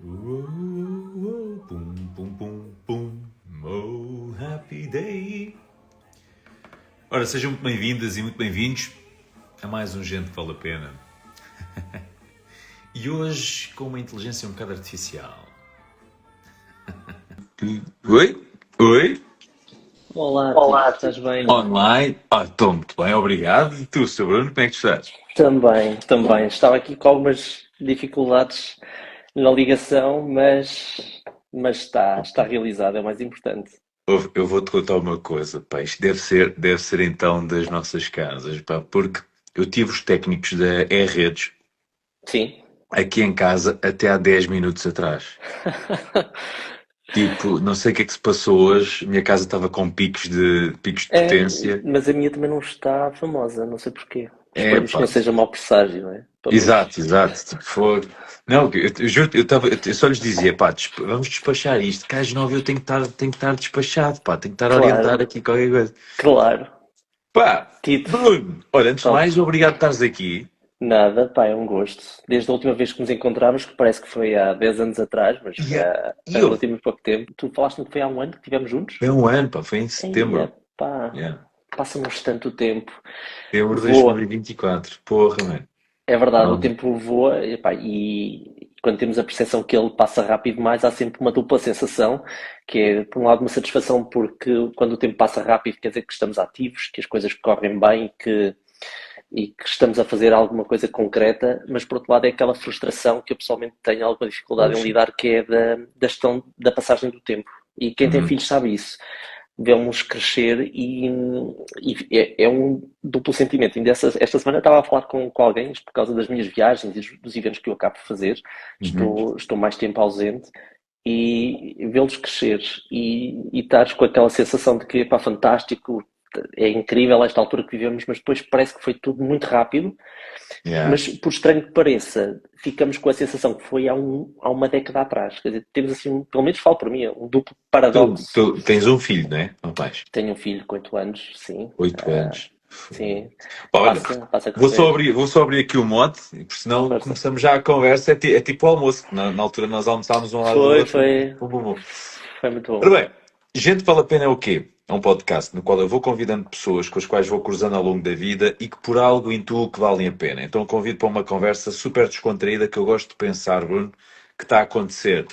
Pum, pum, pum, pum. Oh, happy day. Ora, sejam muito bem-vindas e muito bem-vindos a mais um Gente que Vale a Pena. E hoje com uma inteligência um bocado artificial. Oi? Oi? Olá, Olá, Tito, estás bem? Online? Estou muito bem, obrigado. E tu, Sr. Bruno, como é que estás? Também. Estava aqui com algumas dificuldades na ligação, mas está realizado, é o mais importante. Eu vou-te contar uma coisa, pá. Isto deve ser então das nossas casas, pá, porque eu tive os técnicos da E-Redes Sim. aqui em casa até há 10 minutos atrás. Tipo, não sei o que é que se passou hoje. Minha casa estava com picos de É, potência. mas a minha também não está famosa, não sei porquê. É, Esperemos que pá. não seja mau presságio, não é? Para muitos. Exato. Tipo, foi. Não, eu juro, eu só lhes dizia, pá, vamos despachar isto. Que às 9 eu tenho que estar despachado, pá, tenho que estar a orientar Claro, aqui qualquer coisa. claro. Pá, Tito, Bruno, olha, antes de então, mais, obrigado por estares aqui. nada, pá, é um gosto. Desde a última vez que nos encontramos, que parece que foi há 10 anos atrás, mas E, foi e há eu, relativamente pouco tempo. Tu falaste-me que foi há um ano que estivemos juntos? foi um ano, pá, foi em Eia, setembro. pá, Yeah. passa-nos tanto tempo. Setembro de Voa, 2024. Porra, mano. é verdade, o Não. tempo voa, epá, e quando temos a percepção que ele passa rápido demais, há sempre uma dupla sensação, que é, por um lado, uma satisfação porque quando o tempo passa rápido quer dizer que estamos ativos, que as coisas correm bem e que estamos a fazer alguma coisa concreta, mas por outro lado é aquela frustração que eu pessoalmente tenho alguma dificuldade em Pois. lidar, que é da gestão da passagem do tempo. E quem tem Uhum. filhos sabe isso. Vemos crescer e é um duplo sentimento. Ainda esta semana estava a falar com alguém, isto por causa das minhas viagens e dos eventos que eu acabo de fazer, Uhum. estou mais tempo ausente, e vê-los crescer e estares com aquela sensação de que, pá, fantástico, é incrível esta altura que vivemos, mas depois parece que foi tudo muito rápido, Yeah. mas por estranho que pareça, ficamos com a sensação que foi há uma década atrás. Quer dizer, temos assim, pelo menos falo por mim, um duplo Tu, paradoxo. tu tens um filho, não é, rapaz? Tenho um filho com 8 anos, sim. 8 anos. Sim, Pá, olha, passa a vou só correr. abrir, vou só abrir aqui o mote, porque senão Força. começamos já a conversa. É tipo o almoço. Na altura nós almoçámos um lado do Foi, outro. foi, Bum, bum, bum. foi muito Ora bom. bem, Gente Vale a Pena é o quê? É um podcast no qual eu vou convidando pessoas com as quais vou cruzando ao longo da vida e que por algo intuo que valem a pena. Então convido para uma conversa super descontraída que eu gosto de pensar, Bruno, que está a acontecer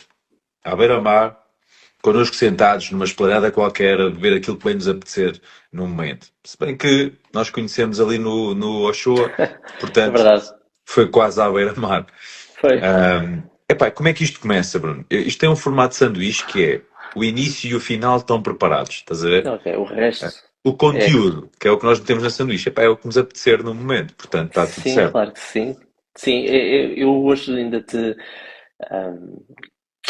à beira-mar, connosco sentados numa esplanada qualquer, a beber aquilo que bem nos apetecer no momento. Se bem que nós conhecemos ali no Ochoa, É portanto, verdade. foi quase à beira-mar. Foi. Epá, como é que isto começa, Bruno? Isto tem um formato de sanduíche que é o início e o final estão preparados, estás a ver? Ok, o resto O é. conteúdo, que é o que nós metemos na sanduíche, epá, é o que nos apetecer no momento, portanto está tudo Sim, certo. claro que sim. Sim, eu hoje ahm,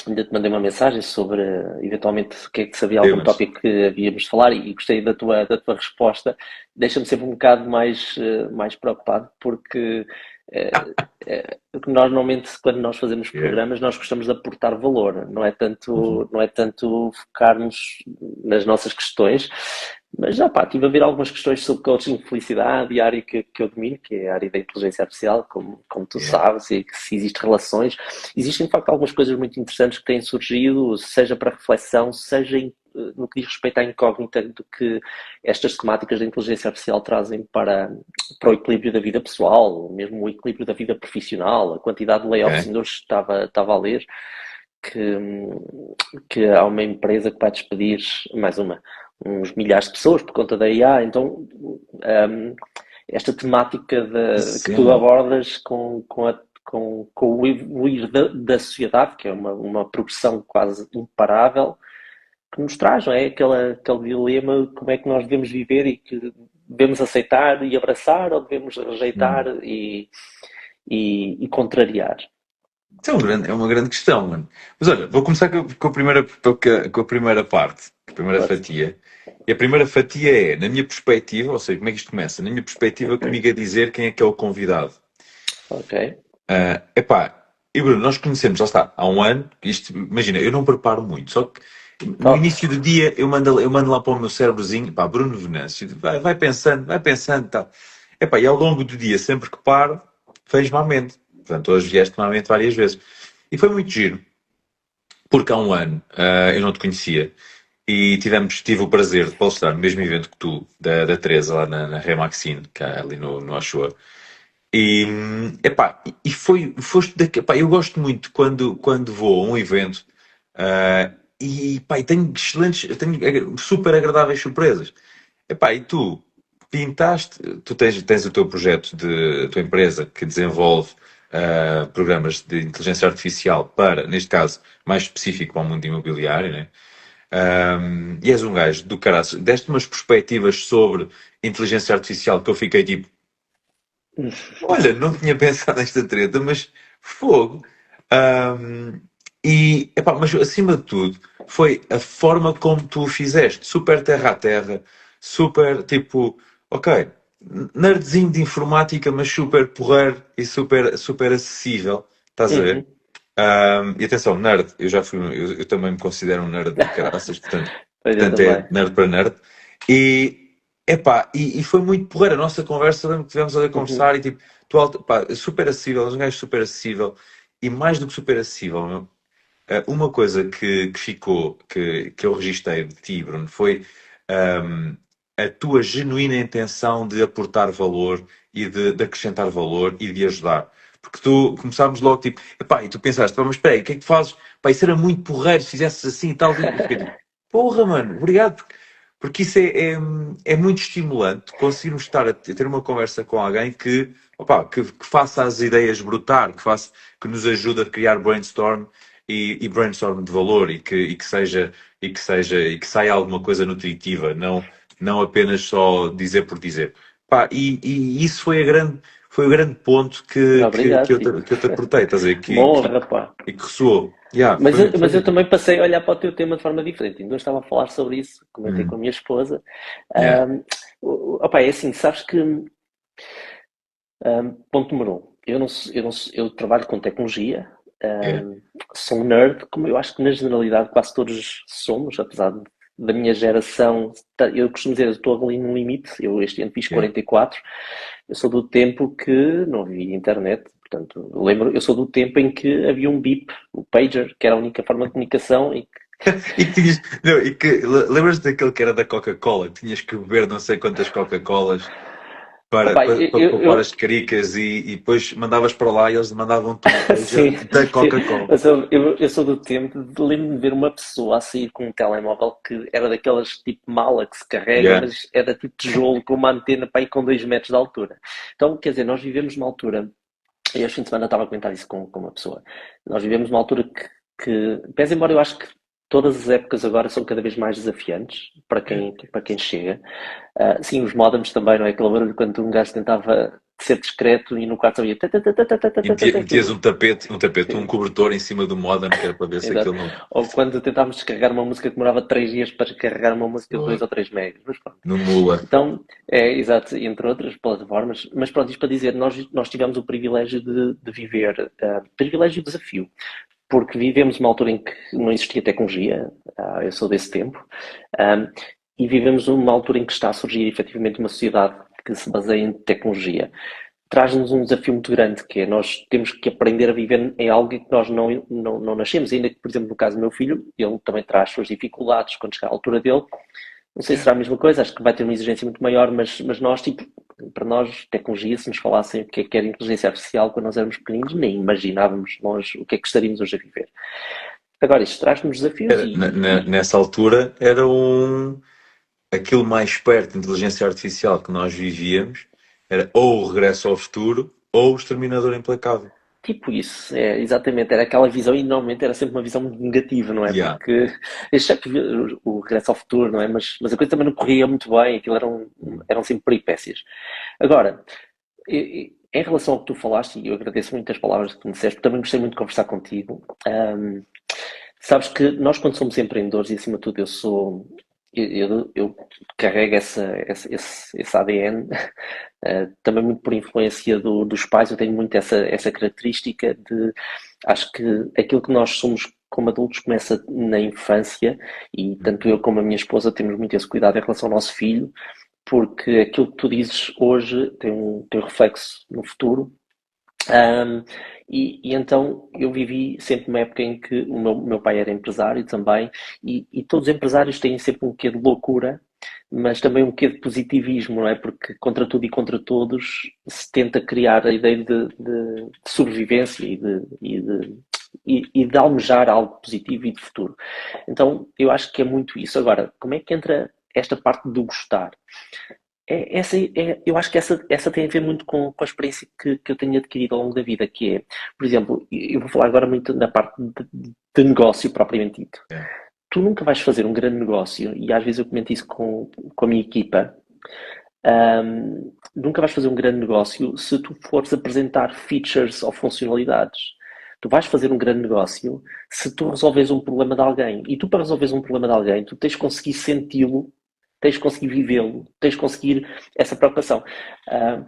ainda te mandei uma mensagem sobre eventualmente o que é que sabia algum Temas. tópico que havíamos de falar e gostei da tua resposta. Deixa-me sempre um bocado mais preocupado porque nós normalmente quando nós fazemos Yeah. programas nós gostamos de aportar valor, não é Uhum. tanto focarmos nas nossas questões, mas já pá, estive a ver algumas questões sobre coaching de felicidade e a área que eu domino, que é a área da inteligência artificial, como tu Yeah. sabes, e que se existem relações. Existem, de facto, algumas coisas muito interessantes que têm surgido, seja para reflexão, seja no que diz respeito à incógnita do que estas temáticas da inteligência artificial trazem para o equilíbrio da vida pessoal, mesmo o equilíbrio da vida profissional, a quantidade de layoffs. Ok. Ainda hoje estava a ler que há uma empresa que vai despedir uns milhares de pessoas por conta da IA. Então, esta temática Que que tu cena. abordas com o ir da sociedade, que é uma progressão quase imparável, que nos traz, não é? Aquele dilema de como é que nós devemos viver e que devemos aceitar e abraçar ou devemos rejeitar Hum. e contrariar. Isso é uma grande questão, mano. Mas olha, vou começar com a primeira parte, a primeira Força. fatia. E a primeira fatia é, na minha perspectiva, ou seja, como é que isto começa? Na minha perspectiva, comigo a dizer quem é que é o convidado. Ok. Epá, e Bruno, nós conhecemos, lá está, há um ano, isto, imagina, eu não preparo muito, só que no Top. início do dia eu mando lá para o meu cérebrozinho, pá, Bruno Venâncio, vai pensando, tal. Epá, e ao longo do dia, sempre que paro, vejo-me à mente. Portanto, hoje vieste-me à mente várias vezes. E foi muito giro. porque há um ano eu não te conhecia e tive o prazer de palestrar no mesmo evento que tu, da Teresa, lá na Remaxine, que é ali no Oshoa. E, epá, e foste daqui, epá, eu gosto muito quando vou a um evento e, pá, e tenho super agradáveis surpresas. Epá, e tu pintaste, tu tens o teu projeto de a tua empresa que desenvolve programas de inteligência artificial para, neste caso, mais específico para o mundo imobiliário, né? E és um gajo do caraças, deste umas perspectivas sobre inteligência artificial que eu fiquei tipo, olha, não tinha pensado nesta treta, mas fogo. Ahm, epá, mas acima de tudo, foi a forma como tu o fizeste. Super terra a terra, super tipo, ok, nerdzinho de informática, mas super porreiro e super acessível. Estás a ver? Uhum. E atenção, nerd, eu também me considero um nerd do caraças, portanto, Pois eu portanto é também. nerd para nerd. E, epá, e foi muito porreira a nossa conversa, lembro que estivemos ali a Uhum. conversar e tipo, pá, super acessível, és um gajo super acessível e mais do que super acessível, meu, uma coisa que ficou, que eu registrei de ti, Bruno, foi ahm, a tua genuína intenção de aportar valor e de acrescentar valor e de ajudar. Porque tu começámos logo tipo, epá, e tu pensaste, pá, mas espera aí, o que é que tu fazes? Pá, isso era muito porreiro se fizesses assim e tal. E eu fiquei tipo, porra, mano, obrigado. Porque isso é muito estimulante conseguirmos estar a ter uma conversa com alguém que faça as ideias brotar, que nos ajude a criar brainstorm e brainstorm de valor e que saia alguma coisa nutritiva, não apenas só dizer por dizer. Pá, e isso foi o grande ponto Obrigado, filho. que eu te aportei, estás a ver? Uma honra, pá. E que ressoou. Yeah, Mas eu foi. também passei a olhar para o teu tema de forma diferente. Ainda não estava a falar sobre isso, comentei com a Hum, minha esposa. yeah, Opá, é assim, sabes que, ponto número um, eu trabalho com tecnologia, yeah, sou um nerd, como eu acho que na generalidade quase todos somos, apesar da minha geração, eu costumo dizer, eu estou ali no limite, eu este ano fiz yeah. 44, eu sou do tempo que não havia internet, portanto, eu sou do tempo em que havia um bip, o pager, que era a única forma de comunicação e E que tinhas. Não, lembras daquele que era da Coca-Cola? Que tinhas que beber não sei quantas Coca-Colas opa, para poupar as caricas e depois mandavas para lá e eles mandavam-te um pager sim, da sim. Coca-Cola. Eu sou do tempo de lembro-me de ver uma pessoa a sair com um telemóvel que era daquelas tipo mala que se carrega, Yeah. mas era tipo tijolo com uma antena para aí com 2 metros de altura. Então, quer dizer, nós vivemos uma altura, e este fim de semana estava a comentar isso com uma pessoa, nós vivemos uma altura pese embora eu acho que todas as épocas agora são cada vez mais desafiantes Yeah. para quem chega. Sim, os modems também, não é? Aquele barulho quando um gajo tentava ser discreto e no quarto sabia. E metias um Sim, cobertor em cima do modem que era para ver se exato. aquilo não. Ou quando tentávamos descarregar uma música que demorava 3 dias para descarregar uma música de 2 ou 3 megas. Mas pronto. No Mula. Então, exato, entre outras plataformas. Mas pronto, isto para dizer, nós tivemos o privilégio de viver, privilégio e desafio, porque vivemos uma altura em que não existia tecnologia, eu sou desse tempo, ah, e vivemos uma altura em que está a surgir efetivamente uma sociedade que se baseia em tecnologia. Traz-nos um desafio muito grande, que é nós temos que aprender a viver em algo em que nós não nascemos, ainda que, por exemplo, no caso do meu filho, ele também traz suas dificuldades quando chegar à altura dele. Não sei se Yeah. será a mesma coisa, acho que vai ter uma exigência muito maior, mas nós, tipo, para nós, tecnologia, se nos falassem o que era inteligência artificial quando nós éramos pequeninos, nem imaginávamos nós o que é que estaríamos hoje a viver. Agora, isto traz-nos desafios Nessa altura era aquilo mais perto de inteligência artificial que nós vivíamos era ou o Regresso ao Futuro ou o Exterminador Implacável. tipo isso, exatamente, era aquela visão e normalmente era sempre uma visão muito negativa, não é? Yeah. Porque exceto o Regresso ao Futuro, não é? Mas a coisa também não corria muito bem, aquilo eram sempre peripécias. Agora, em relação ao que tu falaste, e eu agradeço muito as palavras que me disseste, também gostei muito de conversar contigo. Sabes que nós, quando somos empreendedores, e acima de tudo eu carrego esse ADN, também muito por influência dos pais, eu tenho muito essa característica de, acho que aquilo que nós somos como adultos começa na infância, e tanto eu como a minha esposa temos muito esse cuidado em relação ao nosso filho, porque aquilo que tu dizes hoje tem um reflexo no futuro. Um, e então eu vivi sempre uma época em que o meu pai era empresário também, e todos os empresários têm sempre um quê de loucura, mas também um quê de positivismo, não é? Porque contra tudo e contra todos se tenta criar a ideia de sobrevivência e de almejar algo positivo e de futuro. Então eu acho que é muito isso. Agora, como é que entra esta parte do gostar? Eu acho que essa tem a ver muito com a experiência que eu tenho adquirido ao longo da vida, que é, por exemplo, eu vou falar agora muito da parte de negócio propriamente dito. Yeah. Tu nunca vais fazer um grande negócio, e às vezes eu comento isso com a minha equipa, nunca vais fazer um grande negócio se tu fores apresentar features ou funcionalidades. Tu vais fazer um grande negócio se tu resolves um problema de alguém. E tu, para resolveres um problema de alguém, tu tens de conseguir senti-lo, tens de conseguir vivê-lo, tens de conseguir essa preocupação. Uh,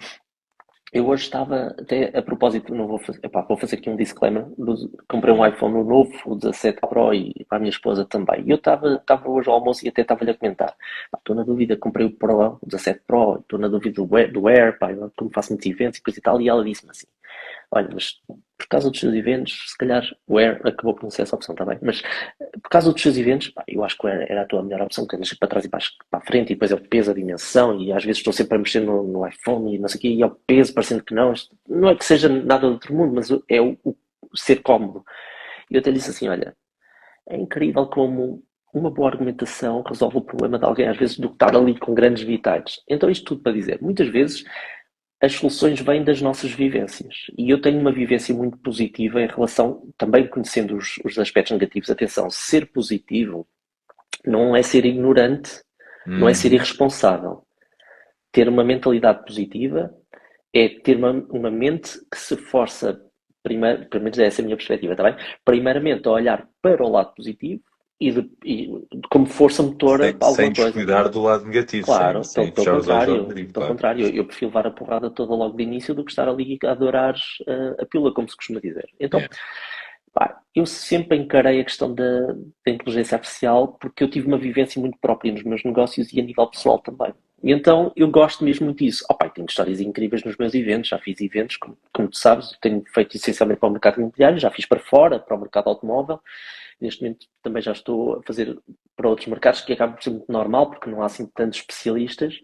eu hoje estava, até a propósito, não vou fazer, epá, vou fazer aqui um disclaimer. Comprei um iPhone novo, o 17 Pro, e para a minha esposa também. E eu estava hoje ao almoço e até estava-lhe a comentar. Estou na dúvida, comprei o Pro, o 17 Pro, estou na dúvida do Air, pá, como faço muitos eventos e coisa e tal. E ela disse-me assim: olha, mas por causa dos seus eventos, se calhar o Air acabou por não ser essa opção também, mas por causa dos seus eventos, pá, eu acho que o Air era a tua melhor opção, que andas para trás e para a frente, e depois é o peso, a dimensão, e às vezes estou sempre a mexer no iPhone e não sei o quê, e é o peso, parecendo que não. Isto não é que seja nada do outro mundo, mas é o ser cómodo. E eu até lhe disse assim: olha, é incrível como uma boa argumentação resolve o problema de alguém, às vezes, do que estar ali com grandes vitais. Então, isto tudo para dizer, muitas vezes as soluções vêm das nossas vivências. E eu tenho uma vivência muito positiva em relação, também conhecendo os aspectos negativos. Atenção, ser positivo não é ser ignorante, não é ser Uhum. irresponsável. Ter uma mentalidade positiva é ter uma mente que se força, primeiro, pelo menos essa é a minha perspectiva, está bem? Primeiramente a olhar para o lado positivo como força motora para Sem alguma coisa. descuidar do lado negativo, Claro, sem fechar os olhos ao lado negativo, pelo claro. contrário, eu prefiro levar a porrada toda logo de início do que estar ali a adorar a pílula, como se costuma dizer. Então, Yeah. pá, eu sempre encarei a questão da inteligência artificial porque eu tive uma vivência muito própria nos meus negócios e a nível pessoal também. E então eu gosto mesmo muito disso. Oh, pai, tenho histórias incríveis nos meus eventos, já fiz eventos, como tu sabes, tenho feito essencialmente para o mercado imobiliário, já fiz para fora, para o mercado automóvel. Neste momento também já estou a fazer para outros mercados, que acaba por ser muito normal, porque não há assim tantos especialistas,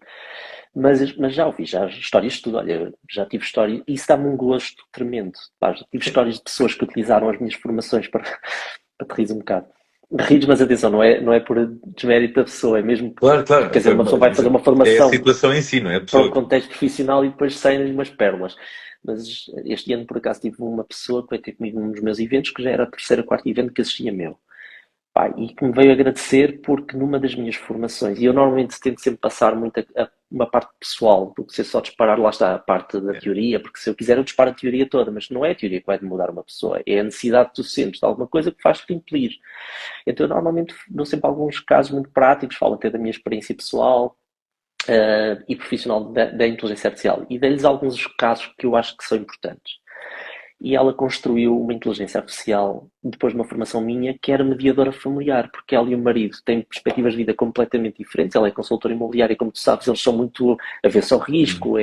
mas já ouvi, já histórias de tudo. Olha, já tive histórias, e isso dá-me um gosto tremendo. Pá, já tive histórias de pessoas que utilizaram as minhas formações para te rir um bocado. Ris, mas atenção, não é por desmérito da pessoa, é mesmo, Claro, claro. quer dizer, uma pessoa vai fazer uma É a formação situação em si, não é a para um pessoa. contexto profissional e depois saem umas pérolas. Mas este ano, por acaso, tive uma pessoa que veio ter comigo num dos meus eventos, que já era o terceiro ou quarto evento que assistia meu. Pá, e que me veio agradecer porque numa das minhas formações, e eu normalmente tento sempre passar muito uma parte pessoal, do que ser só disparar, lá está a parte da É. teoria, porque se eu quiser eu disparo a teoria toda, mas não é a teoria que vai mudar uma pessoa, é a necessidade que tu sentes de alguma coisa que faz-te impelir. Então eu normalmente dou sempre alguns casos muito práticos, falo até da minha experiência pessoal, e profissional da inteligência artificial, e dei-lhes alguns casos que eu acho que são importantes. E ela construiu uma inteligência artificial depois de uma formação minha que era mediadora familiar, porque ela e o marido têm perspectivas de vida completamente diferentes. Ela é consultora imobiliária, como tu sabes, eles são muito avessos ao Uhum. risco,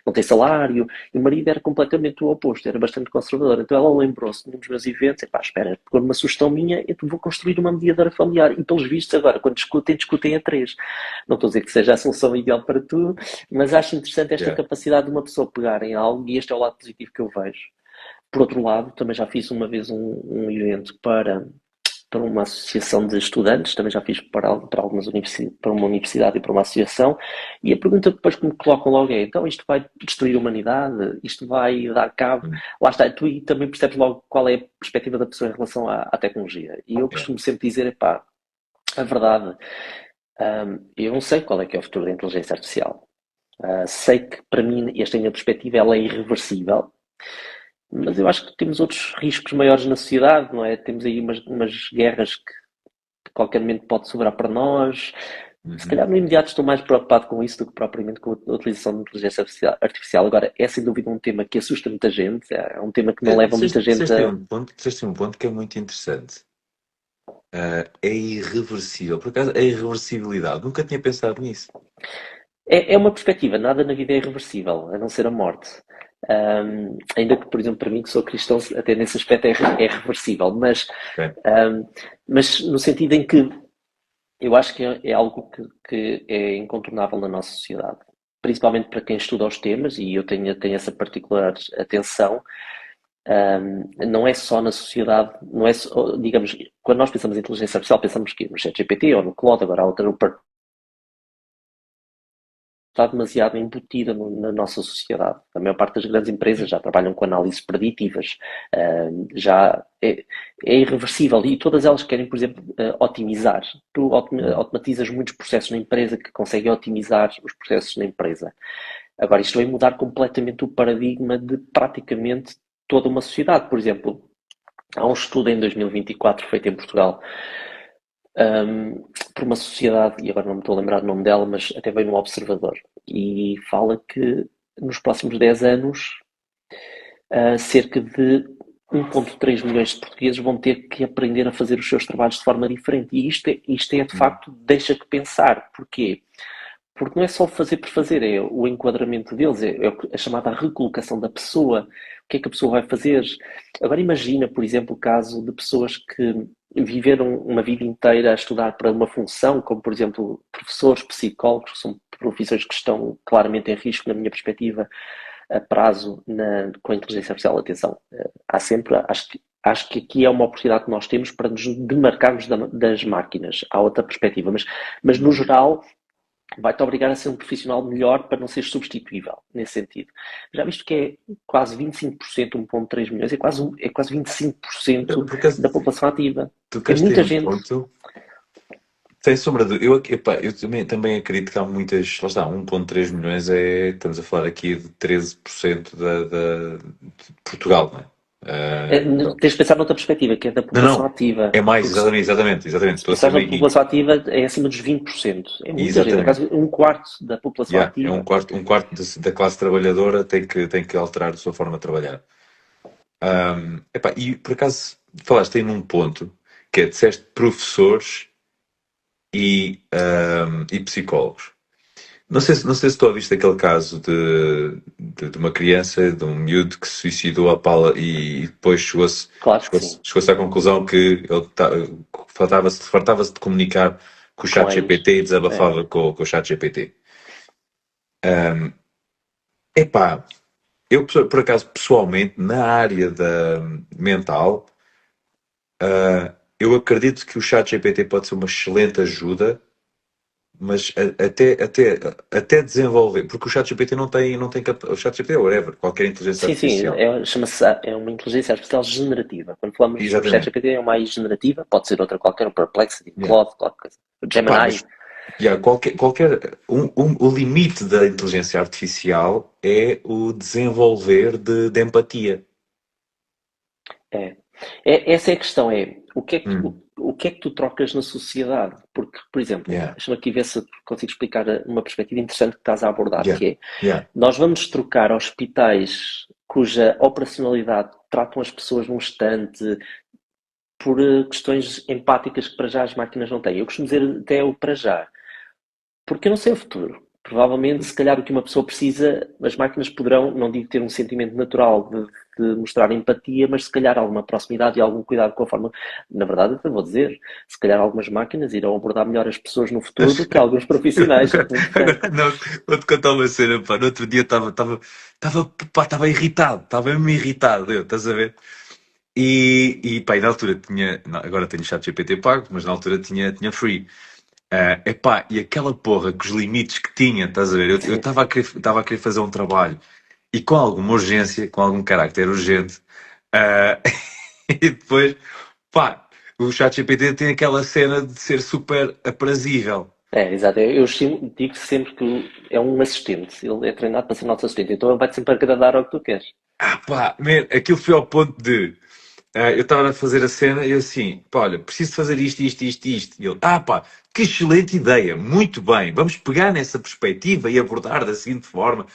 não tem salário, e o marido era completamente o oposto, era bastante conservador. Então ela lembrou-se num dos meus eventos: epá, espera, pegou uma sugestão minha, eu vou construir uma mediadora familiar. E pelos vistos agora, quando discutem a três. Não estou a dizer que seja a solução ideal para tudo, mas acho interessante esta Yeah. capacidade de uma pessoa pegar em algo, e este é o lado positivo que eu vejo. Por outro lado, também já fiz uma vez um evento para uma associação de estudantes, também já fiz para algumas para uma universidade e para uma associação, e a pergunta depois que me colocam logo é: então isto vai destruir a humanidade? Isto vai dar cabo? Uhum. Lá está, tu também percebes logo qual é a perspectiva da pessoa em relação à tecnologia. E eu Yeah. costumo sempre dizer: epá, a verdade, eu não sei qual é que é o futuro da inteligência artificial. Sei que para mim, esta minha perspectiva, ela é irreversível, mas eu acho que temos outros riscos maiores na sociedade, não é? Temos aí umas guerras que a qualquer momento pode sobrar para nós. Se Uhum. calhar no imediato estou mais preocupado com isso do que propriamente com a utilização de inteligência artificial. Agora, é sem dúvida um tema que assusta muita gente, é um tema que não leva muita gente Disseste aí a... um ponto que é muito interessante. É irreversível. Por acaso, a irreversibilidade. Nunca tinha pensado nisso. É uma perspectiva, nada na vida é irreversível, a não ser a morte. Ainda que, por exemplo, para mim, que sou cristão, até nesse aspecto é reversível, Ok? um, mas no sentido em que eu acho que é algo que é incontornável na nossa sociedade, principalmente para quem estuda os temas, e eu tenho essa particular atenção. Não é só na sociedade, não é só, digamos, quando nós pensamos em inteligência artificial, pensamos que no ChatGPT ou no Claude, agora há outra está demasiado embutida na nossa sociedade. A maior parte das grandes empresas já trabalham com análises preditivas, já é irreversível e todas elas querem, por exemplo, otimizar. Tu automatizas muitos processos na empresa que conseguem otimizar os processos na empresa. Agora, isto vai mudar completamente o paradigma de praticamente toda uma sociedade. Por exemplo, há um estudo em 2024 feito em Portugal por uma sociedade, e agora não me estou a lembrar do nome dela, mas até veio no Observador, e fala que nos próximos 10 anos cerca de 1,3 milhões de portugueses vão ter que aprender a fazer os seus trabalhos de forma diferente. E isto é de facto, deixa que pensar. Porquê? Porque não é só fazer por fazer, é o enquadramento deles, é a chamada recolocação da pessoa. O que é que a pessoa vai fazer? Agora imagina, por exemplo, o caso de pessoas que viveram uma vida inteira a estudar para uma função, como por exemplo professores, psicólogos, que são profissões que estão claramente em risco, na minha perspectiva, a prazo com a inteligência artificial. Atenção, há sempre, acho que aqui é uma oportunidade que nós temos para nos demarcarmos das máquinas. Há outra perspectiva, mas no geral vai-te obrigar a ser um profissional melhor para não ser substituível, nesse sentido. Já visto que é quase 25%, 1,3 milhões, é quase 25% Porque da população ativa. tu É queres ter muita um gente. ponto. Sem sombra de eu também acredito que há muitas. Lá está, 1,3 milhões estamos a falar aqui de 13% de Portugal, não é? Então, Tens de pensar noutra perspectiva, que é da não, população não. ativa. É mais, Porque exatamente. se Estou a ser pensares na meiguinho. população ativa, é acima dos 20%. É muita gente, é Exatamente. quase um quarto da população Yeah, é um ativa. quarto, um quarto da classe trabalhadora tem que alterar a sua forma de trabalhar. Epá, e por acaso falaste aí num ponto que é, disseste professores e psicólogos. Não sei se tu ouviste aquele caso de uma criança, de um miúdo que se suicidou à pala e depois Claro que sim, chegou-se à conclusão que ele fartava-se de comunicar com o com chat eles. GPT e É. desabafava com o chat GPT. Epá, eu por acaso pessoalmente, na área da mental, eu acredito que o chat GPT pode ser uma excelente ajuda, mas até desenvolver, porque o ChatGPT o ChatGPT é whatever, qualquer inteligência Sim, sim, artificial. chama-se é uma inteligência artificial generativa. Quando falamos do Exatamente. ChatGPT é uma AI generativa, pode ser outra qualquer, o Perplexity, o Yeah. Claude, qualquer coisa. O Pá, Gemini. mas yeah, o limite da inteligência artificial é o desenvolver de empatia. É. Essa é a questão, é o que é que, Hum, o que é que tu trocas na sociedade? Porque, por exemplo, yeah, deixa-me aqui ver se consigo explicar uma perspectiva interessante que estás a abordar, yeah, que é, yeah. nós vamos trocar hospitais cuja operacionalidade tratam as pessoas num instante por questões empáticas que para já as máquinas não têm. Eu costumo dizer até o para já, porque eu não sei o futuro. Provavelmente, se calhar, o que uma pessoa precisa, as máquinas poderão, não digo ter um sentimento natural de mostrar empatia, mas se calhar alguma proximidade e algum cuidado com a forma. Na verdade, eu vou dizer, se calhar algumas máquinas irão abordar melhor as pessoas no futuro do que alguns profissionais, sou muito franco. Agora, não, vou-te contar uma cena, pá. No outro dia estava irritado, estava mesmo irritado, estás a ver? Pá, e na altura tinha, agora tenho chat GPT pago, mas na altura tinha free. Epá, e aquela porra com os limites que tinha, estás a ver? Eu Sim, estava sim. estava a querer fazer um trabalho e com alguma urgência, com algum carácter urgente, ah, e depois, pá, o chat GPT tem aquela cena de ser super aprazível. Exato. Eu digo sempre que é um assistente. Ele é treinado para ser nosso assistente. Então ele vai-te sempre agradar ao que tu queres. Pá, man, aquilo foi ao ponto de. Eu estava a fazer a cena e eu assim, pá, olha, preciso fazer isto. E ele, pá, que excelente ideia, muito bem, vamos pegar nessa perspectiva e abordar da seguinte forma,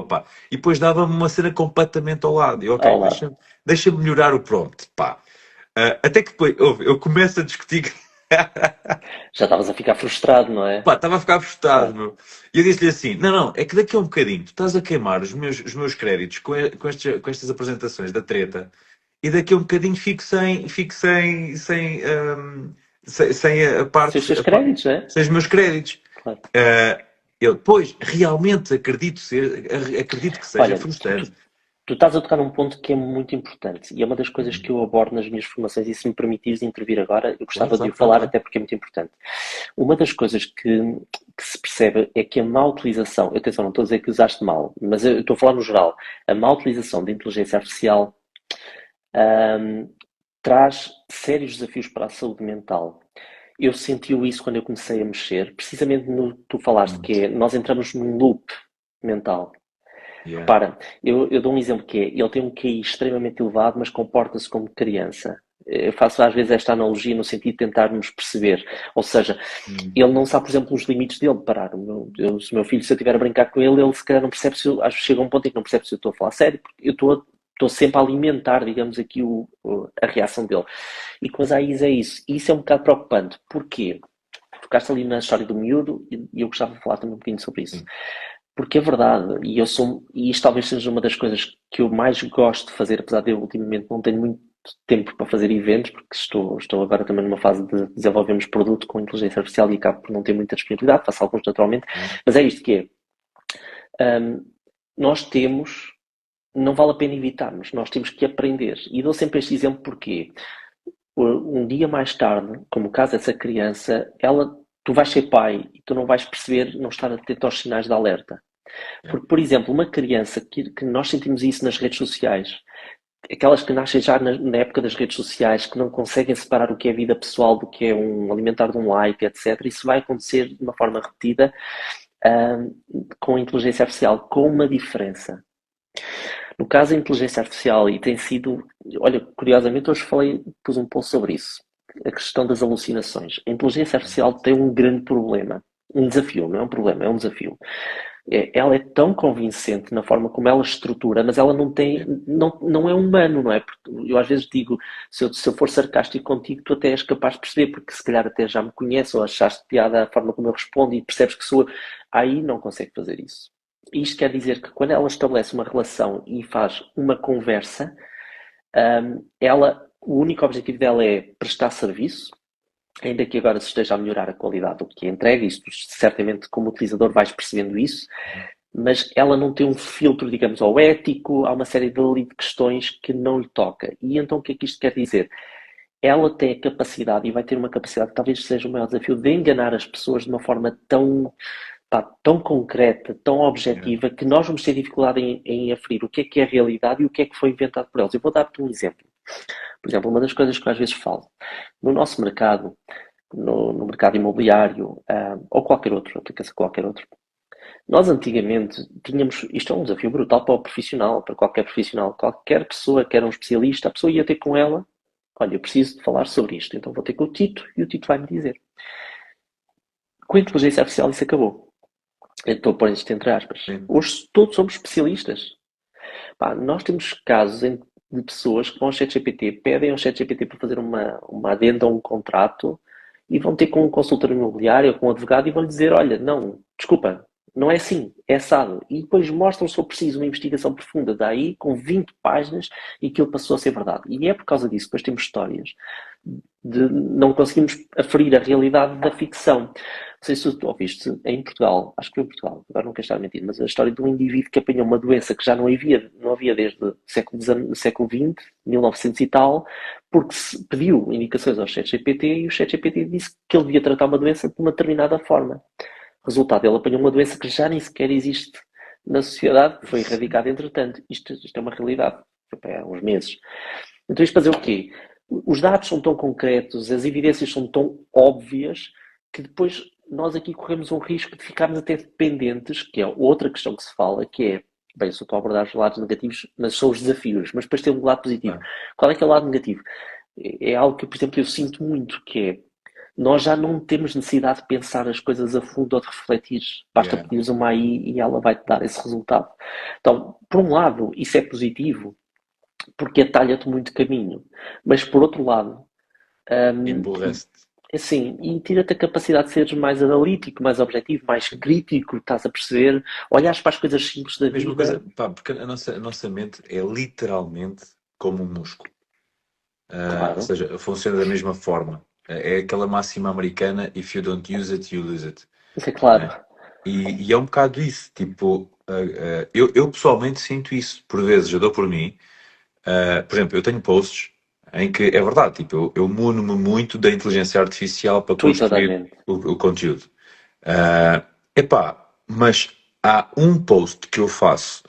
pá. E depois dava-me uma cena completamente ao lado. E eu, Ao ok, lado. deixa melhorar o prompt, pá. Até que depois, eu começo a discutir. Já estavas a ficar frustrado, não é? Pá, estava a ficar frustrado, Claro. meu. E eu disse-lhe assim: não, não, é que daqui a um bocadinho tu estás a queimar os meus créditos com estas apresentações da treta e daqui a um bocadinho fico sem a Sem os parte, seus créditos, não é? sem os meus créditos. Claro. Ah, eu depois realmente acredito que seja Olha, frustrante. tu estás a tocar num ponto que é muito importante e é uma das coisas que eu abordo nas minhas formações e se me permitires intervir agora, eu Claro, gostava de claro, o claro, falar claro. até porque é muito importante. Uma das coisas que se percebe é que a má utilização, atenção, não estou a dizer que usaste mal, mas eu estou a falar no geral, a má utilização da inteligência artificial ahm, traz sérios desafios para a saúde mental. Eu senti isso quando eu comecei a mexer, precisamente no que tu falaste, Hum, que é, nós entramos num loop mental. yeah. Repara, eu dou um exemplo que é, ele tem um QI extremamente elevado, mas comporta-se como criança. Eu faço às vezes esta analogia no sentido de tentarmos perceber. Ou seja, Hum, ele não sabe, por exemplo, os limites dele. Parar. Se o meu filho, se eu estiver a brincar com ele, ele se calhar não percebe se eu, acho que chega a um ponto em que não percebe se eu estou a falar sério, porque eu estou sempre a alimentar, digamos aqui, a reação dele. E com as AIs é isso. E isso é um bocado preocupante. Porquê? Tocaste ali na história do miúdo e eu gostava de falar também um bocadinho sobre isso. sim. Porque é verdade, e isto talvez seja uma das coisas que eu mais gosto de fazer, apesar de eu ultimamente não tenho muito tempo para fazer eventos, porque estou agora também numa fase de desenvolvermos produto com inteligência artificial e acabo por não ter muita disponibilidade, faço alguns naturalmente, Hum, mas é isto que é. Nós temos, não vale a pena evitarmos, nós temos que aprender. E dou sempre este exemplo porque um dia mais tarde, como o caso dessa criança, tu vais ser pai e tu não vais perceber, não estar atento aos sinais de alerta. yeah. Porque, por exemplo, uma criança que nós sentimos isso nas redes sociais, aquelas que nascem já na época das redes sociais, que não conseguem separar o que é vida pessoal do que é um alimentar de um like, etc., isso vai acontecer de uma forma repetida com a inteligência artificial, com uma diferença. No caso da inteligência artificial, e tem sido, olha, curiosamente hoje pus um post sobre isso, a questão das alucinações. A inteligência artificial tem um grande problema, um desafio, não é um problema, é um desafio. Ela é tão convincente na forma como ela estrutura, mas ela não tem, Yeah. não é humano, não é? Porque eu às vezes digo, se eu for sarcástico contigo, tu até és capaz de perceber, porque se calhar até já me conheces ou achaste piada a forma como eu respondo e percebes que sou. Aí não consegue fazer isso. Isto quer dizer que quando ela estabelece uma relação e faz uma conversa, o único objetivo dela é prestar serviço, ainda que agora se esteja a melhorar a qualidade do que é entregue, isto certamente como utilizador vais percebendo isso, mas ela não tem um filtro, digamos, ao ético, há uma série de questões que não lhe toca. E então o que é que isto quer dizer? Ela tem a capacidade, e vai ter uma capacidade que talvez seja o maior desafio, de enganar as pessoas de uma forma tão concreta, tão Yeah. objetiva, que nós vamos ter dificuldade em aferir o que é a realidade e o que é que foi inventado por eles. Eu vou dar-te um exemplo. Por exemplo, uma das coisas que eu às vezes falo, no nosso mercado, no mercado imobiliário, ou qualquer outro, aplica-se a qualquer outro, nós antigamente tínhamos, isto é um desafio brutal para o profissional, para qualquer pessoa que era um especialista, a pessoa ia ter com ela, olha, eu preciso de falar sobre isto, então vou ter com o Tito e o Tito vai-me dizer. Com a inteligência artificial isso acabou. Eu estou a pôr isto entre aspas. Sim. Hoje todos somos especialistas. Pá, nós temos casos de pessoas que vão ao ChatGPT, pedem ao ChatGPT para fazer uma adenda a um contrato e vão ter com um consultor imobiliário ou com um advogado e vão lhe dizer, olha, não, desculpa, não é assim, é assado. E depois mostram se for preciso uma investigação profunda daí, com 20 páginas, e aquilo passou a ser verdade. E é por causa disso que depois temos histórias de não conseguimos aferir a realidade da ficção. Não sei se tu ouviste em Portugal, acho que foi em Portugal, agora não quero estar a mentir, mas a história de um indivíduo que apanhou uma doença que já não havia desde o século XX, 1900 e tal, porque se pediu indicações ao ChatGPT e o ChatGPT disse que ele devia tratar uma doença de uma determinada forma. Resultado, ele apanhou uma doença que já nem sequer existe na sociedade, que foi erradicada entretanto. Isto é uma realidade, foi há uns meses. Então isto para dizer o quê? Os dados são tão concretos, as evidências são tão óbvias, que depois nós aqui corremos um risco de ficarmos até dependentes, que é outra questão que se fala, que é, bem, só estou a abordar os lados negativos, mas são os desafios, mas depois tem um lado positivo. Ah, Qual é que é o lado negativo? É algo que, por exemplo, eu sinto muito, que é, nós já não temos necessidade de pensar as coisas a fundo ou de refletir. Basta yeah. pedires uma AI e ela vai-te dar esse resultado. Então, por um lado, isso é positivo, porque atalha-te muito caminho. Mas, por outro lado, hum, Emburrece-te. assim, e tira-te a capacidade de seres mais analítico, mais objetivo, mais crítico, estás a perceber? Olhares para as coisas simples da Mesma coisa, vida. pá, porque a nossa mente é literalmente como um músculo. Ou Claro, seja, funciona da mesma forma. É aquela máxima americana: if you don't use it, you lose it. isso é claro. Né? E é um bocado isso. Tipo, eu pessoalmente sinto isso. Por vezes eu dou por mim. Por exemplo, eu tenho posts em que é verdade, tipo, eu muno-me muito da inteligência artificial para Tu e toda a construir gente. o conteúdo. Epá, mas há um post que eu faço,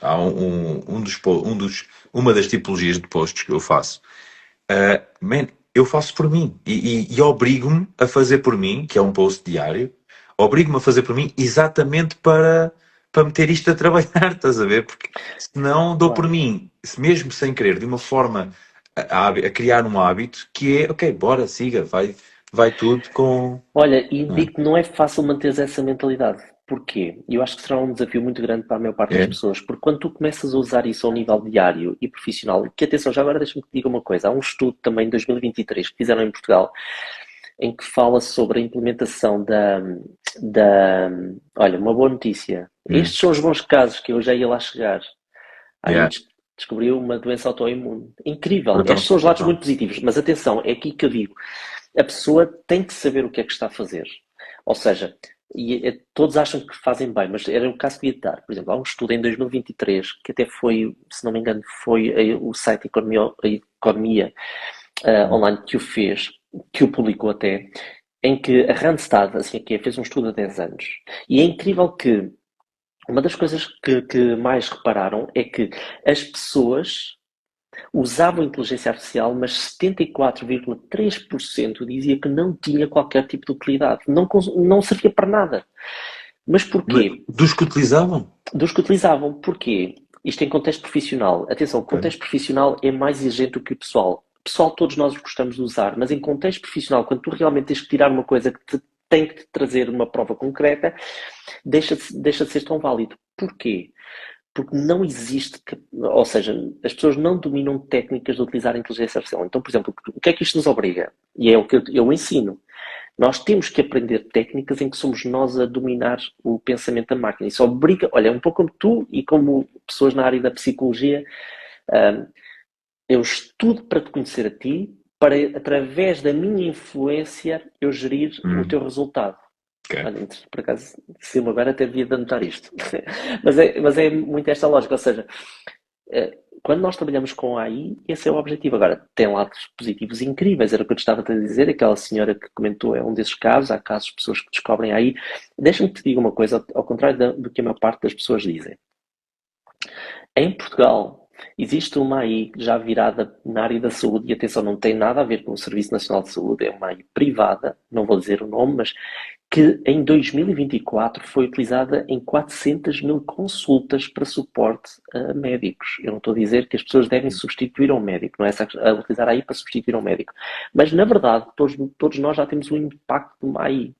uma das tipologias de posts que eu faço. Man, eu faço por mim e obrigo-me a fazer por mim, que é um post diário, obrigo-me a fazer por mim exatamente para meter isto a trabalhar, estás a ver? Porque senão dou por Claro. mim, mesmo sem querer, de uma forma a criar um hábito que é, ok, bora, siga, vai tudo com. Olha, e Não é? digo que não é fácil manter essa mentalidade. Porquê? Eu acho que será um desafio muito grande para a maior parte das É, pessoas, porque quando tu começas a usar isso ao nível diário e profissional, que atenção, já agora deixa-me te diga uma coisa, há um estudo também de 2023 que fizeram em Portugal, em que fala sobre a implementação olha, uma boa notícia. hum, Estes são os bons casos que eu já ia lá chegar. Aí yeah. descobriu uma doença autoimune. Incrível. Estes Então, são os lados muito então, positivos, mas atenção, é aqui que eu digo. A pessoa tem que saber o que é que está a fazer. Ou seja, todos acham que fazem bem, mas era o caso que ia dar. Por exemplo, há um estudo em 2023 que até foi, se não me engano, foi o site Economia Online que o fez, que o publicou até, em que a Randstad, assim que fez um estudo há 10 anos. E é incrível que uma das coisas que mais repararam é que as pessoas usavam inteligência artificial, mas 74,3% dizia que não tinha qualquer tipo de utilidade, não servia para nada. Mas porquê? dos que utilizavam? Dos que utilizavam. Porquê? Isto em contexto profissional. Atenção, o Ok. contexto profissional é mais exigente do que o pessoal. Pessoal, todos nós gostamos de usar, mas em contexto profissional, quando tu realmente tens que tirar uma coisa que tem que te trazer uma prova concreta, deixa de ser tão válido. Porquê? Porque não existe, ou seja, as pessoas não dominam técnicas de utilizar a inteligência artificial. Então, por exemplo, o que é que isto nos obriga? E é o que eu ensino. Nós temos que aprender técnicas em que somos nós a dominar o pensamento da máquina. Isso obriga, olha, é um pouco como tu e como pessoas na área da psicologia, eu estudo para te conhecer a ti, para, através da minha influência, eu gerir o Hum, teu resultado. ok. Olha, por acaso, se eu agora até devia de anotar isto. mas é muito esta lógica, ou seja, quando nós trabalhamos com AI, esse é o objetivo. Agora, tem lados positivos incríveis, era o que eu te estava a dizer, aquela senhora que comentou é um desses casos, há casos de pessoas que descobrem AI. Deixa-me que te diga uma coisa, ao contrário do que a maior parte das pessoas dizem. Em Portugal, existe uma AI já virada na área da saúde, e atenção, não tem nada a ver com o Serviço Nacional de Saúde, é uma AI privada, não vou dizer o nome, mas que em 2024 foi utilizada em 400 mil consultas para suporte a médicos. Eu não estou a dizer que as pessoas devem substituir um médico, não é a utilizar a AI para substituir um médico. Mas, na verdade, todos nós já temos um impacto de uma AI.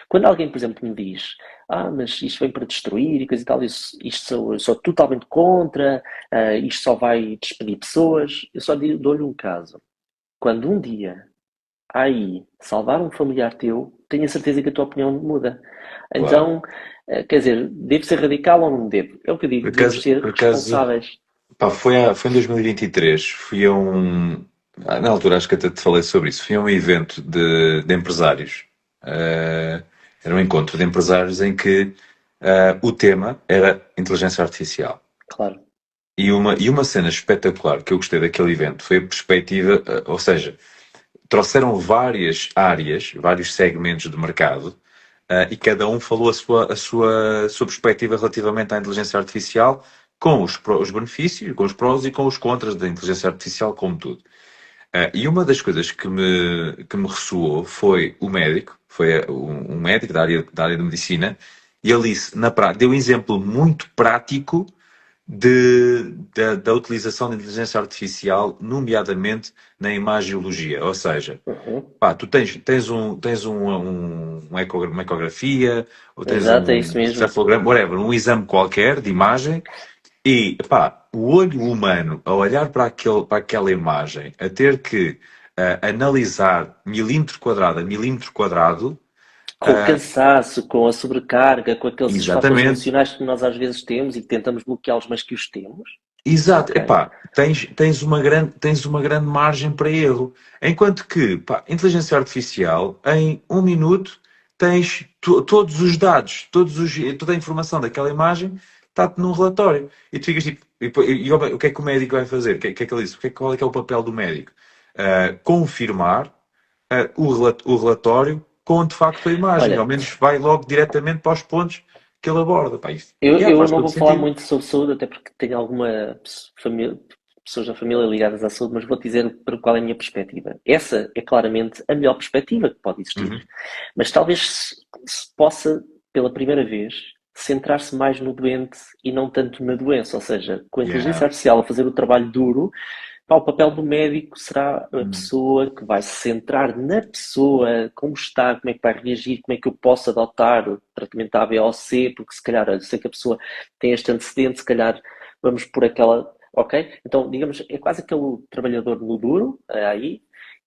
Quando alguém, por exemplo, me diz mas isto vem para destruir e coisa e tal, isto sou totalmente contra, isto só vai despedir pessoas, eu só dou-lhe um caso. Quando um dia aí salvar um familiar teu, tenho a certeza que a tua opinião muda. Claro. Então, quer dizer, devo ser radical ou não devo? É o que eu digo, devemos ser Por acaso, responsáveis. pá, foi em 2023. Fui a um. Na altura, acho que até te falei sobre isso. Fui a um evento de empresários. Eh, Era um encontro de empresários em que o tema era inteligência artificial. Claro. E uma cena espetacular que eu gostei daquele evento foi a perspectiva, ou seja, trouxeram várias áreas, vários segmentos de mercado, e cada um falou a sua perspectiva relativamente à inteligência artificial, com os benefícios, com os prós e com os contras da inteligência artificial, como tudo. E uma das coisas que me ressoou foi o médico, foi um médico da área de medicina, e ele disse, deu um exemplo muito prático da utilização da inteligência artificial, nomeadamente na imagiologia. Ou seja, Uhum. pá, tu uma ecografia, ou tens Exato, é um isso mesmo. cefalograma, whatever, um exame qualquer de imagem, e pá, o olho humano a olhar para aquela imagem, a ter que analisar milímetro quadrado a milímetro quadrado. Com o cansaço, com a sobrecarga, com aqueles fatores Exatamente. emocionais que nós às vezes temos e que tentamos bloqueá-los, mas que os temos, Exato, ok? epá, tens uma grande margem para erro. Enquanto que, pá, inteligência artificial, em um minuto, tens todos os dados, toda a informação daquela imagem está-te num relatório. E tu ficas tipo, o que é que o médico vai fazer? O que é que ele disse? Qual é que é o papel do médico? Confirmar o relatório com de facto a imagem. Ao Olha, menos vai logo diretamente para os pontos que ele aborda. Pá, isto, eu, yeah, eu faz não todo vou falar sentido. muito sobre saúde, até porque tenho alguma família, pessoas da família ligadas à saúde, mas vou dizer para qual é a minha perspectiva. Essa é claramente a melhor perspectiva que pode existir. Uhum. Mas talvez se possa, pela primeira vez, centrar-se mais no doente e não tanto na doença. Ou seja, com a inteligência Yeah. artificial a fazer o trabalho duro, pá, o papel do médico será a Hum. pessoa que vai se centrar na pessoa, como está, como é que vai reagir, como é que eu posso adotar o tratamento A, B ou C, porque se calhar eu sei que a pessoa tem este antecedente, se calhar vamos por aquela. Ok? Então, digamos, é quase aquele trabalhador no duro, aí,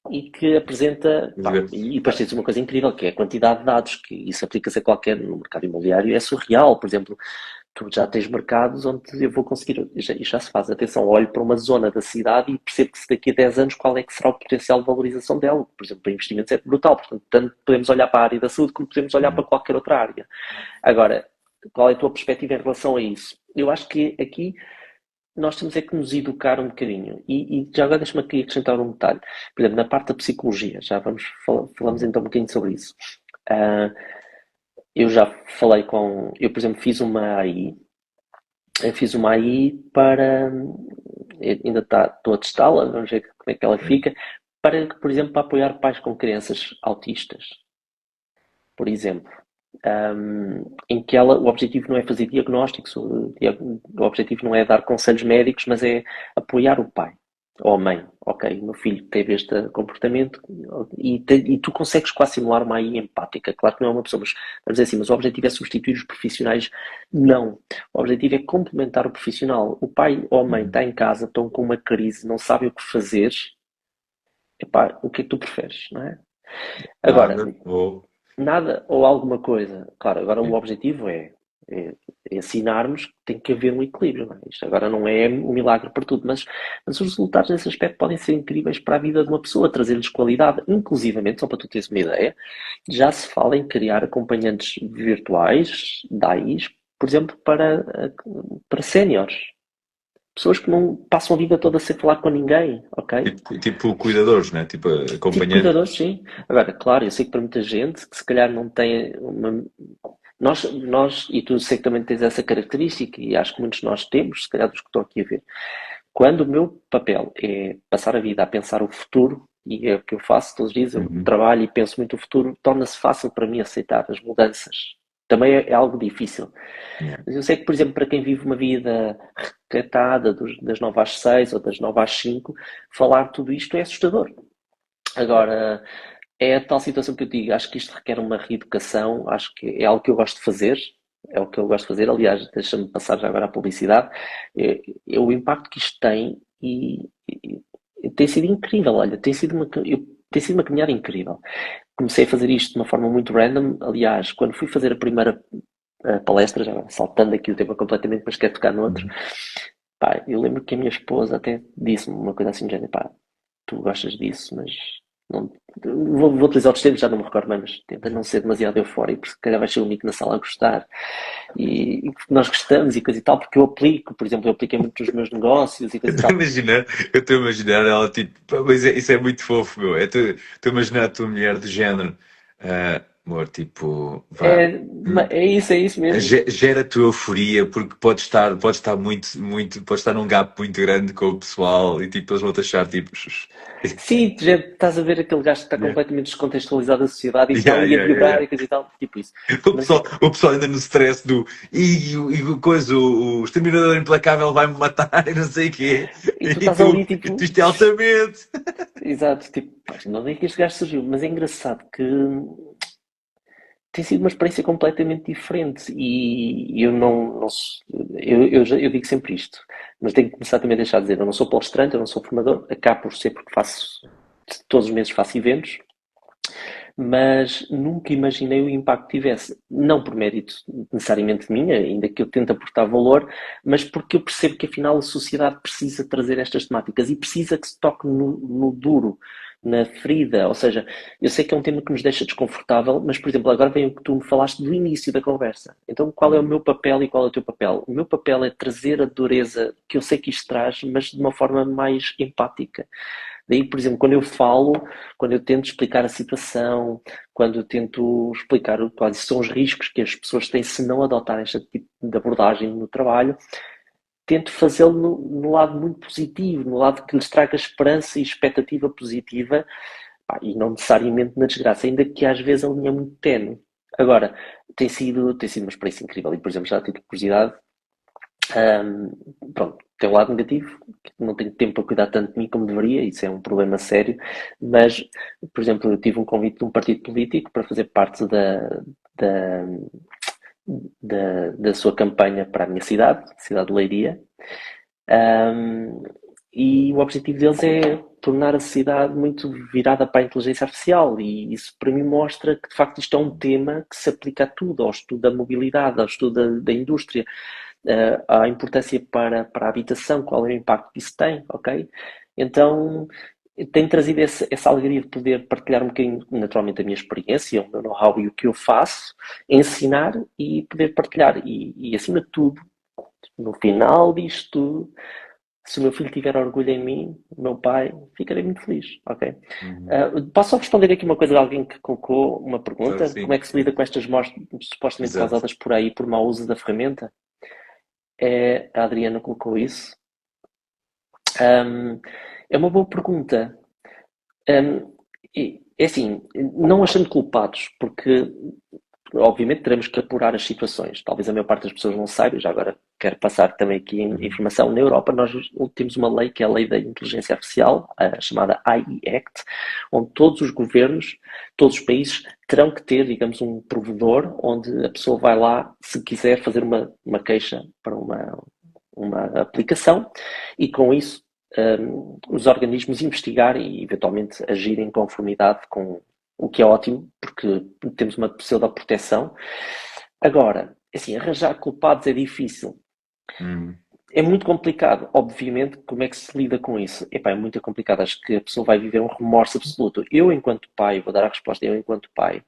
e que apresenta, pá, e depois tens uma coisa incrível, que é a quantidade de dados, que isso aplica-se a qualquer, no mercado imobiliário, é surreal. Por exemplo, tu já tens mercados onde eu vou conseguir, e já se faz, atenção, olho para uma zona da cidade e percebo que se daqui a 10 anos qual é que será o potencial de valorização dela. Por exemplo, para investimentos é brutal, portanto, tanto podemos olhar para a área da saúde como podemos olhar para qualquer outra área. Agora, qual é a tua perspectiva em relação a isso? Eu acho que aqui nós temos é que nos educar um bocadinho. E já agora deixa-me aqui acrescentar um detalhe. Por exemplo, na parte da psicologia, já falamos então um bocadinho sobre isso. Uh, eu já falei com. Eu, por exemplo, fiz uma AI. Eu fiz uma AI para. Ainda estou a testá-la, vamos ver como é que ela fica. Para, por exemplo, para apoiar pais com crianças autistas, por exemplo. Em que o objetivo não é fazer diagnósticos, o objetivo não é dar conselhos médicos, mas é apoiar o pai ou a mãe. Ok, o meu filho teve este comportamento e tu consegues quase simular uma AI empática. Claro que não é uma pessoa, mas vamos dizer assim, mas o objetivo é substituir os profissionais? Não. O objetivo é complementar o profissional. O pai ou a mãe está em casa, estão com uma crise, não sabem o que fazer. Epá, o que é que tu preferes, não é? Agora, Nada. Ou. nada ou alguma coisa. Claro, agora o objetivo é ensinarmos que tem que haver um equilíbrio. Não é? Isto agora não é um milagre para tudo, mas os resultados nesse aspecto podem ser incríveis para a vida de uma pessoa, trazer-lhes qualidade. Inclusivamente, só para tu teres uma ideia, já se fala em criar acompanhantes virtuais, DAIs, por exemplo, para séniores. Pessoas que não passam a vida toda sem falar com ninguém, ok? Tipo cuidadores, né? Tipo Tipo acompanhantes. cuidadores, sim. Agora, claro, eu sei que para muita gente que se calhar não tem uma. Nós, e tu sei que também tens essa característica, e acho que muitos de nós temos, se calhar dos que estão aqui a ver. Quando o meu papel é passar a vida a pensar o futuro, e é o que eu faço todos os dias, eu Uhum. trabalho e penso muito o futuro, torna-se fácil para mim aceitar as mudanças. Também é algo difícil. Yeah. Mas eu sei que, por exemplo, para quem vive uma vida recatada, das 9 às 6 ou das 9 às 5, falar tudo isto é assustador. Agora, é a tal situação que eu digo, acho que isto requer uma reeducação, acho que é algo que eu gosto de fazer, é o que eu gosto de fazer, aliás, deixa-me passar já agora a publicidade, é o impacto que isto tem e tem sido incrível, olha, tem sido uma caminhada incrível. Comecei a fazer isto de uma forma muito random, aliás, quando fui fazer a primeira palestra, já saltando aqui o tema completamente, mas quero tocar no outro, pá, eu lembro que a minha esposa até disse-me uma coisa assim, já, pá, tu gostas disso, mas não, vou utilizar outros termos, já não me recordo bem, mas tenta não ser demasiado eufórico, porque se calhar vais ser o único na sala a gostar. E porque nós gostamos e coisa e tal, porque eu aplico, por exemplo, eu apliquei muito nos meus negócios e coisa e tal. Eu estou a imaginar ela tipo, pá, mas isso é muito fofo, meu. Estou a imaginar a tua mulher de género, amor, tipo, vá, É, é isso mesmo. gera a tua euforia, porque pode estar pode estar num gap muito grande com o pessoal e tipo, eles vão te achar tipo. Sim, tu já estás a ver aquele gajo que está Yeah. completamente descontextualizado da sociedade e está Yeah, ali a yeah, yeah, vibrar yeah. e coisa e tal, tipo isso. O Mas, pessoal, o pessoal ainda no stress do o coisa, o exterminador implacável vai-me matar e não sei o quê. e tu estás ali E tu tipo, isto é altamente. exato, tipo, pá, não é que este gajo surgiu, mas é engraçado que tem sido uma experiência completamente diferente e eu não eu digo sempre isto, mas tenho que começar também a deixar de dizer, eu não sou palestrante, eu não sou formador, acabo por ser porque faço todos os meses faço eventos, mas nunca imaginei o impacto que tivesse. Não por mérito necessariamente minha, ainda que eu tente aportar valor, mas porque eu percebo que afinal a sociedade precisa trazer estas temáticas e precisa que se toque no duro, na ferida. Ou seja, eu sei que é um tema que nos deixa desconfortável, mas, por exemplo, agora vem o que tu me falaste do início da conversa. Então, qual é o Hum. meu papel e qual é o teu papel? O meu papel é trazer a dureza que eu sei que isto traz, mas de uma forma mais empática. Daí, por exemplo, quando eu falo, quando eu tento explicar a situação, quando eu tento explicar quais são os riscos que as pessoas têm se não adotarem este tipo de abordagem no trabalho, tento fazê-lo no lado muito positivo, no lado que lhes traga esperança e expectativa positiva, pá, e não necessariamente na desgraça, ainda que às vezes a linha é muito tenue. Agora, tem sido uma experiência incrível e, por exemplo, já tive curiosidade. Pronto, tem um lado negativo, que não tenho tempo para cuidar tanto de mim como deveria, isso é um problema sério, mas, por exemplo, eu tive um convite de um partido político para fazer parte da, da sua campanha para a minha cidade, cidade de Leiria, um, e o objetivo deles é tornar a cidade muito virada para a inteligência artificial, e isso para mim mostra que de facto isto é um tema que se aplica a tudo, ao estudo da mobilidade, ao estudo da indústria, a importância para a habitação, qual é o impacto que isso tem, ok? Então, tenho trazido essa alegria de poder partilhar um bocadinho, naturalmente, a minha experiência, o meu know-how e o que eu faço, ensinar e poder partilhar. E acima de tudo, no final disto tudo, se o meu filho tiver orgulho em mim, o meu pai, ficarei muito feliz, ok? Uhum. Posso só responder aqui uma coisa de alguém que colocou uma Claro que pergunta? Como sim, é que se lida sim. com estas mortes supostamente Exato. causadas por aí por mau uso da ferramenta? A Adriana colocou isso. Um, é uma boa pergunta. É assim, não achando culpados, porque obviamente teremos que apurar as situações. Talvez a maior parte das pessoas não saiba, já agora quero passar também aqui Uhum. informação. Na Europa, nós temos uma lei que é a Lei da Inteligência Artificial, a chamada AI Act, onde todos os governos, todos os países terão que ter, digamos, um provedor onde a pessoa vai lá, se quiser, fazer uma queixa para uma aplicação e com isso os organismos investigarem e eventualmente agir em conformidade com o que é ótimo, porque temos uma pseudo-proteção. Agora, assim, arranjar culpados é difícil. Uhum. É muito complicado, obviamente, como é que se lida com isso? Epá, é muito complicado, acho que a pessoa vai viver um remorso absoluto. Eu, enquanto pai, vou dar a resposta, eu, enquanto pai,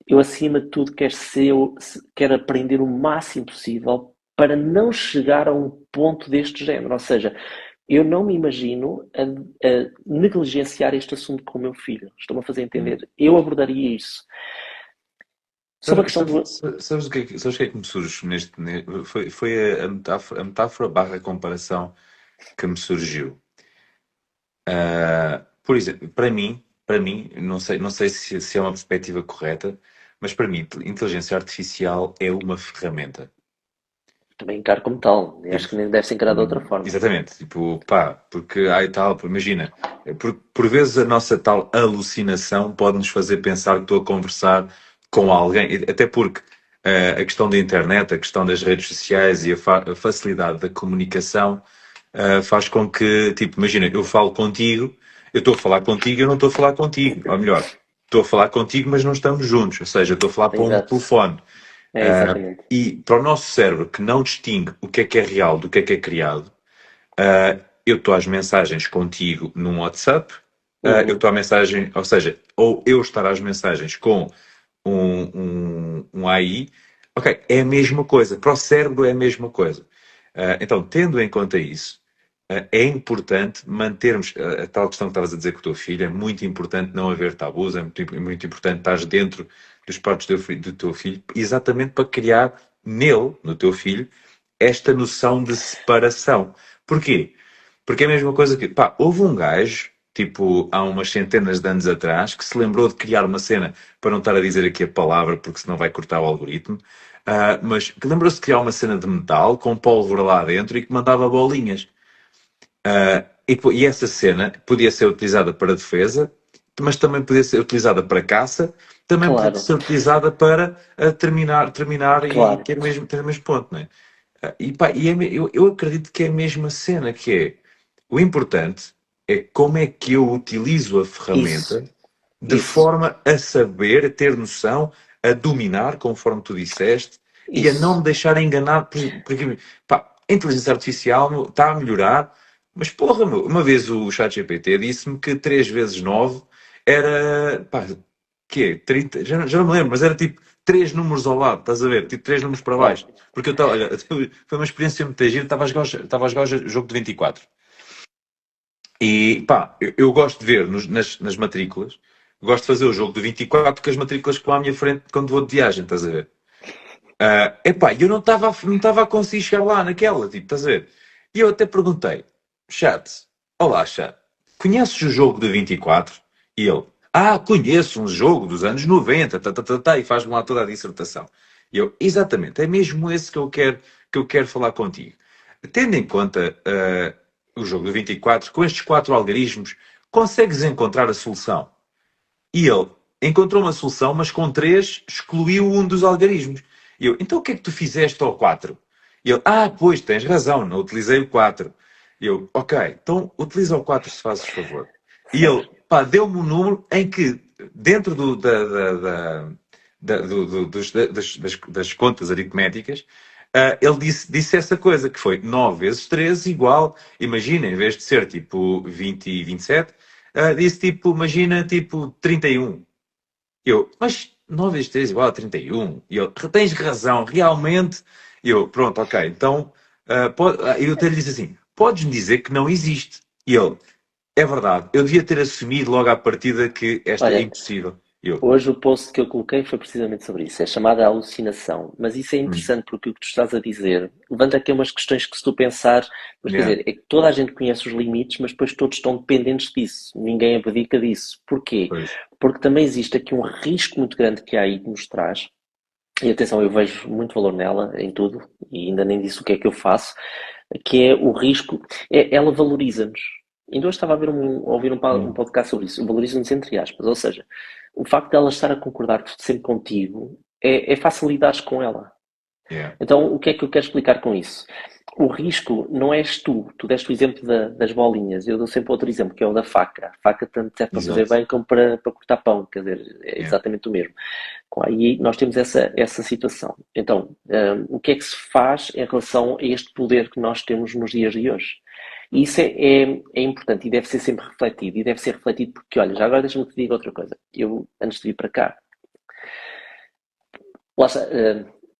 eu, acima de tudo, quero aprender o máximo possível para não chegar a um ponto deste género. Ou seja, eu não me imagino a negligenciar este assunto com o meu filho. Estou-me a fazer Uhum. entender. Eu abordaria isso. Sobre a Sabes, questão do. sabes o que é que me surge foi a metáfora barra comparação que me surgiu. Por exemplo, para mim, não sei se é uma perspectiva correta, mas para mim, inteligência artificial é uma ferramenta. Também encaro como tal. Acho Tipo, que nem deve ser encarado de outra forma. exatamente, tipo, pá, porque aí tal, imagina, por vezes a nossa tal alucinação pode nos fazer pensar que estou a conversar com alguém, até porque a questão da internet, a questão das redes sociais e a facilidade da comunicação faz com que, tipo, imagina, eu falo contigo, eu estou a falar contigo, eu não estou a falar contigo, ou melhor, estou a falar contigo, mas não estamos juntos, ou seja, eu estou a falar para um Exato. telefone. É exatamente. E para o nosso cérebro, que não distingue o que é real do que é criado, eu estou às mensagens contigo num WhatsApp, eu Uhum. estou à mensagem, ou seja, ou eu estar às mensagens com um AI, ok, é a mesma coisa, para o cérebro é a mesma coisa. Então, tendo em conta isso, é importante mantermos a tal questão que estavas a dizer com o teu filho, é muito importante não haver tabus, é muito importante estar dentro dos próprios do teu filho, exatamente para criar nele, no teu filho, esta noção de separação. Porquê? Porque é a mesma coisa que, pá, houve um gajo, tipo, há umas centenas de anos atrás, que se lembrou de criar uma cena, para não estar a dizer aqui a palavra, porque senão vai cortar o algoritmo, mas que lembrou-se de criar uma cena de metal, com pólvora lá dentro, e que mandava bolinhas. E essa cena podia ser utilizada para defesa, mas também podia ser utilizada para caça, também podia Claro, ser utilizada para terminar e claro. ter o mesmo ponto, não é? E pá, eu acredito que é a mesma cena, que é o importante. É como é que eu utilizo a Isso, ferramenta de isso, forma a saber, a ter noção, a dominar, conforme tu disseste, e a não isso. me deixar enganar, porque pá, a inteligência artificial está a melhorar, mas porra, meu, uma vez o ChatGPT disse-me que 3 vezes 9 era, pá, quê? 30, já não me lembro, mas era tipo 3 números ao lado, estás a ver? Tipo 3 números para baixo. Claro. Porque eu estava, olha, foi uma experiência muito gira, estava a jogar o jogo de 24. E pá, eu gosto de ver nas matrículas, gosto de fazer o jogo de 24 com as matrículas que vão à minha frente quando vou de viagem, estás a ver? Epá, eu não estava a conseguir chegar lá naquela, tipo, estás a ver? E eu até perguntei, chat, olá chat, conheces o jogo de 24? E ele, conheço um jogo dos anos 90, e faz-me lá toda a dissertação. E eu, exatamente, é mesmo esse que eu quero falar contigo. Tendo em conta o jogo de 24, com estes 4 algarismos, consegues encontrar a solução? E ele encontrou uma solução, mas com 3 excluiu um dos algarismos. E eu, então o que é que tu fizeste ao 4? E ele, pois, tens razão, não utilizei o 4. E eu, ok, então utiliza o 4 se fazes favor. E ele, Certo. pá, deu-me um número em que, dentro das contas aritméticas, ele disse essa coisa, que foi 9 vezes 13 igual, imagina, em vez de ser tipo 20 e 27, disse tipo, imagina, tipo 31. Eu, mas 9 vezes 3 igual a 31. E eu, tens razão, realmente. Eu, pronto, ok, então, eu até lhe disse assim, podes-me dizer que não existe. E ele, é verdade, eu devia ter assumido logo à partida que esta é Olha, impossível. Eu, hoje o post que eu coloquei foi precisamente sobre isso. É chamada alucinação. Mas isso é hum, interessante porque o que tu estás a dizer levanta aqui umas questões que, se tu pensar, mas quer yeah, dizer, é que toda a gente conhece os limites, mas depois todos estão dependentes disso. Ninguém abdica disso. Porquê? pois, Porque também existe aqui um risco muito grande que há aí que nos traz. E atenção, eu vejo muito valor nela, em tudo, e ainda nem disse o que é que eu faço, que é o risco, ela valoriza-nos. Ainda hoje estava a ouvir um hum, podcast sobre isso, valoriza-nos entre aspas, ou seja, o facto de ela estar a concordar sempre contigo é fácil lidar com ela. yeah, Então, o que é que eu quero explicar com isso? O risco não és tu. Tu deste o exemplo das bolinhas. Eu dou sempre outro exemplo, que é o da faca. A faca tanto serve para fazer exato, bem como para cortar pão. Quer dizer, é yeah, exatamente o mesmo. Aí nós temos essa situação. Então, o que é que se faz em relação a este poder que nós temos nos dias de hoje? E isso é importante e deve ser sempre refletido. E deve ser refletido porque, olha, já agora deixa-me te dizer outra coisa. Eu, antes de vir para cá, lá está,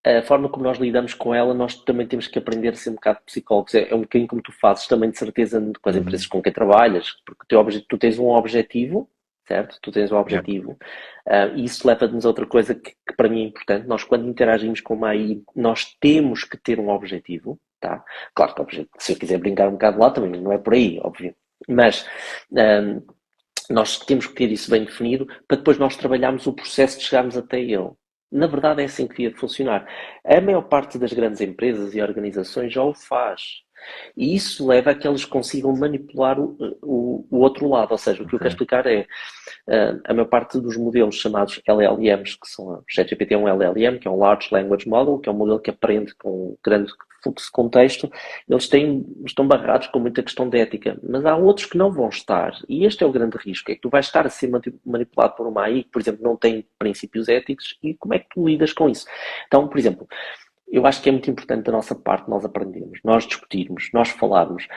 a forma como nós lidamos com ela, nós também temos que aprender a ser um bocado psicólogos. É um bocadinho como tu fazes também, de certeza, com as empresas uhum, com quem trabalhas, porque tu tens um objetivo, certo? Tu tens um yeah, objetivo, e isso leva-nos a outra coisa que para mim é importante. Nós, quando interagimos com uma AI, nós temos que ter um objetivo, tá? Claro que se eu quiser brincar um bocado lá, também não é por aí, óbvio. Mas um, nós temos que ter isso bem definido para depois nós trabalharmos o processo de chegarmos até ele. Na verdade, é assim que devia funcionar. A maior parte das grandes empresas e organizações já o faz. E isso leva a que eles consigam manipular o outro lado. Ou seja, o que eu quero ok, explicar é a maior parte dos modelos chamados LLMs, que são o ChatGPT é um LLM, que é um Large Language Model, que é um modelo que aprende com um grande fluxo de contexto, estão barrados com muita questão de ética, mas há outros que não vão estar, e este é o grande risco, é que tu vais estar a ser manipulado por uma AI que, por exemplo, não tem princípios éticos, e como é que tu lidas com isso? Então, por exemplo, eu acho que é muito importante da nossa parte nós aprendermos, nós discutirmos, nós falarmos,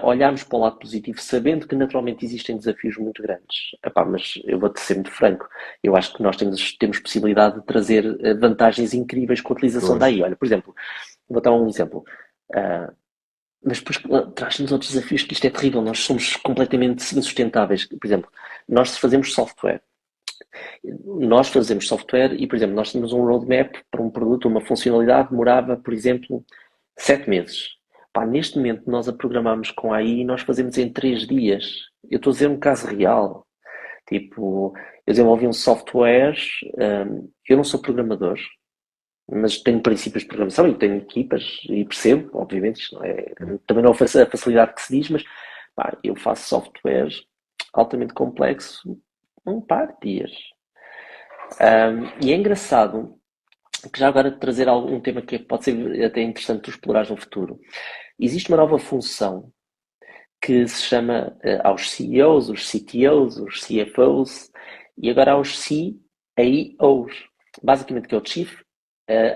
olharmos para o lado positivo, sabendo que naturalmente existem desafios muito grandes. Epá, mas eu vou-te ser muito franco, eu acho que nós temos possibilidade de trazer vantagens incríveis com a utilização da pois, AI. Olha, por exemplo, vou dar um exemplo. Uh, mas depois traz-nos outros desafios que isto é terrível, nós somos completamente insustentáveis. Por exemplo, nós fazemos software. Nós fazemos software e, por exemplo, nós temos um roadmap para um produto, uma funcionalidade, demorava, por exemplo, 7 meses. Pá, neste momento nós a programamos com a AI e nós fazemos em 3 dias. Eu estou a dizer um caso real. Tipo, eu desenvolvi um software, eu não sou programador, mas tenho princípios de programação e tenho equipas e percebo, obviamente, isto não é, yeah, também não é a facilidade que se diz, mas pá, eu faço softwares altamente complexo um par de dias. E é engraçado que já agora trazer algum tema que pode ser até interessante tu explorares no futuro. Existe uma nova função que se chama aos CEOs, os CTOs, os CFOs e agora aos CAOs. Basicamente, que é o Chief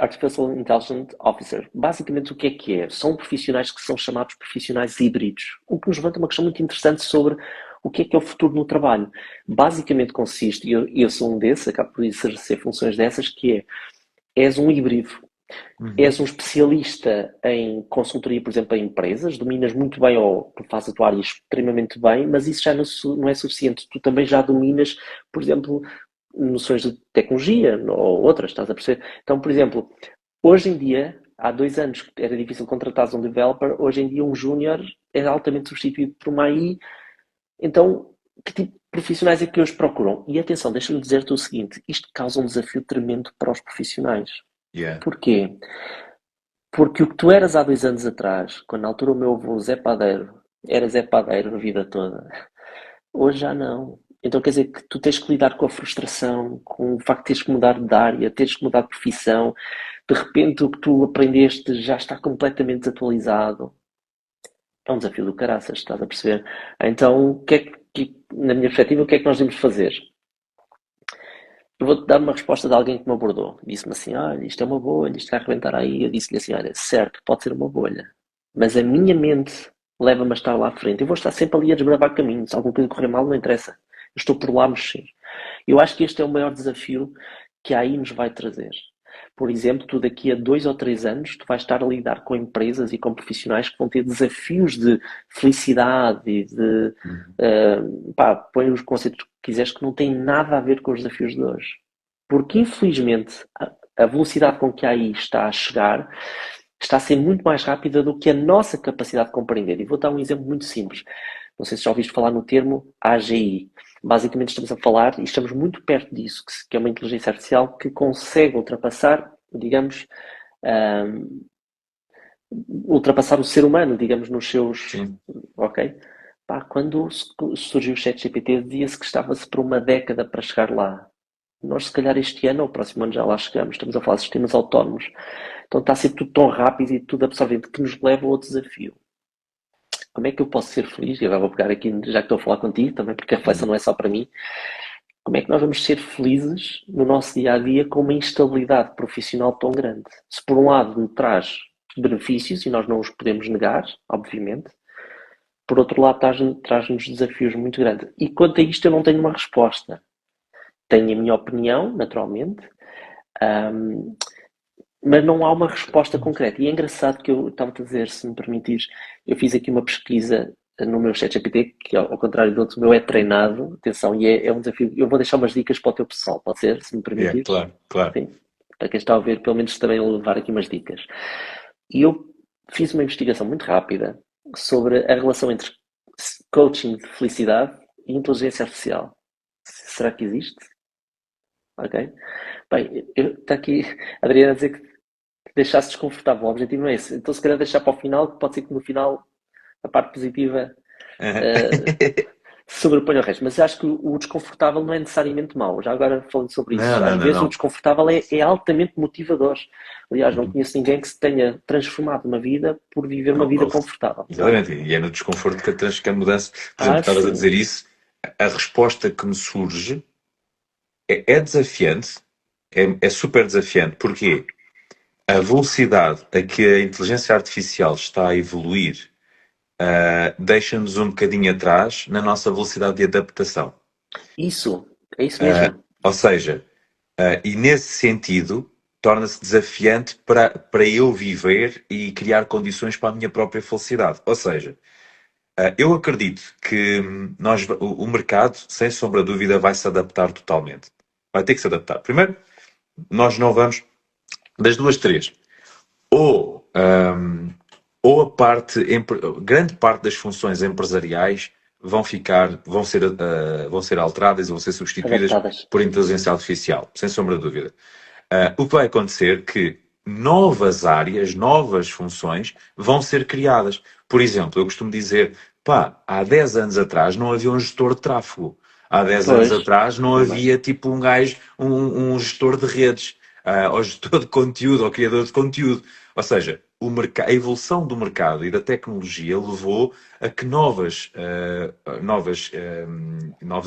Artificial Intelligence Officer. Basicamente, o que é? São profissionais que são chamados profissionais híbridos, o que nos levanta uma questão muito interessante sobre o que é o futuro no trabalho. Basicamente consiste, e eu sou um desses, acabo por exercer funções dessas, que és um híbrido. És um especialista em consultoria, por exemplo, em empresas, dominas muito bem ou fazes a tua área extremamente bem, mas isso já não é suficiente. Tu também já dominas, por exemplo, noções de tecnologia ou outras, estás a perceber? Então, por exemplo, hoje em dia, há 2 anos que era difícil contratar um developer, hoje em dia um júnior é altamente substituído por uma AI. Então, que tipo de profissionais é que hoje procuram? E atenção, deixa-me dizer-te o seguinte, isto causa um desafio tremendo para os profissionais. Yeah. Porquê? Porque o que tu eras há 2 anos atrás, quando na altura o meu avô Zé Padeiro era Zé Padeiro a vida toda, hoje já não. Então quer dizer que tu tens que lidar com a frustração, com o facto de teres que mudar de área, teres que mudar de profissão, de repente o que tu aprendeste já está completamente desatualizado. É um desafio do caraças, estás a perceber? Então, na minha perspectiva, o que é que nós devemos fazer? Eu vou-te dar uma resposta de alguém que me abordou. Disse-me assim, olha, isto é uma bolha, isto vai arrebentar aí. Eu disse-lhe assim, olha, certo, pode ser uma bolha, mas a minha mente leva-me a estar lá à frente. Eu vou estar sempre ali a desbravar caminhos. Se alguma coisa correr mal, não interessa. Eu estou por lá a mexer. Eu acho que este é o maior desafio que a AI nos vai trazer. Por exemplo, tu daqui a 2 ou 3 anos, tu vais estar a lidar com empresas e com profissionais que vão ter desafios de felicidade e de... põe os conceitos que quiseres que não têm nada a ver com os desafios de hoje. Porque, infelizmente, a velocidade com que a AI está a chegar está a ser muito mais rápida do que a nossa capacidade de compreender. E vou dar um exemplo muito simples. Não sei se já ouviste falar no termo AGI. Basicamente estamos a falar, e estamos muito perto disso, que é uma inteligência artificial que consegue ultrapassar, digamos, ultrapassar o ser humano, digamos, nos seus... Sim. Ok? Quando surgiu o ChatGPT, dizia-se que estava-se por uma década para chegar lá. Nós, se calhar, este ano ou o próximo ano já lá chegamos. Estamos a falar de sistemas autónomos. Então está a ser tudo tão rápido e tudo absorvente que nos leva ao desafio. Como é que eu posso ser feliz? E agora vou pegar aqui, já que estou a falar contigo também, porque a reflexão não é só para mim. Como é que nós vamos ser felizes no nosso dia-a-dia com uma instabilidade profissional tão grande? Se por um lado nos traz benefícios, e nós não os podemos negar, obviamente, por outro lado traz-nos desafios muito grandes. E quanto a isto eu não tenho uma resposta. Tenho a minha opinião, naturalmente, mas não há uma resposta concreta. E é engraçado que eu estava a dizer, se me permitires, eu fiz aqui uma pesquisa no meu ChatGPT, que ao contrário do outro, o meu é treinado, atenção, e é um desafio. Eu vou deixar umas dicas para o teu pessoal, pode ser, se me permitires? Claro, claro. Sim, para quem está a ver, pelo menos também levar aqui umas dicas. E eu fiz uma investigação muito rápida sobre a relação entre coaching de felicidade e inteligência artificial. Será que existe? Ok? Bem, está aqui a Adriana a dizer que deixasse desconfortável. O objetivo não é esse. Então, se calhar, deixar para o final, que pode ser que no final a parte positiva sobreponha o resto. Mas acho que o desconfortável não é necessariamente mau. Já agora falando sobre isso, às vezes o desconfortável é altamente motivador. Aliás, não conheço ninguém que se tenha transformado uma vida por viver uma vida confortável. Exatamente. E é no desconforto que a mudança... Por exemplo, estavas a dizer isso, a resposta que me surge é desafiante, é super desafiante. Porquê? A velocidade a que a inteligência artificial está a evoluir deixa-nos um bocadinho atrás na nossa velocidade de adaptação. Isso, é isso mesmo. Ou seja, e nesse sentido, torna-se desafiante para eu viver e criar condições para a minha própria felicidade. Ou seja, eu acredito que o mercado, sem sombra de dúvida, vai se adaptar totalmente. Vai ter que se adaptar. Primeiro, nós não vamos... Das duas, três. Ou grande parte das funções empresariais vão ser alteradas e vão ser substituídas por inteligência artificial, sem sombra de dúvida. O que vai acontecer é que novas áreas, novas funções vão ser criadas. Por exemplo, eu costumo dizer, há 10 anos atrás não havia um gestor de tráfego. Há 10 anos atrás não havia tipo um gajo, um gestor de redes, ou gestor de conteúdo, ou criador de conteúdo. Ou seja, a evolução do mercado e da tecnologia levou a que novos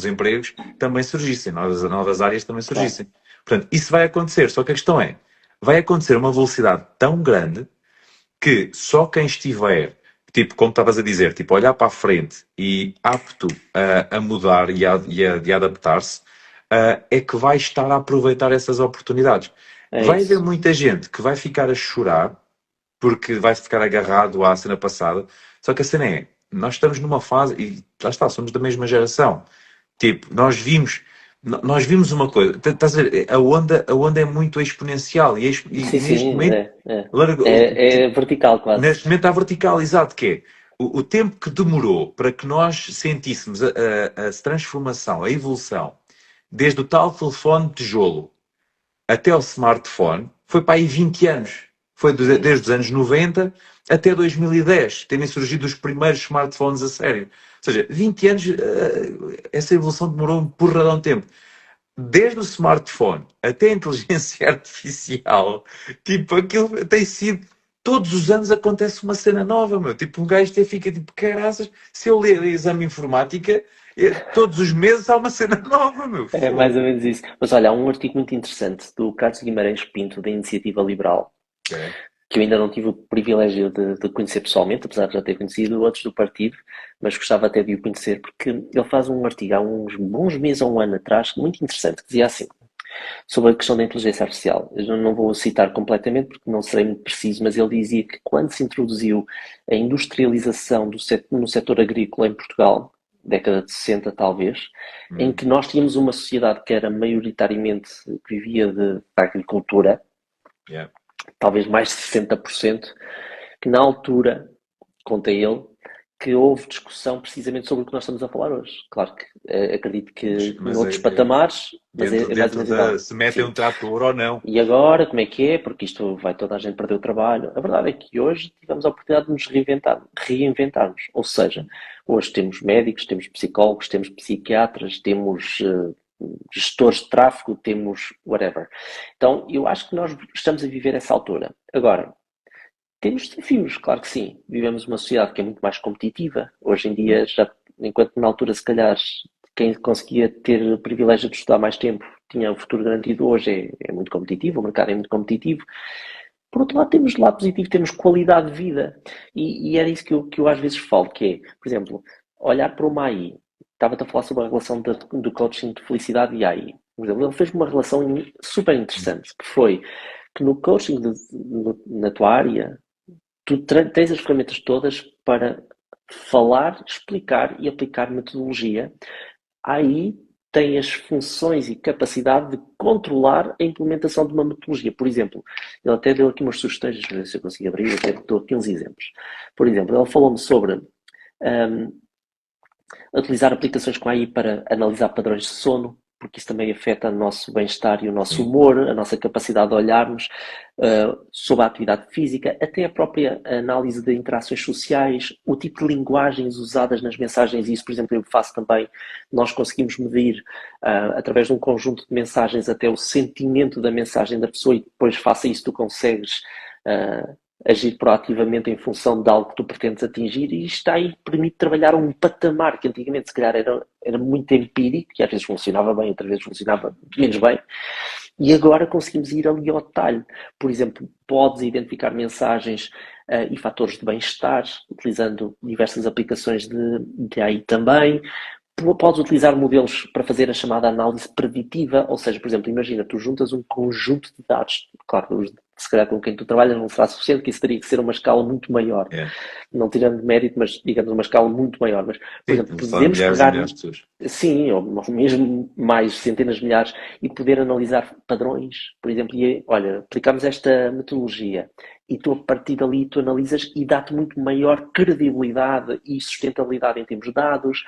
empregos também surgissem, novas áreas também Claro. surgissem. Portanto, isso vai acontecer, só que a questão é, vai acontecer a uma velocidade tão grande que só quem estiver, tipo, como estavas a dizer, tipo, olhar para a frente e apto a mudar e a adaptar-se, é que vai estar a aproveitar essas oportunidades. É Vai haver isso. muita gente que vai ficar a chorar porque vai ficar agarrado à cena passada. Só que a cena é, nós estamos numa fase, e lá está, somos da mesma geração. Tipo, nós vimos uma coisa, estás a ver, a onda é muito exponencial e Sim, neste sim, momento, é vertical quase. neste momento está vertical, exato, que é o tempo que demorou para que nós sentíssemos a transformação, a evolução, desde o tal telefone de tijolo até o smartphone, foi para aí 20 anos. Foi Sim. desde os anos 90 até 2010, terem surgido os primeiros smartphones a sério. Ou seja, 20 anos, essa evolução demorou um porradão de tempo. Desde o smartphone até a inteligência artificial, tipo, aquilo tem sido. Todos os anos acontece uma cena nova, meu. Tipo, um gajo até fica tipo, caraças, se eu ler exame informática, todos os meses há uma cena nova, meu. É mais ou Fogo. menos isso. Mas olha, há um artigo muito interessante do Carlos Guimarães Pinto, da Iniciativa Liberal, Ok. que eu ainda não tive o privilégio de conhecer pessoalmente, apesar de já ter conhecido outros do partido, mas gostava até de o conhecer, porque ele faz um artigo há uns bons meses ou um ano atrás, muito interessante, que dizia assim, sobre a questão da inteligência artificial. Eu não vou citar completamente, porque não serei muito preciso, mas ele dizia que quando se introduziu a industrialização no setor agrícola em Portugal, década de 60 talvez, em Hum. que nós tínhamos uma sociedade que era maioritariamente, que vivia da agricultura, Yeah. talvez mais de 60%, que na altura, conta ele, que houve discussão precisamente sobre o que nós estamos a falar hoje. Claro que acredito Mas, que mas noutros patamares, mas dentro, é mais ou dentro menos da. igual. Se metem um Sim. trator ou não. E agora, como é que é? Porque isto vai toda a gente perder o trabalho. A verdade é que hoje tivemos a oportunidade de nos reinventarmos. Ou seja, hoje temos médicos, temos psicólogos, temos psiquiatras, temos gestores de tráfego, temos whatever. Então, eu acho que nós estamos a viver essa altura. Agora, temos desafios, claro que sim. Vivemos uma sociedade que é muito mais competitiva. Hoje em dia, já, enquanto na altura, se calhar, quem conseguia ter o privilégio de estudar mais tempo tinha o futuro garantido, hoje é muito competitivo, o mercado é muito competitivo. Por outro lado, temos lado positivo, temos qualidade de vida. E era isso que eu às vezes falo, que é, por exemplo, olhar para uma AI. Estava-te a falar sobre a relação do coaching de felicidade e AI. Por exemplo, ele fez uma relação super interessante, que foi que no coaching na tua área, tu tens as ferramentas todas para falar, explicar e aplicar metodologia. Aí tem as funções e capacidade de controlar a implementação de uma metodologia. Por exemplo, ele até deu aqui umas sugestões, deixa eu ver se eu consigo abrir, até dou aqui uns exemplos. Por exemplo, ele falou-me sobre utilizar aplicações com AI para analisar padrões de sono, porque isso também afeta o nosso bem-estar e o nosso Sim. humor, a nossa capacidade de olharmos sobre a atividade física, até a própria análise de interações sociais, o tipo de linguagens usadas nas mensagens, e isso, por exemplo, eu faço também, nós conseguimos medir através de um conjunto de mensagens até o sentimento da mensagem da pessoa e depois, face a isso, tu consegues agir proativamente em função de algo que tu pretendes atingir, e isto aí permite trabalhar um patamar que antigamente se calhar era muito empírico, que às vezes funcionava bem, outras vezes funcionava menos bem, e agora conseguimos ir ali ao detalhe. Por exemplo, podes identificar mensagens e fatores de bem-estar, utilizando diversas aplicações de AI também. Podes utilizar modelos para fazer a chamada análise preditiva, ou seja, por exemplo, imagina, tu juntas um conjunto de dados, claro, se calhar com quem tu trabalhas não será suficiente, que isso teria que ser uma escala muito maior, É. não tirando mérito, mas digamos uma escala muito maior. Mas, por Sim, exemplo, estamos a falar de podemos milhares e pegar, milhares de pessoas. sim, ou mesmo mais, centenas de milhares, e poder analisar padrões, por exemplo, e olha, aplicamos esta metodologia e tu a partir dali tu analisas e dá-te muito maior credibilidade e sustentabilidade em termos de dados.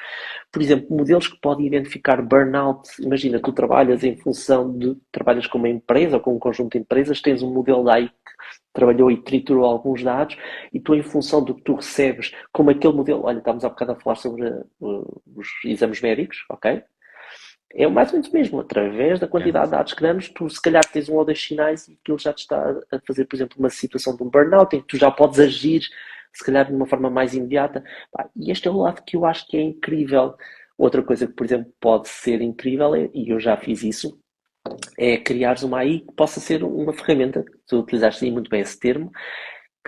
Por exemplo, modelos que podem identificar burnout. Imagina, tu trabalhas em função de, trabalhas com uma empresa ou com um conjunto de empresas, tens um modelo daí que trabalhou e triturou alguns dados e tu, em função do que tu recebes, como aquele modelo, olha, estávamos há bocado a falar sobre os exames médicos, ok? É mais ou menos mesmo, através da É. quantidade de dados que damos, tu se calhar tens um ou dois sinais e aquilo já te está a fazer, por exemplo, uma situação de um burnout, em que tu já podes agir, se calhar de uma forma mais imediata. Pá, e este é o lado que eu acho que é incrível. Outra coisa que, por exemplo, pode ser incrível, e eu já fiz isso, é criares uma AI que possa ser uma ferramenta, tu utilizaste aí muito bem esse termo,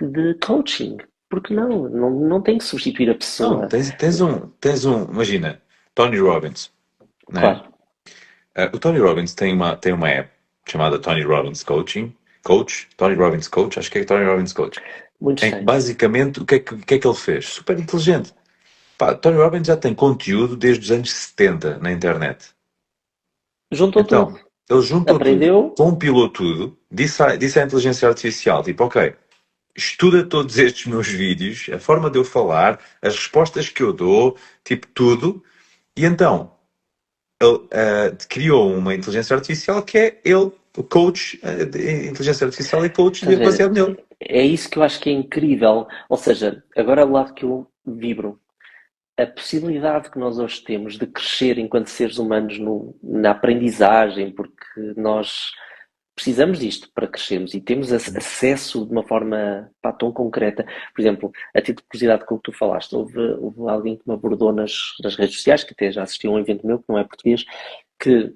de coaching. Porque não tem que substituir a Não, pessoa. imagina, Tony Robbins, né? Claro, O Tony Robbins tem uma app chamada Tony Robbins Tony Robbins Coach, acho que é Tony Robbins Coach, muitos em que têm. basicamente o que é que ele fez? Super inteligente. Pá, Tony Robbins já tem conteúdo desde os anos 70 na internet. Juntou tudo. Então, ele juntou tudo, Aprendeu. compilou tudo, disse à inteligência artificial, tipo, ok, estuda todos estes meus vídeos, a forma de eu falar, as respostas que eu dou, tipo, tudo, e então ele criou uma inteligência artificial que é ele, o coach, de inteligência artificial e coach Estás a ver? baseado nele. É isso que eu acho que é incrível. Ou seja, agora é o lado que eu vibro. A possibilidade que nós hoje temos de crescer enquanto seres humanos na aprendizagem, porque nós precisamos disto para crescermos e temos acesso de uma forma pá, tão concreta. Por exemplo, a título de curiosidade com o que tu falaste, houve alguém que me abordou nas redes sociais, que até já assistiu a um evento meu, que não é português, que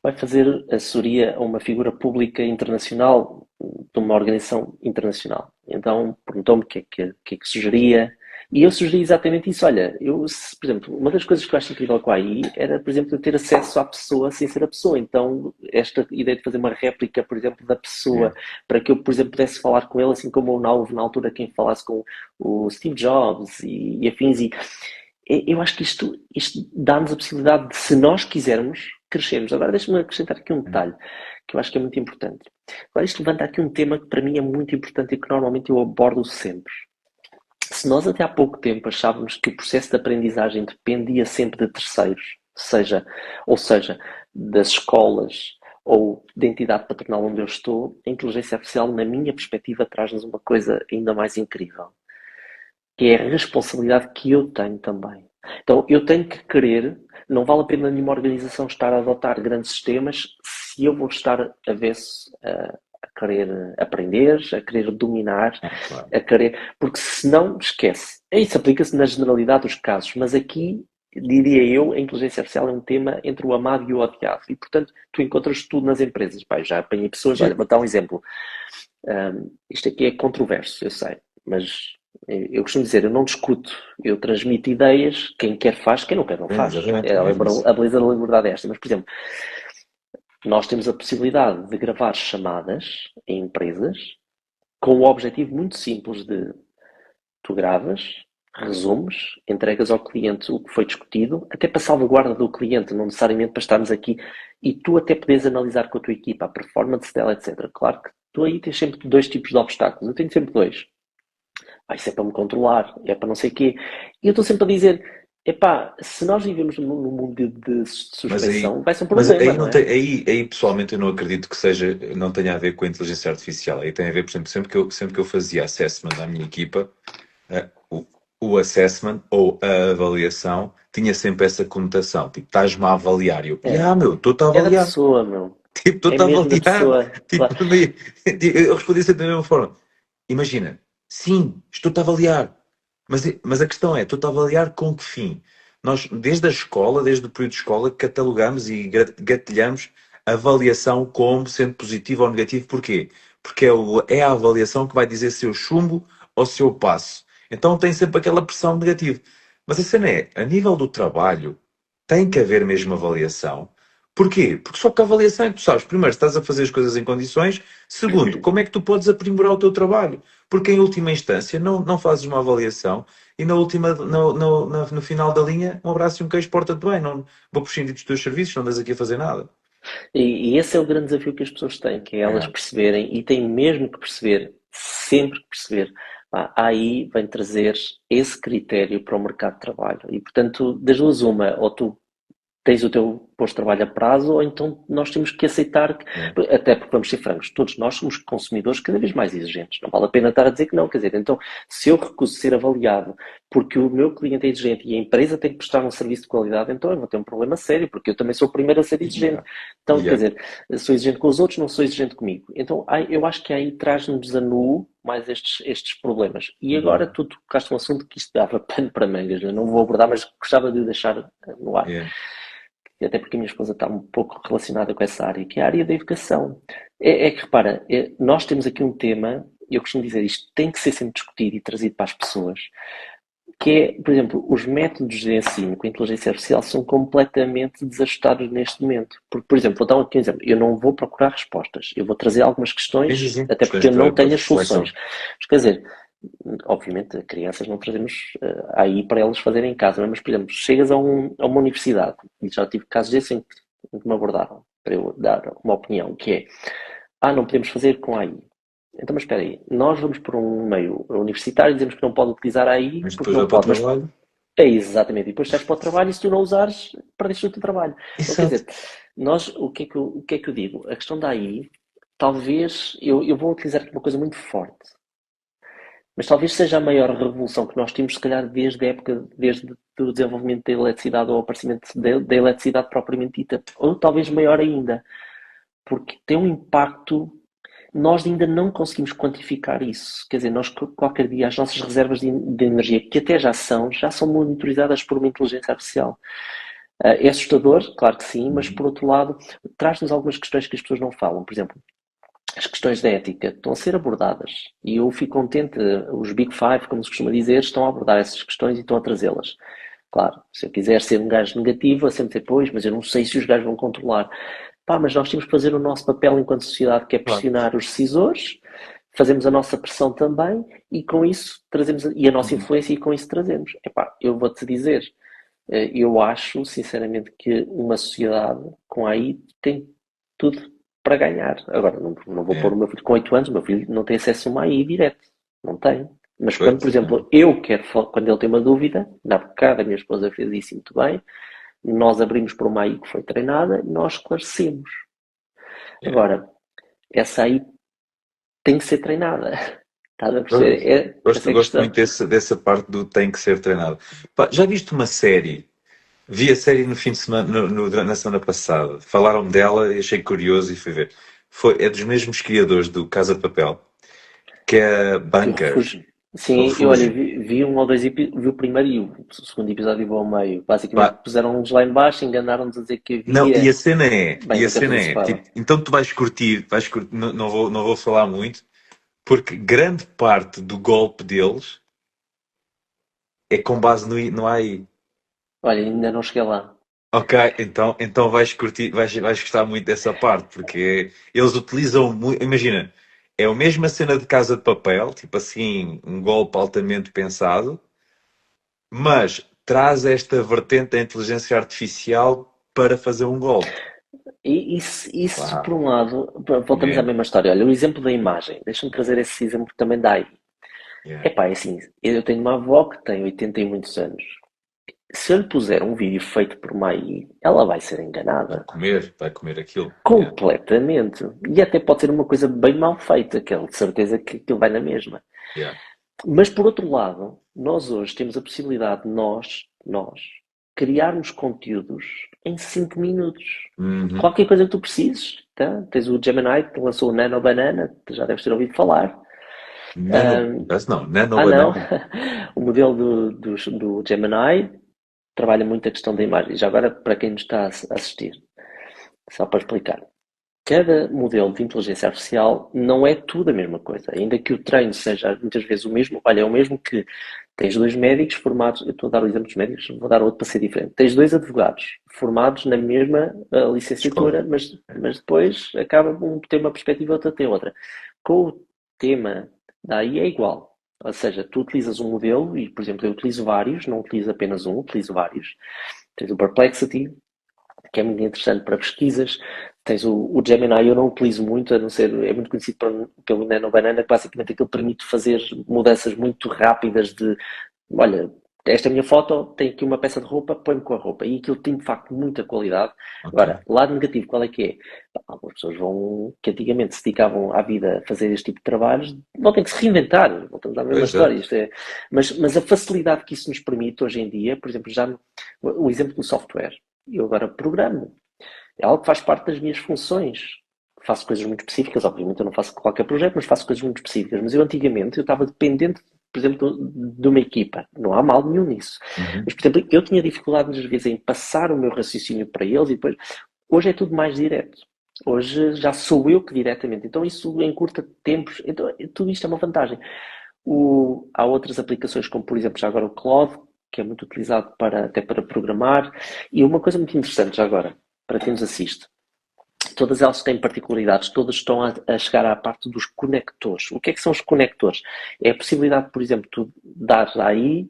vai fazer assessoria a uma figura pública internacional de uma organização internacional. Então perguntou-me o que é que sugeria. E eu sugeri exatamente isso. Olha, por exemplo, uma das coisas que eu acho incrível com a AI era, por exemplo, eu ter acesso à pessoa sem ser a pessoa. Então, esta ideia de fazer uma réplica, por exemplo, da pessoa, Yeah. para que eu, por exemplo, pudesse falar com ele, assim como houve na altura quem falasse com o Steve Jobs e afins. E eu acho que isto dá-nos a possibilidade de, se nós quisermos, crescermos. Agora, deixa-me acrescentar aqui um detalhe que eu acho que é muito importante. Agora, isto levanta aqui um tema que para mim é muito importante e que normalmente eu abordo sempre. Se nós até há pouco tempo achávamos que o processo de aprendizagem dependia sempre de terceiros, ou seja, das escolas ou da entidade patronal onde eu estou, a inteligência artificial, na minha perspectiva, traz-nos uma coisa ainda mais incrível, que é a responsabilidade que eu tenho também. Então, eu tenho que querer, não vale a pena nenhuma organização estar a adotar grandes sistemas se eu vou estar avesso a querer aprender, a querer dominar, Ah, claro. a querer. Porque senão, esquece. Isso aplica-se na generalidade dos casos, mas aqui, diria eu, a inteligência artificial é um tema entre o amado e o odiado. E, portanto, tu encontras tudo nas empresas. Pai, já apanhei pessoas, olha, vou dar um exemplo. Isto aqui é controverso, eu sei, mas eu costumo dizer, eu não discuto, eu transmito ideias, quem quer faz, quem não quer não É, faz. exatamente, É é a mesmo isso. beleza da liberdade é esta. Mas, por exemplo, nós temos a possibilidade de gravar chamadas em empresas com o objetivo muito simples de tu gravas, resumes, entregas ao cliente o que foi discutido, até para salvaguarda do cliente, não necessariamente para estarmos aqui, e tu até podes analisar com a tua equipa a performance dela, etc. Claro que tu aí tens sempre dois tipos de obstáculos. Eu tenho sempre dois. Isso é para me controlar, é para não sei o quê. E eu estou sempre a dizer, epá, se nós vivemos num mundo de Mas aí, suspeição, vai ser um mas problema, aí não não é? tem, aí pessoalmente eu não acredito que seja, não tenha a ver com a inteligência artificial. Aí tem a ver, por exemplo, sempre que eu fazia assessment à minha equipa, eh, o, o assessment ou a avaliação tinha sempre essa conotação, tipo, estás-me a avaliar. E eu, É, meu, estou-te a é da avaliar. pessoa, meu. Tipo, É estou-te a mesmo da avaliar. pessoa, claro. Tipo, eu respondi sempre da mesma forma. Imagina, sim, estou-te a avaliar. Mas a questão é, estou-te a avaliar com que fim? Nós, desde a escola, desde o período de escola, catalogamos e gatilhamos a avaliação como sendo positivo ou negativo. Porquê? Porque é a avaliação que vai dizer se eu chumbo ou se eu passo. Então tem sempre aquela pressão negativa. Mas a cena é, a nível do trabalho, tem que haver mesmo avaliação. Porquê? Porque só com a avaliação é que tu sabes, primeiro, se estás a fazer as coisas em condições, segundo, como é que tu podes aprimorar o teu trabalho? Porque em última instância não fazes uma avaliação e no final da linha, um abraço e um queijo porta-te bem, não vou prescindir dos teus serviços, não andas aqui a fazer nada. E esse é o grande desafio que as pessoas têm, que é elas É. perceberem, e têm mesmo que perceber, sempre que perceber, aí vem trazer esse critério para o mercado de trabalho. E, portanto, das duas uma, ou tu tens o teu posto de trabalho a prazo, ou então nós temos que aceitar, até porque vamos ser francos, todos nós somos consumidores cada vez mais exigentes, não vale a pena estar a dizer que não, quer dizer, então se eu recuso ser avaliado porque o meu cliente é exigente e a empresa tem que prestar um serviço de qualidade, então eu vou ter um problema sério, porque eu também sou o primeiro a ser exigente. Então, quer dizer, sou exigente com os outros, não sou exigente comigo. Então, eu acho que aí traz-nos a nu mais estes problemas. E agora tu tocaste um assunto que isto dava pano para mangas, eu não vou abordar, mas gostava de o deixar no ar. Até porque a minha esposa está um pouco relacionada com essa área, que é a área da educação. É que, repara, nós temos aqui um tema, eu costumo dizer isto, tem que ser sempre discutido e trazido para as pessoas, que é, por exemplo, os métodos de ensino com a inteligência artificial são completamente desajustados neste momento. Porque, por exemplo, vou dar aqui um exemplo, eu não vou procurar respostas, eu vou trazer algumas questões, até porque eu não tenho as soluções. Mas, quer dizer, obviamente, crianças não trazemos aí para elas fazerem em casa, mas, por exemplo, chegas a uma universidade, e já tive casos desses em que me abordaram para eu dar uma opinião, que é, não podemos fazer com AI. Então, mas espera aí, nós vamos por um meio universitário e dizemos que não pode utilizar AI Mas porque depois não pode. trabalho. É exatamente, e depois estás para o trabalho e se tu não usares, perdeste o teu trabalho. Então, quer dizer, nós, o que é que eu digo? A questão da AI, talvez, eu vou utilizar aqui uma coisa muito forte, mas talvez seja a maior revolução que nós temos, se calhar, desde a época, desde o desenvolvimento da eletricidade ou o aparecimento da eletricidade propriamente dita, ou talvez maior ainda, porque tem um impacto. Nós ainda não conseguimos quantificar isso. Quer dizer, nós qualquer dia as nossas reservas de energia, que até já são monitorizadas por uma inteligência artificial. É assustador, claro que sim, mas por outro lado, traz-nos algumas questões que as pessoas não falam. Por exemplo, as questões da ética estão a ser abordadas e eu fico contente, os Big Five, como se costuma dizer, estão a abordar essas questões e estão a trazê-las. Claro, se eu quiser ser um gajo negativo, vou sempre dizer, pois, mas eu não sei se os gajos vão controlar. Mas nós temos que fazer o nosso papel enquanto sociedade, que é pressionar os decisores, fazemos a nossa pressão também e com isso trazemos, e a nossa influência e com isso trazemos. Eu vou-te dizer, eu acho sinceramente que uma sociedade com AI tem tudo para ganhar. Agora, não vou pôr o meu filho com 8 anos, o meu filho não tem acesso a uma AI direto, não tem. Mas quando, por exemplo, quando ele tem uma dúvida, na bocada a minha esposa fez isso muito bem, nós abrimos para uma AI que foi treinada e nós esclarecemos. Agora, essa AI tem que ser treinada. Estás a perceber? Gosto muito dessa parte do tem que ser treinado. Já viste uma série? Vi a série no fim de semana, na semana passada. Falaram dela e achei curioso e fui ver. É dos mesmos criadores do Casa de Papel, que é Bunkers. Sim, eu olha, vi um ou dois episódios, vi o primeiro e o segundo episódio vou ao meio. Basicamente puseram-nos lá em baixo, enganaram-nos a dizer que havia... Não, e a cena é, tipo, então tu vais curtir, não vou falar muito, porque grande parte do golpe deles é com base no AI. Olha, ainda não cheguei lá. Ok, então vais curtir, vais gostar muito dessa parte, porque eles utilizam muito, imagina, é a mesma cena de Casa de Papel, tipo assim, um golpe altamente pensado, mas traz esta vertente da inteligência artificial para fazer um golpe. E isso por um lado, voltamos à mesma história. Olha, o exemplo da imagem, deixa-me trazer esse exemplo também da AI. É assim, eu tenho uma avó que tem 80 e muitos anos. Se eu lhe puser um vídeo feito por uma AI, ela vai ser enganada. Vai comer aquilo. Completamente. E até pode ser uma coisa bem mal feita, que ela de certeza que aquilo vai na mesma. Mas por outro lado, nós hoje temos a possibilidade de nós criarmos conteúdos em 5 minutos. Qualquer coisa que tu precises. Tá? Tens o Gemini que lançou o Nano Banana, que já deves ter ouvido falar. Nano Banana. O modelo do Gemini trabalha muito a questão da imagem. Já agora, para quem nos está a assistir, só para explicar. Cada modelo de inteligência artificial não é tudo a mesma coisa. Ainda que o treino seja muitas vezes o mesmo, olha, é o mesmo que tens 2 médicos formados, eu estou a dar o exemplo dos médicos, vou dar outro para ser diferente. Tens 2 advogados formados na mesma licenciatura, mas depois acaba um ter uma perspectiva e outra tem outra. Com o tema da AI é igual. Ou seja, tu utilizas um modelo e, por exemplo, eu utilizo vários, não utilizo apenas um, utilizo vários. Tens o Perplexity, que é muito interessante para pesquisas. Tens o Gemini, eu não utilizo muito, a não ser, é muito conhecido pelo Nano Banana, que basicamente aquilo permite fazer mudanças muito rápidas olha, esta é a minha foto, tem aqui uma peça de roupa, põe-me com a roupa. E aquilo tem, de facto, muita qualidade. Ok. Agora, lado negativo, qual é que é? Algumas pessoas que antigamente se dedicavam à vida a fazer este tipo de trabalhos, vão ter que se reinventar. Voltamos à mesma Pois história. é. Mas a facilidade que isso nos permite hoje em dia, por exemplo, o exemplo do software. Eu agora programo. É algo que faz parte das minhas funções. Faço coisas muito específicas, obviamente eu não faço qualquer projeto, mas faço coisas muito específicas. Mas eu antigamente eu estava dependente, por exemplo, de uma equipa. Não há mal nenhum nisso. Uhum. Mas, por exemplo, eu tinha dificuldade às vezes em passar o meu raciocínio para eles e depois. Hoje é tudo mais direto. Hoje já sou eu que diretamente. Então isso encurta tempos. Então tudo isto é uma vantagem. Há outras aplicações, como por exemplo já agora o Claude, que é muito utilizado até para programar. E uma coisa muito interessante já agora, para quem nos assiste, todas elas têm particularidades, todas estão a chegar à parte dos conectores. O que é que são os conectores? É a possibilidade, por exemplo, tu dar aí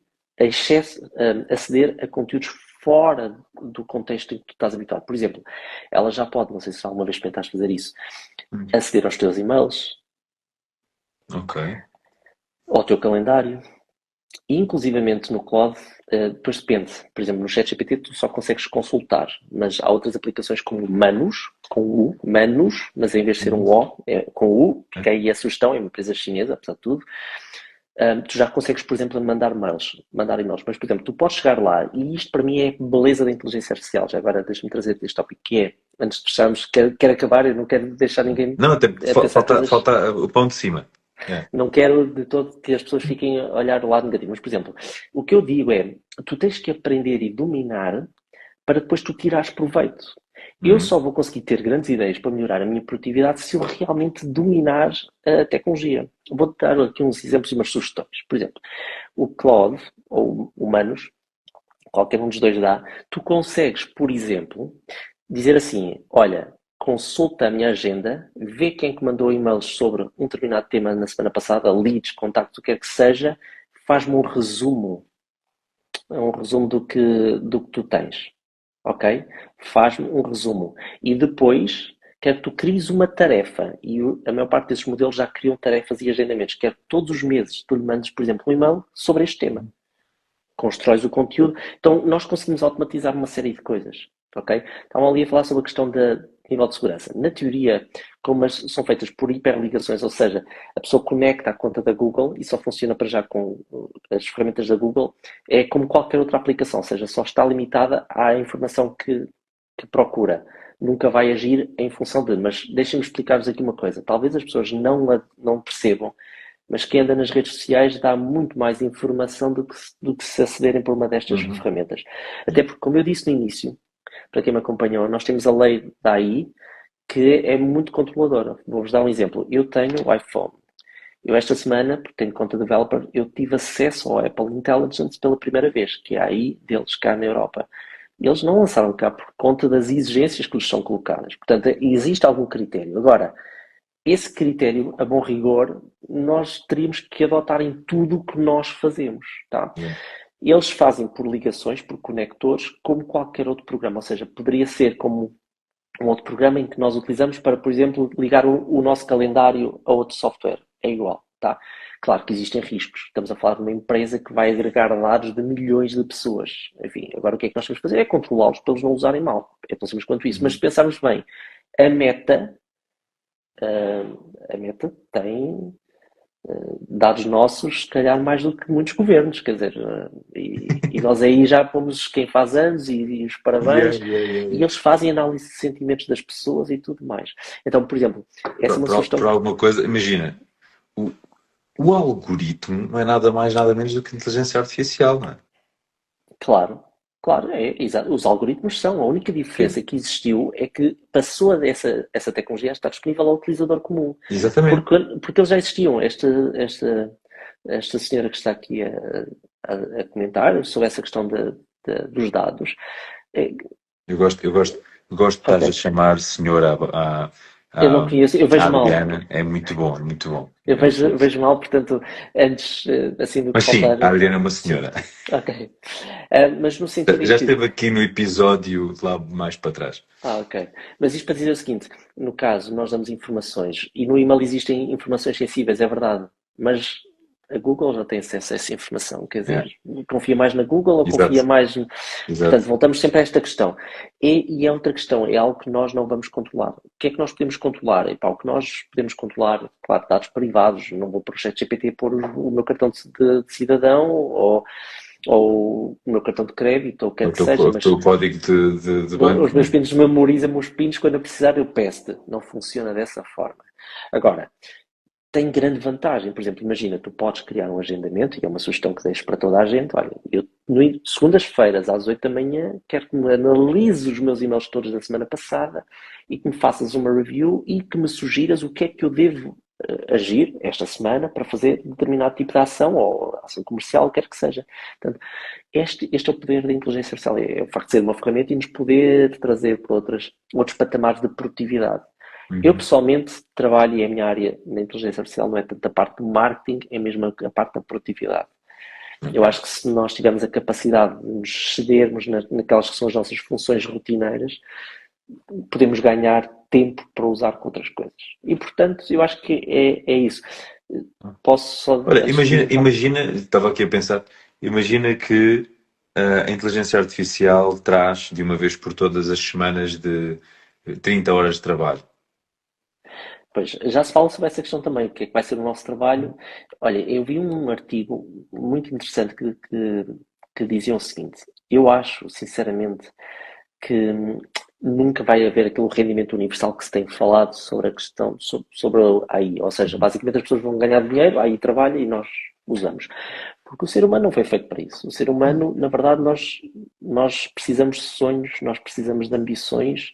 aceder a conteúdos fora do contexto em que tu estás habituado. Por exemplo, ela já pode, não sei se alguma vez experimentaste fazer isso, aceder aos teus e-mails, Ok. ao teu calendário, e inclusivamente no Claude, depois depende. Por exemplo, no ChatGPT tu só consegues consultar, mas há outras aplicações como Manus, com U, Manus, mas em vez de ser um Uhum. O, é com U, É. porque aí a sugestão é uma empresa chinesa, apesar de tudo. Tu já consegues, por exemplo, mandar e-mails. Mas, por exemplo, tu podes chegar lá, e isto para mim é beleza da inteligência artificial. Já agora deixa-me trazer este tópico que é, antes de fecharmos, quero acabar, eu não quero deixar ninguém Não, até a pensar coisas. falta o pão de cima. É. Não quero de todo que as pessoas fiquem a olhar o lado negativo. Mas, por exemplo, o que eu digo é, tu tens que aprender e dominar para depois tu tirares proveito. Eu Uhum. só vou conseguir ter grandes ideias para melhorar a minha produtividade se eu realmente dominar a tecnologia. Vou-te dar aqui uns exemplos e umas sugestões. Por exemplo, o Claude, ou o Manus, qualquer um dos dois dá, tu consegues, por exemplo, dizer assim, olha, consulta a minha agenda, vê quem é que mandou e-mails sobre um determinado tema na semana passada, leads, contactos, o que quer que seja, faz-me um resumo do que tu tens, ok? Faz-me um resumo. E depois, quero que tu cries uma tarefa, e a maior parte desses modelos já criam tarefas e agendamentos, quero que todos os meses tu lhe mandes, por exemplo, um e-mail sobre este tema, constróis o conteúdo. Então, nós conseguimos automatizar uma série de coisas, ok? Estavam ali a falar sobre a questão da nível de segurança. Na teoria, como são feitas por hiperligações, ou seja, a pessoa conecta à conta da Google e só funciona para já com as ferramentas da Google, é como qualquer outra aplicação, ou seja, só está limitada à informação que procura. Nunca vai agir em função de. Mas deixem-me explicar-vos aqui uma coisa. Talvez as pessoas não percebam, mas quem anda nas redes sociais dá muito mais informação do que se acederem por uma destas Uhum. ferramentas. Até porque, como eu disse no início, para quem me acompanhou, nós temos a lei da AI que é muito controladora. Vou-vos dar um exemplo. Eu tenho o iPhone. Eu esta semana, porque tenho conta developer, eu tive acesso ao Apple Intelligence pela primeira vez, que é a AI deles cá na Europa. Eles não lançaram cá por conta das exigências que lhes são colocadas. Portanto, existe algum critério. Agora, esse critério, a bom rigor, nós teríamos que adotar em tudo o que nós fazemos, tá? Yeah. Eles fazem por ligações, por conectores, como qualquer outro programa. Ou seja, poderia ser como um outro programa em que nós utilizamos para, por exemplo, ligar o nosso calendário a outro software. É igual, tá? Claro que existem riscos. Estamos a falar de uma empresa que vai agregar dados de milhões de pessoas. Enfim, agora o que é que nós temos que fazer é controlá-los para eles não usarem mal. É tão simples quanto isso. Mas se pensarmos bem, a Meta, a Meta tem dados nossos, se calhar mais do que muitos governos, quer dizer, e nós aí já pomos quem faz anos e os Yeah, parabéns, yeah, yeah, e yeah. eles fazem análise de sentimentos das pessoas e tudo mais. Então, por exemplo, essa é uma Por sugestão, alguma coisa, imagina, o, o algoritmo não é nada mais, nada menos do que inteligência artificial, não é? claro, claro, exato, os algoritmos são, a única Sim. diferença que existiu é que passou essa tecnologia a estar disponível ao utilizador comum, Exatamente. porque eles já existiam, esta senhora que está aqui a comentar sobre essa questão dos dados. É, Eu gosto de estar a ok, chamar senhora eu não à, conheço, eu à vejo mal. Adriana, é muito bom, é muito bom. Eu vejo mal, portanto, antes, assim do que Mas sim, faltar, a Adriana é uma sim, senhora. ok. Mas no sentido em Já que, esteve aqui no episódio lá mais para trás. ok. Mas isto para dizer o seguinte, no caso, nós damos informações, e no e-mail existem informações sensíveis, é verdade, mas A Google já tem acesso a essa informação, quer É, dizer, confia mais na Google ou confia exato, mais. Portanto, exato. voltamos sempre a esta questão. E é outra questão, é algo que nós não vamos controlar. O que é que nós podemos controlar? Epá, o que nós podemos controlar, claro, dados privados, não vou para o ChatGPT pôr o meu cartão de cidadão ou o meu cartão de crédito, ou o que quer que seja, O mas teu código de banco, os meus né? pinos memorizam os pinos quando eu precisar, eu peço-te. Não funciona dessa forma. Agora, tem grande vantagem. Por exemplo, imagina, tu podes criar um agendamento, e é uma sugestão que deixo para toda a gente. Olha, eu, segundas-feiras, às 8 da manhã, quero que me analise os meus e-mails todos da semana passada e que me faças uma review e que me sugiras o que é que eu devo agir esta semana para fazer determinado tipo de ação ou ação comercial, quer que seja. Portanto, este é o poder da inteligência artificial, é o facto de ser uma ferramenta e nos poder trazer para outros patamares de produtividade. Eu Uhum. pessoalmente trabalho e a minha área na inteligência artificial não é tanto a parte do marketing, é mesmo a parte da produtividade. Eu Ok. acho que se nós tivermos a capacidade de nos cedermos naquelas que são as nossas funções rotineiras, podemos ganhar tempo para usar com outras coisas. E portanto, eu acho que é isso. Posso só, Olha, antes de entrar. estava aqui a pensar, imagina que a inteligência artificial traz de uma vez por todas as semanas de 30 horas de trabalho. Pois, já se fala sobre essa questão também, o que é que vai ser o nosso trabalho. Olha, eu vi um artigo muito interessante que dizia o seguinte: eu acho, sinceramente, que nunca vai haver aquele rendimento universal que se tem falado sobre a questão, sobre a AI. Ou seja, Uhum. basicamente as pessoas vão ganhar dinheiro, a AI trabalha e nós usamos. Porque o ser humano não foi feito para isso. O ser humano, na verdade, nós precisamos de sonhos, nós precisamos de ambições.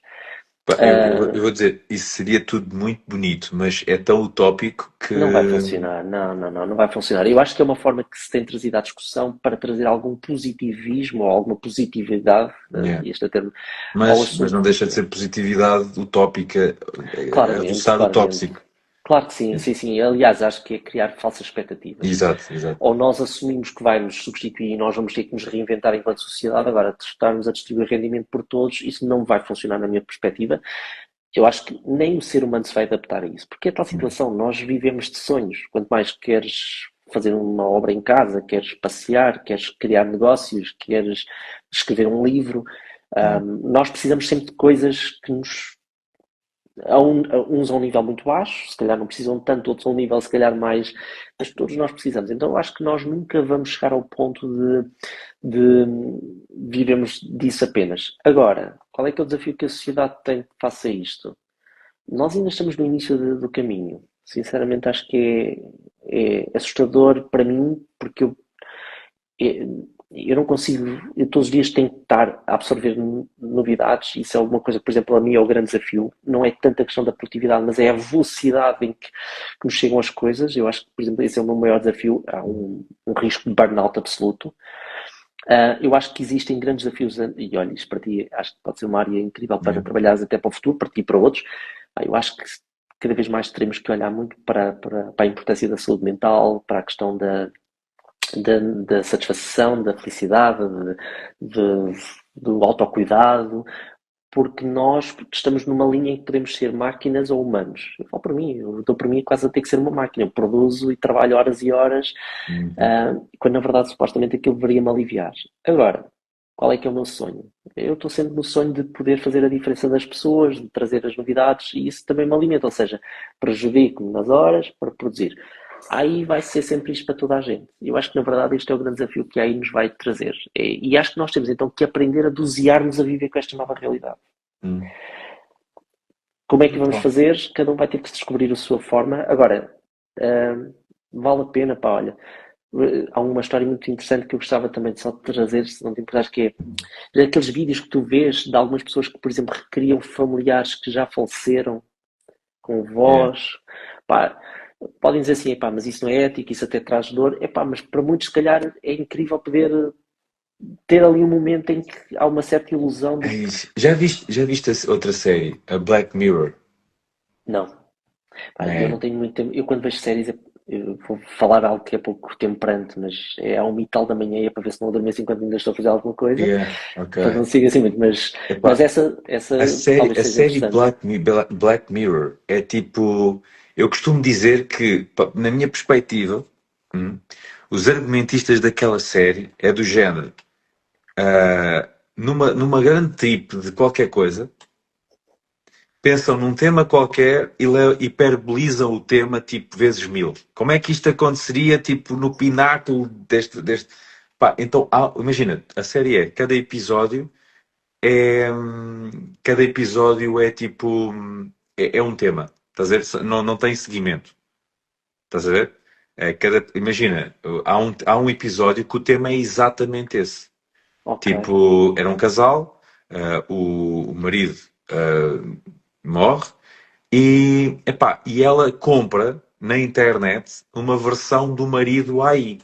Pá, Uh, eu vou dizer, isso seria tudo muito bonito, mas é tão utópico que. Não vai funcionar, não vai funcionar. Eu acho que é uma forma que se tem trazido à discussão para trazer algum positivismo ou alguma positividade, Yeah. este é o termo, ao Mas não assunto. deixa de ser positividade utópica, Claramente, adoçar o claramente. tóxico. Claro que sim, sim, sim. Aliás, acho que é criar falsas expectativas. Exato, exato. Ou nós assumimos que vai nos substituir e nós vamos ter que nos reinventar enquanto sociedade. Agora, estarmos a distribuir rendimento por todos, isso não vai funcionar na minha perspectiva. Eu acho que nem o ser humano se vai adaptar a isso, porque é tal situação, nós vivemos de sonhos. Quanto mais queres fazer uma obra em casa, queres passear, queres criar negócios, queres escrever um livro, Yeah. nós precisamos sempre de coisas que nos. Uns a um nível muito baixo, se calhar não precisam tanto, outros a um nível se calhar mais, mas todos nós precisamos. Então eu acho que nós nunca vamos chegar ao ponto de vivemos disso apenas. Agora, qual é que é o desafio que a sociedade tem face a isto? Nós ainda estamos no início do caminho. Sinceramente, acho que é assustador para mim, porque eu não consigo, eu todos os dias tenho que estar a absorver novidades. Isso é alguma coisa, por exemplo, a mim é o grande desafio. Não é tanto a questão da produtividade, mas é a velocidade em que nos chegam as coisas. Eu acho que, por exemplo, esse é o meu maior desafio. Há um risco de burnout absoluto. Eu acho que existem grandes desafios, e olha, isto para ti acho que pode ser uma área incrível para Yeah. trabalhares até para o futuro, para ti e para outros. Eu acho que cada vez mais teremos que olhar muito para a importância da saúde mental, para a questão da satisfação, da felicidade, do autocuidado, porque nós estamos numa linha em que podemos ser máquinas ou humanos. Eu falo para mim, eu dou para mim quase a ter que ser uma máquina. Eu produzo e trabalho horas e horas, Uhum. quando na verdade supostamente aquilo deveria me aliviar. Agora, qual é que é o meu sonho? Eu estou sempre no sonho de poder fazer a diferença das pessoas, de trazer as novidades, e isso também me alimenta, ou seja, prejudico-me nas horas para produzir. Aí vai ser sempre isto para toda a gente. Eu acho que na verdade este é o grande desafio que aí nos vai trazer. E acho que nós temos então que aprender a dosear-nos a viver com esta nova realidade. Uhum. Como é que vamos Bom. fazer? Cada um vai ter que descobrir a sua forma. Agora, vale a pena, pá, olha, há uma história muito interessante que eu gostava também de só trazer, se não te importares, que é aqueles vídeos que tu vês de algumas pessoas que, por exemplo, recriam familiares que já faleceram com Yeah. voz. Pá, podem dizer assim, epá, mas isso não é ético, isso até traz dor. Epá, mas para muitos, se calhar, é incrível poder ter ali um momento em que há uma certa ilusão de que. Já viste outra série, a Black Mirror? Não. Pá, eu É. não tenho muito tempo. Eu, quando vejo séries, eu vou falar algo que é pouco temperante, mas é ao e tal da manhã e é para ver se não adormeço enquanto ainda estou a fazer alguma coisa. Yeah, ok. Portanto, não sigo assim muito, mas Epá, essa talvez a seja série interessante. Black Mirror é tipo. Eu costumo dizer que, pá, na minha perspectiva, Hum. Os argumentistas daquela série é do género. Numa grande trip de qualquer coisa, pensam num tema qualquer e hiperbolizam o tema tipo vezes mil. Como é que isto aconteceria tipo no pináculo deste... Pá, então, imagina, a série cada episódio é tipo, é um tema, estás a ver? Não tem seguimento, estás a ver? Imagina, há um episódio que o tema é exatamente esse. Ok, Tipo, era um casal, o marido morre e ela compra na internet uma versão do marido AI,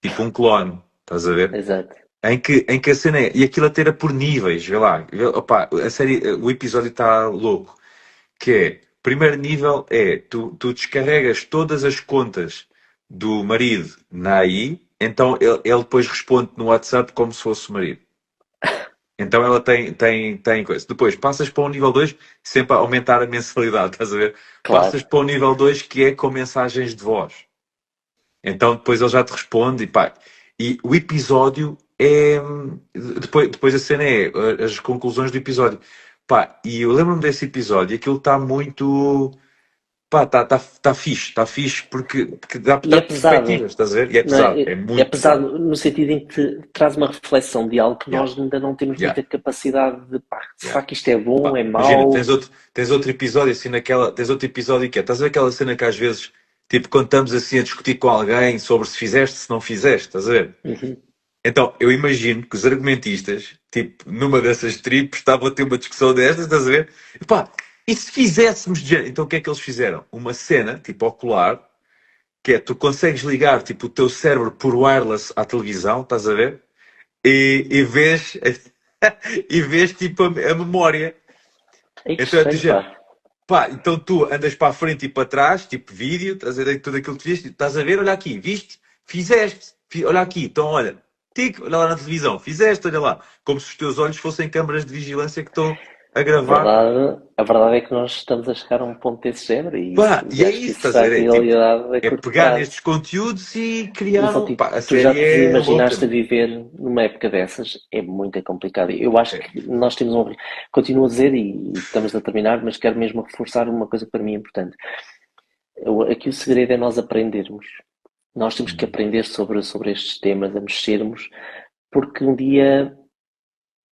tipo um clone, estás a ver? exato. Em que a cena é, e aquilo até era por níveis, vê lá, opa, a série, o episódio está louco, que é, primeiro nível é, tu descarregas todas as contas do marido na AI, então ele depois responde no WhatsApp como se fosse o marido. Então ela tem coisa. Depois passas para o nível 2 sempre a aumentar a mensalidade, estás a ver? Passas Claro. para o nível 2 que é com mensagens de voz. Então depois ele já te responde e pá. E o episódio é. Depois a cena é as conclusões do episódio. Pá, e eu lembro-me desse episódio e aquilo está muito. Pá, está fixe porque E dá é pesado, perspectivas, estás a ver? E é não pesado, é? é É muito pesado. pesado no sentido em que traz uma reflexão de algo que Yeah, nós ainda não temos yeah, muita capacidade de, pá, yeah. será que isto é bom, Pá, é imagina, mau? tens outro episódio assim naquela. Tens outro episódio que é. Estás a ver aquela cena que às vezes, tipo, quando estamos assim a discutir com alguém sobre se fizeste, se não fizeste, estás a ver? Uhum. Então, eu imagino que os argumentistas, tipo, numa dessas tripes, estavam a ter uma discussão destas, estás a ver? E pá, e se fizéssemos de género? Então o que é que eles fizeram? Uma cena, tipo, ocular, que é tu consegues ligar, tipo, o teu cérebro por wireless à televisão, estás a ver? E vês, e vês, tipo, a memória. É que Então é do estranho, género. pá. Pá, então tu andas para a frente e para trás, tipo vídeo, estás a ver tudo aquilo que tu viste, estás a ver, olha aqui, viste, fizeste, olha aqui, então olha, tic, olha lá na televisão, fizeste, olha lá, como se os teus olhos fossem câmaras de vigilância que estão a gravar. A verdade é que nós estamos a chegar a um ponto desse género Pá, e e é acho que isso, isso estás a será a ver, é tipo, realidade a é curto pegar prazo. nestes conteúdos e E criar, Fonte, pá, a tu já série te é louca, imaginaste a meu. viver numa época dessas? É muito complicado. Eu acho É. que nós temos um. Continuo a dizer e estamos a terminar, mas quero mesmo reforçar uma coisa que para mim é importante. Aqui o segredo é nós aprendermos. Nós temos que Uhum. aprender sobre estes temas, a mexermos, porque um dia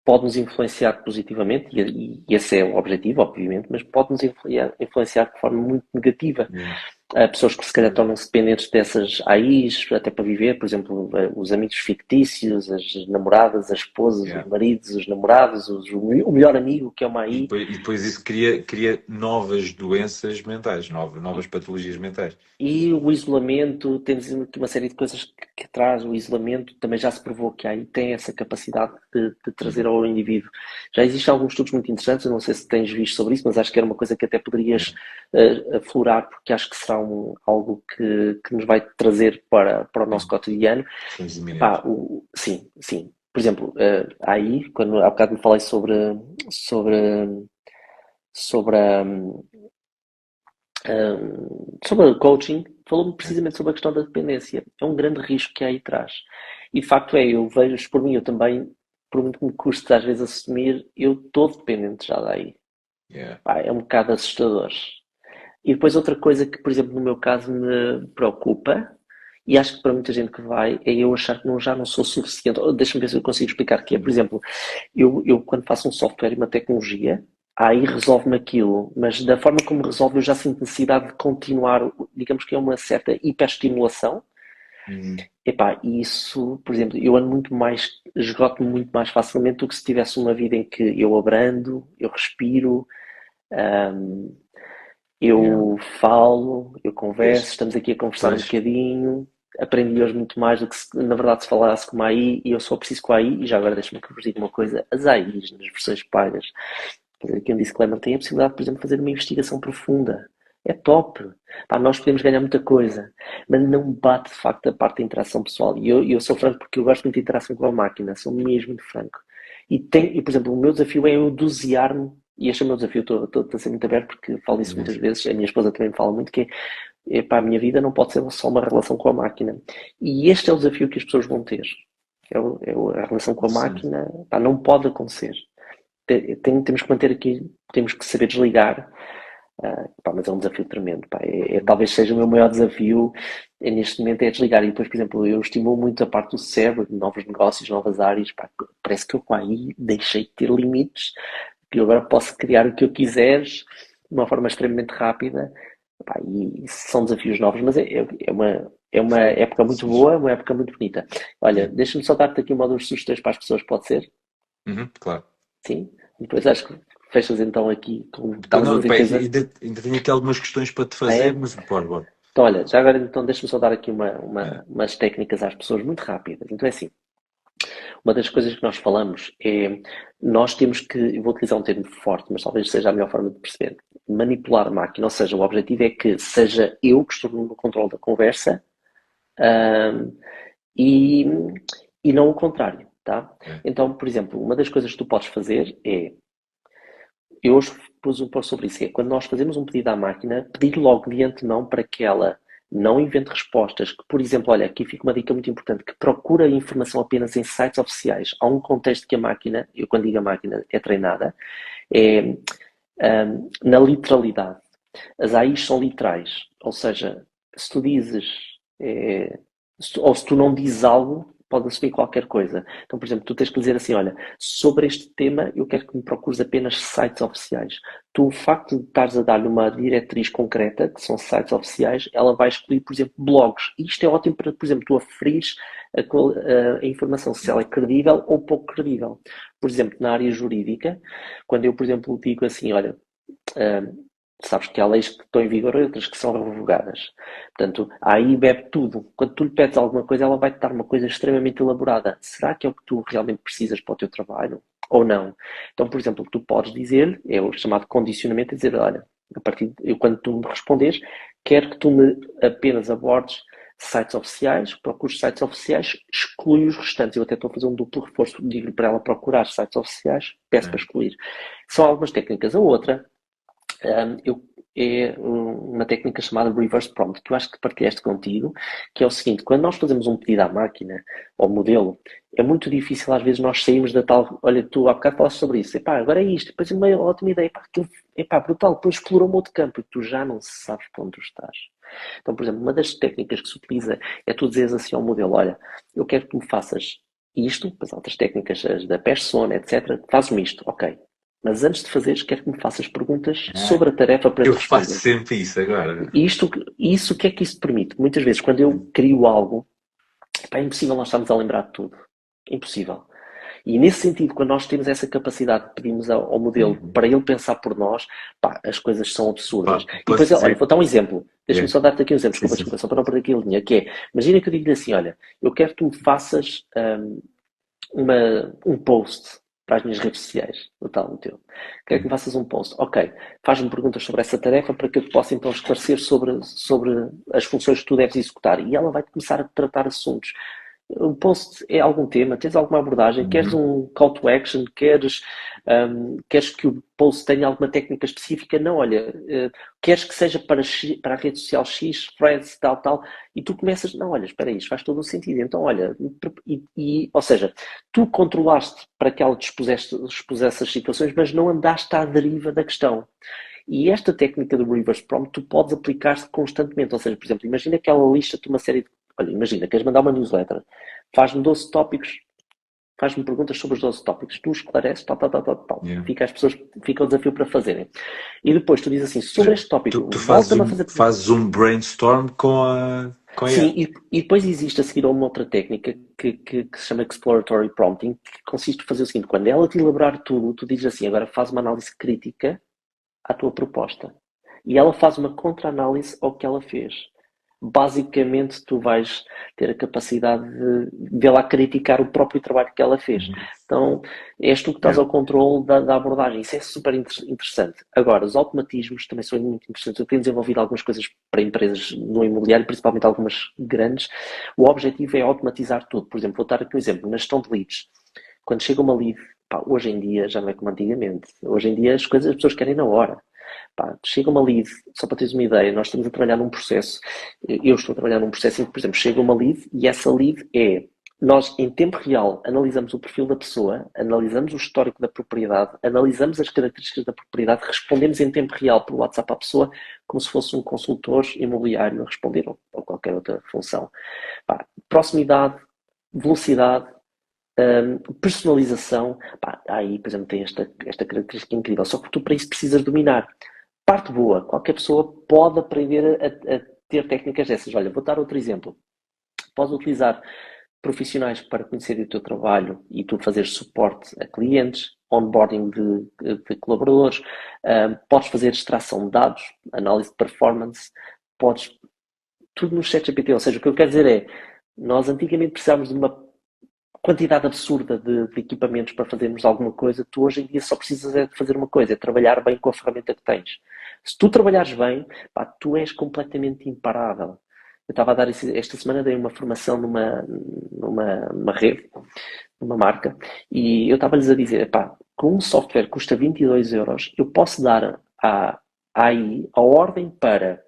pode-nos influenciar positivamente, e esse é o objetivo, obviamente, mas pode-nos influenciar de forma muito negativa. Yeah. Há pessoas que se calhar tornam-se dependentes dessas AIs, até para viver, por exemplo, os amigos fictícios, as namoradas, as esposas, os Yeah. maridos, os namorados, o melhor amigo que é uma E AI. depois isso cria novas doenças mentais, novas patologias mentais. E o isolamento, temos aqui uma série de coisas que traz o isolamento, também já se provou que aí tem essa capacidade de trazer Uhum. ao indivíduo. Já existem alguns estudos muito interessantes, eu não sei se tens visto sobre isso, mas acho que era uma coisa que até poderias aflorar, porque acho que será algo que nos vai trazer para o nosso Sim, cotidiano. questões Pá, iminentes. sim, sim. Por exemplo, aí, quando há bocado me falei sobre, sobre a, sobre o coaching, falou-me É. precisamente sobre a questão da dependência. É um grande risco que há aí atrás. E de facto é, eu vejo por mim, eu também, por muito que me custe às vezes assumir, eu estou dependente já daí. Yeah. Pá, é um bocado assustador. E depois outra coisa que, por exemplo, no meu caso me preocupa, e acho que para muita gente que vai, é eu achar que já não sou suficiente. Deixa-me ver se eu consigo explicar que é, por Uhum. exemplo, eu quando faço um software e uma tecnologia, aí resolve-me aquilo, mas da forma como resolve eu já sinto necessidade de continuar, digamos que é uma certa hiperestimulação. Uhum. Epá, e isso, por exemplo, eu ando muito mais, esgoto-me muito mais facilmente do que se tivesse uma vida em que eu abrando, eu respiro, hum, Yeah. eu falo, eu converso, Pois, estamos aqui a conversar um pois. bocadinho. Aprendi hoje muito mais do que na verdade se falasse com a AI e eu só preciso com a AI. E já agora deixa-me que vos diga uma coisa: as AIs nas versões pagas, fazer aqui um disclaimer, têm a possibilidade, por exemplo, de fazer uma investigação profunda. É top. Pá, nós podemos ganhar muita coisa, mas não bate de facto a parte da interação pessoal. E eu sou franco porque eu gosto muito de interação com a máquina, sou mesmo muito franco. E por exemplo, o meu desafio é eu dosear-me, e este é o meu desafio, estou a ser muito aberto porque falo isso Uhum. muitas vezes, a minha esposa também me fala muito, que é epá, a minha vida não pode ser só uma relação com a máquina. E este é o desafio que as pessoas vão ter. A relação com a Sim. máquina, pá, não pode acontecer. Temos que manter aqui, temos que saber desligar. Pá, mas é um desafio tremendo. Pá. Talvez seja o meu maior desafio neste momento é desligar. E depois, por exemplo, eu estimulo muito a parte do cérebro, de novos negócios, novas áreas. Pá, parece que eu aí deixei de ter limites, que eu agora posso criar o que eu quiseres de uma forma extremamente rápida. Pá, e são desafios novos, mas é uma época muito boa, uma época muito bonita. Olha, deixa-me só dar-te aqui uma ou duas sugestões para as pessoas, pode ser? Claro. Sim? Depois acho que fechas então aqui com Depois, estavas a não, dizer pá, coisa. ainda tenho aqui algumas questões para te Ah, fazer, é? mas bora. Então, olha, já agora então deixa-me só dar aqui É. umas técnicas às pessoas muito rápidas. Então é assim, uma das coisas que nós falamos é, nós temos que, eu vou utilizar um termo forte, mas talvez seja a melhor forma de perceber, manipular a máquina, ou seja, o objetivo é que seja eu que estou no controle da conversa, ahm, e, e não o contrário, tá? É. Então, por exemplo, uma das coisas que tu podes fazer é, eu hoje pus um post sobre isso, que é quando nós fazemos um pedido à máquina, pedir logo de antemão para que ela não invente respostas, que, por exemplo, olha, aqui fica uma dica muito importante, que procura informação apenas em sites oficiais. Há um contexto que a máquina, eu quando digo a máquina é treinada, é na literalidade. As AIs são literais, ou seja, se tu dizes, ou se tu não dizes algo, pode assumir qualquer coisa. Então, por exemplo, tu tens que dizer assim, olha, sobre este tema eu quero que me procures apenas sites oficiais. Tu, o facto de estares a dar-lhe uma diretriz concreta, que são sites oficiais, ela vai excluir, por exemplo, blogs. E isto é ótimo para, por exemplo, tu aferires a informação, se ela é credível ou pouco credível. Por exemplo, na área jurídica, quando eu, por exemplo, digo assim, olha, sabes que há leis que estão em vigor e outras que são revogadas. Portanto, aí bebe tudo. Quando tu lhe pedes alguma coisa, ela vai-te dar uma coisa extremamente elaborada. Será que é o que tu realmente precisas para o teu trabalho? Ou não? Então, por exemplo, o que tu podes dizer, é o chamado condicionamento, é dizer, olha, a partir de, quando tu me respondes, quero que tu me apenas abordes sites oficiais, procures sites oficiais, exclui os restantes. Eu até estou a fazer um duplo reforço, digo para ela procurar sites oficiais, peço para excluir. São algumas técnicas. A outra é uma técnica chamada reverse prompt, que eu acho que partilhaste contigo, que é o seguinte, quando nós fazemos um pedido à máquina, ao modelo, é muito difícil às vezes nós sairmos da tal, olha, tu há bocado falaste sobre isso, epá, agora é isto, depois é uma ótima ideia, epá, brutal, depois explorou-me outro campo e tu já não sabes para onde tu estás. Então, por exemplo, uma das técnicas que se utiliza é tu dizeres assim ao modelo, olha, eu quero que tu me faças isto, as outras técnicas, as da persona, etc., fazes-me isto, ok. Mas antes de fazeres, quero que me faças perguntas Ah, sobre a tarefa para te eu faço responder. sempre isso agora. E o que é que isso te permite? Muitas vezes, quando eu crio algo, pá, é impossível nós estarmos a lembrar de tudo. É impossível. E nesse sentido, quando nós temos essa capacidade de pedirmos ao modelo para ele pensar por nós, pá, as coisas são absurdas. E Posso depois, olha, dizer? vou dar um exemplo. Deixa-me É. só dar-te aqui um exemplo. Sim, sim. Desculpa, só para não perder aqui a linha. Que é, imagina que eu digo-lhe assim, olha, eu quero que tu me faças um post para as minhas redes sociais, o tal, o teu. Quero que me faças um post. Ok, faz-me perguntas sobre essa tarefa para que eu te possa então esclarecer sobre as funções que tu deves executar. E ela vai começar a tratar assuntos. O post é algum tema, tens alguma abordagem, queres Uhum. um call to action, queres que o post tenha alguma técnica específica? Não, olha, queres que seja para a rede social X, threads, tal, e tu começas, não, olha, espera aí, isto faz todo o sentido. Então, olha, ou seja, tu controlaste para que ela te expusesse as situações, mas não andaste à deriva da questão. E esta técnica do reverse prompt tu podes aplicar-se constantemente. Ou seja, por exemplo, imagina que ela lista-te uma série de... Olha, imagina, queres mandar uma newsletter, faz-me 12 tópicos, faz-me perguntas sobre os 12 tópicos, tu esclareces, tal. Yeah. Fica o desafio para fazerem. E depois tu dizes assim, sobre este tópico, Tu volta-me a fazer... fazes um brainstorm com a Sim, IA. e depois existe a seguir uma outra técnica que se chama Exploratory Prompting, que consiste em fazer o seguinte, quando ela te elaborar tudo, tu dizes assim, agora faz uma análise crítica à tua proposta. E ela faz uma contra-análise ao que ela fez. Basicamente, tu vais ter a capacidade de vê-la criticar o próprio trabalho que ela fez. Uhum. Então, és tu que estás Yeah. ao controle da abordagem. Isso é super interessante. Agora, os automatismos também são muito interessantes. Eu tenho desenvolvido algumas coisas para empresas no imobiliário, principalmente algumas grandes. O objetivo é automatizar tudo. Por exemplo, vou dar aqui um exemplo. Na gestão de leads. Quando chega uma lead, pá, hoje em dia já não é como antigamente. Hoje em dia as pessoas querem na hora. Pá, chega uma lead, só para teres uma ideia, nós estamos a trabalhar num processo, eu estou a trabalhar num processo em que, por exemplo, chega uma lead e essa lead é, nós em tempo real analisamos o perfil da pessoa, analisamos o histórico da propriedade, analisamos as características da propriedade, respondemos em tempo real por WhatsApp à pessoa como se fosse um consultor imobiliário a responder ou qualquer outra função. Pá, proximidade, velocidade, personalização, pá, aí, por exemplo, tem esta característica incrível, só que tu para isso precisas dominar. Parte boa, qualquer pessoa pode aprender a ter técnicas dessas. Olha, vou dar outro exemplo. Podes utilizar profissionais para conhecerem o teu trabalho e tu fazer suporte a clientes, onboarding de colaboradores, podes fazer extração de dados, análise de performance, podes tudo no ChatGPT. Ou seja, o que eu quero dizer é, nós antigamente precisávamos de uma quantidade absurda de equipamentos para fazermos alguma coisa, tu hoje em dia só precisas de fazer uma coisa, é trabalhar bem com a ferramenta que tens. Se tu trabalhares bem, pá, tu és completamente imparável. Eu estava a dar esta semana, dei uma formação numa rede, numa marca, e eu estava-lhes a dizer, pá, com um software que custa 22 euros, eu posso dar à AI a ordem para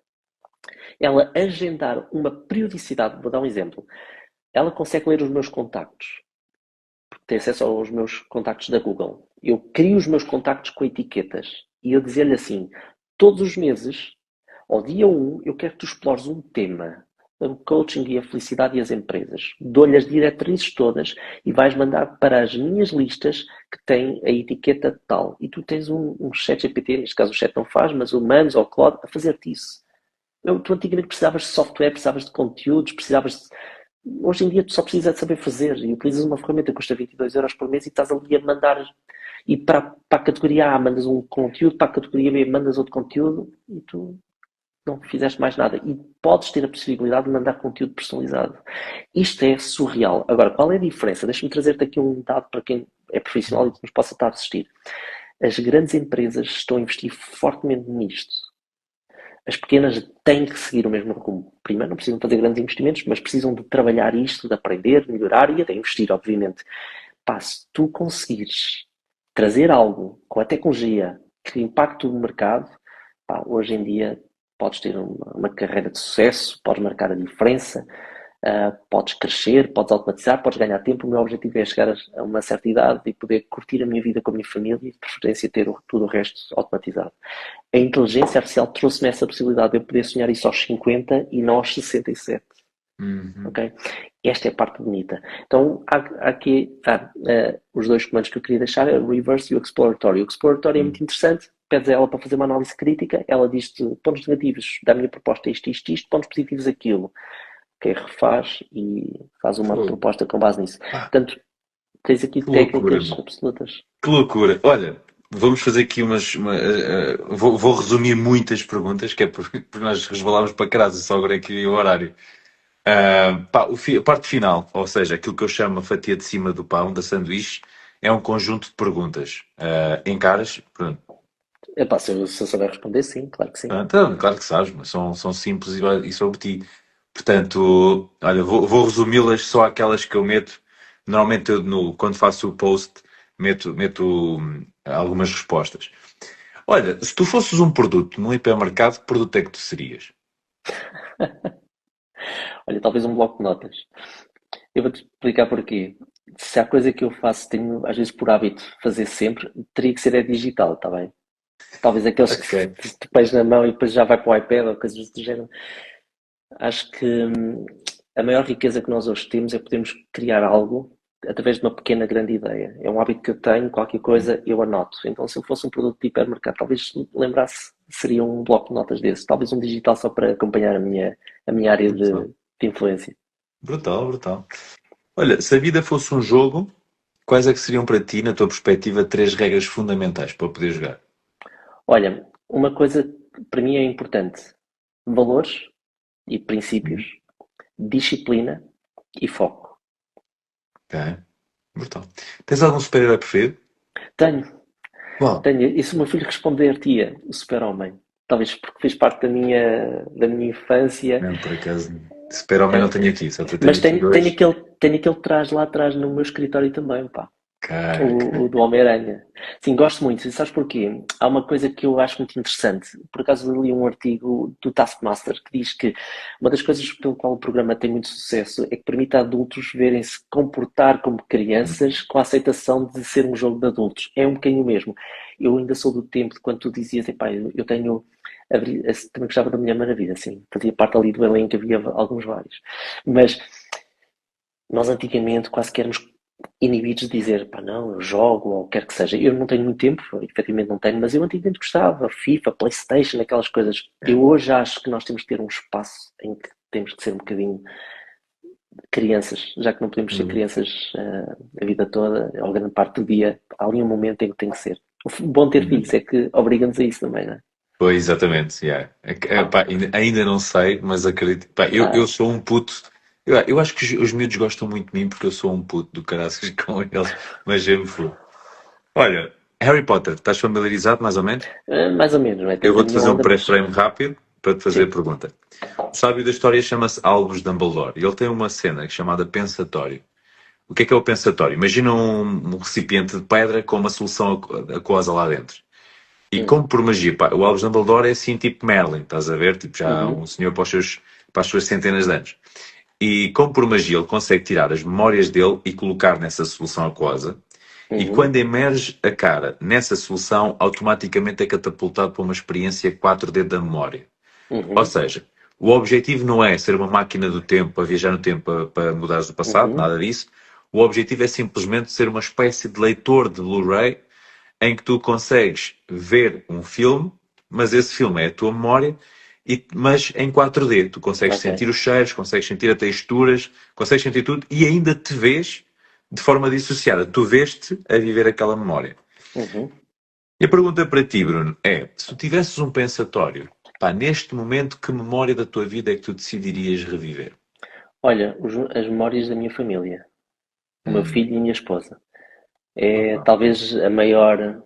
ela agendar uma periodicidade. Vou dar um exemplo. Ela consegue ler os meus contactos, porque tem acesso aos meus contactos da Google. Eu crio os meus contactos com etiquetas e eu dizer-lhe assim, todos os meses, ao dia 1, eu quero que tu explores um tema, o coaching e a felicidade e as empresas. Dou-lhe as diretrizes todas e vais mandar para as minhas listas que têm a etiqueta tal. E tu tens um chat GPT, neste caso o chat não faz, mas o Mans ou o Claude a fazer-te isso. Tu antigamente precisavas de software, precisavas de conteúdos, precisavas de... Hoje em dia tu só precisas de saber fazer e utilizas uma ferramenta que custa 22 euros por mês e estás ali a mandar, e para a categoria A mandas um conteúdo, para a categoria B mandas outro conteúdo e tu não fizeste mais nada. E podes ter a possibilidade de mandar conteúdo personalizado. Isto é surreal. Agora, qual é a diferença? Deixa-me trazer-te aqui um dado para quem é profissional e que nos possa estar a assistir. As grandes empresas estão a investir fortemente nisto. As pequenas têm que seguir o mesmo rumo. Primeiro, não precisam fazer grandes investimentos, mas precisam de trabalhar isto, de aprender, de melhorar e até investir, obviamente. Pá, se tu conseguires trazer algo com a tecnologia que impacte o mercado, pá, hoje em dia podes ter uma carreira de sucesso, podes marcar a diferença, podes crescer, podes automatizar, podes ganhar tempo. O meu objetivo é chegar a uma certa idade e poder curtir a minha vida com a minha família e, de preferência, ter tudo o resto automatizado. A inteligência artificial trouxe-me essa possibilidade de eu poder sonhar isso aos 50 e não aos 67. Okay? Esta é a parte bonita. Então, há aqui os dois comandos que eu queria deixar, é o reverse e o exploratory. O exploratory é muito interessante, pedes a ela para fazer uma análise crítica, ela diz-te pontos negativos da minha proposta isto, pontos positivos aquilo. Ok, refaz e faz uma proposta com base nisso. Portanto, tens aqui técnicas absolutas. Que loucura! Olha, vamos fazer aqui vou resumir muitas perguntas, que é porque nós resvalámos para casa, só agora aqui o horário. A parte final, ou seja, aquilo que eu chamo a fatia de cima do pão, da sanduíche, é um conjunto de perguntas. Encaras? Pronto. Epá, se eu souber responder, sim, claro que sim. Então, claro que sabes, mas são simples e sobre ti. Portanto, olha, vou resumi-las só aquelas que eu meto. Normalmente quando faço o post, meto algumas respostas. Olha, se tu fosses um produto num hipermercado, que produto é que tu serias? Olha, talvez um bloco de notas. Eu vou-te explicar porquê. Se há coisa que eu faço, tenho às vezes por hábito fazer sempre, teria que ser digital, está bem? Talvez aqueles Ok. que tu pões na mão e depois já vai para o iPad ou coisas do género. Acho que a maior riqueza que nós hoje temos é podermos criar algo através de uma pequena, grande ideia. É um hábito que eu tenho, qualquer coisa eu anoto. Então, se eu fosse um produto de hipermercado, talvez lembrasse, seria um bloco de notas desse. Talvez um digital só para acompanhar a minha área de influência. Brutal, brutal. Olha, se a vida fosse um jogo, quais é que seriam para ti, na tua perspectiva, 3 regras fundamentais para poder jogar? Olha, uma coisa para mim é importante: valores e princípios, disciplina e foco. Ok, brutal. Tens algum super-herói preferido? Tenho. Qual? Tenho. E se o meu filho responder-te-ia, o super-homem? Talvez porque fez parte da minha infância. Não, por acaso, super-homem não tenho aqui, só tenho Mas aqui tenho dois. aquele traje lá atrás no meu escritório também, pá. O do Homem-Aranha. Sim, gosto muito. E sabes porquê? Há uma coisa que eu acho muito interessante. Por acaso eu li um artigo do Taskmaster que diz que uma das coisas pelo qual o programa tem muito sucesso é que permite a adultos verem-se comportar como crianças com a aceitação de ser um jogo de adultos. É um bocadinho mesmo. Eu ainda sou do tempo de quando tu dizias, epá, eu tenho. Também gostava da Mulher Maravilha, sim. Fazia parte ali do elenco, havia alguns vários. Mas nós antigamente quase que éramos inibidos de dizer, pá, não, eu jogo, ou quer que seja. Eu não tenho muito tempo, efetivamente não tenho, mas eu antigamente gostava, FIFA, Playstation, aquelas coisas. Eu hoje acho que nós temos que ter um espaço em que temos que ser um bocadinho crianças, já que não podemos ser Uhum. crianças a vida toda, ou grande parte do dia, há ali um momento em que tem que ser. O bom de ter filhos Uhum. é que obriga-nos a isso também, não é? Pois, exatamente, yeah. Pá, ainda não sei, mas acredito. Pá, eu Ah, sou um puto. Eu acho que os miúdos gostam muito de mim porque eu sou um puto do caraças com eles, mas eu me fui. Olha, Harry Potter, estás familiarizado mais ou menos? mais ou menos, não é? Eu Temos a vou-te minha fazer um onda, mas pré-frame rápido para te fazer a sim. pergunta. O sábio da história chama-se Albus Dumbledore e ele tem uma cena chamada pensatório. O que é o pensatório? Imagina um recipiente de pedra com uma solução aquosa lá dentro. E Hum, como por magia, pá, o Albus Dumbledore é assim tipo Merlin, estás a ver? Tipo já uhum, um senhor para as suas centenas de anos. E como por magia ele consegue tirar as memórias dele e colocar nessa solução aquosa. E uhum, quando emerge a cara nessa solução, automaticamente é catapultado para uma experiência 4D da memória. Ou uhum, seja, o objetivo não é ser uma máquina do tempo, para viajar no tempo para mudares o passado, uhum, nada disso. O objetivo é simplesmente ser uma espécie de leitor de Blu-ray em que tu consegues ver um filme, mas esse filme é a tua memória, mas em 4D. Tu consegues ok. sentir os cheiros, consegues sentir as texturas, consegues sentir tudo e ainda te vês de forma dissociada. Tu vês-te a viver aquela memória. Uhum. E a pergunta para ti, Bruno, é: se tu tivesses um pensatório, pá, neste momento, que memória da tua vida é que tu decidirias reviver? Olha, as memórias da minha família, o meu Hum, filho e a minha esposa. É opa, talvez a maior,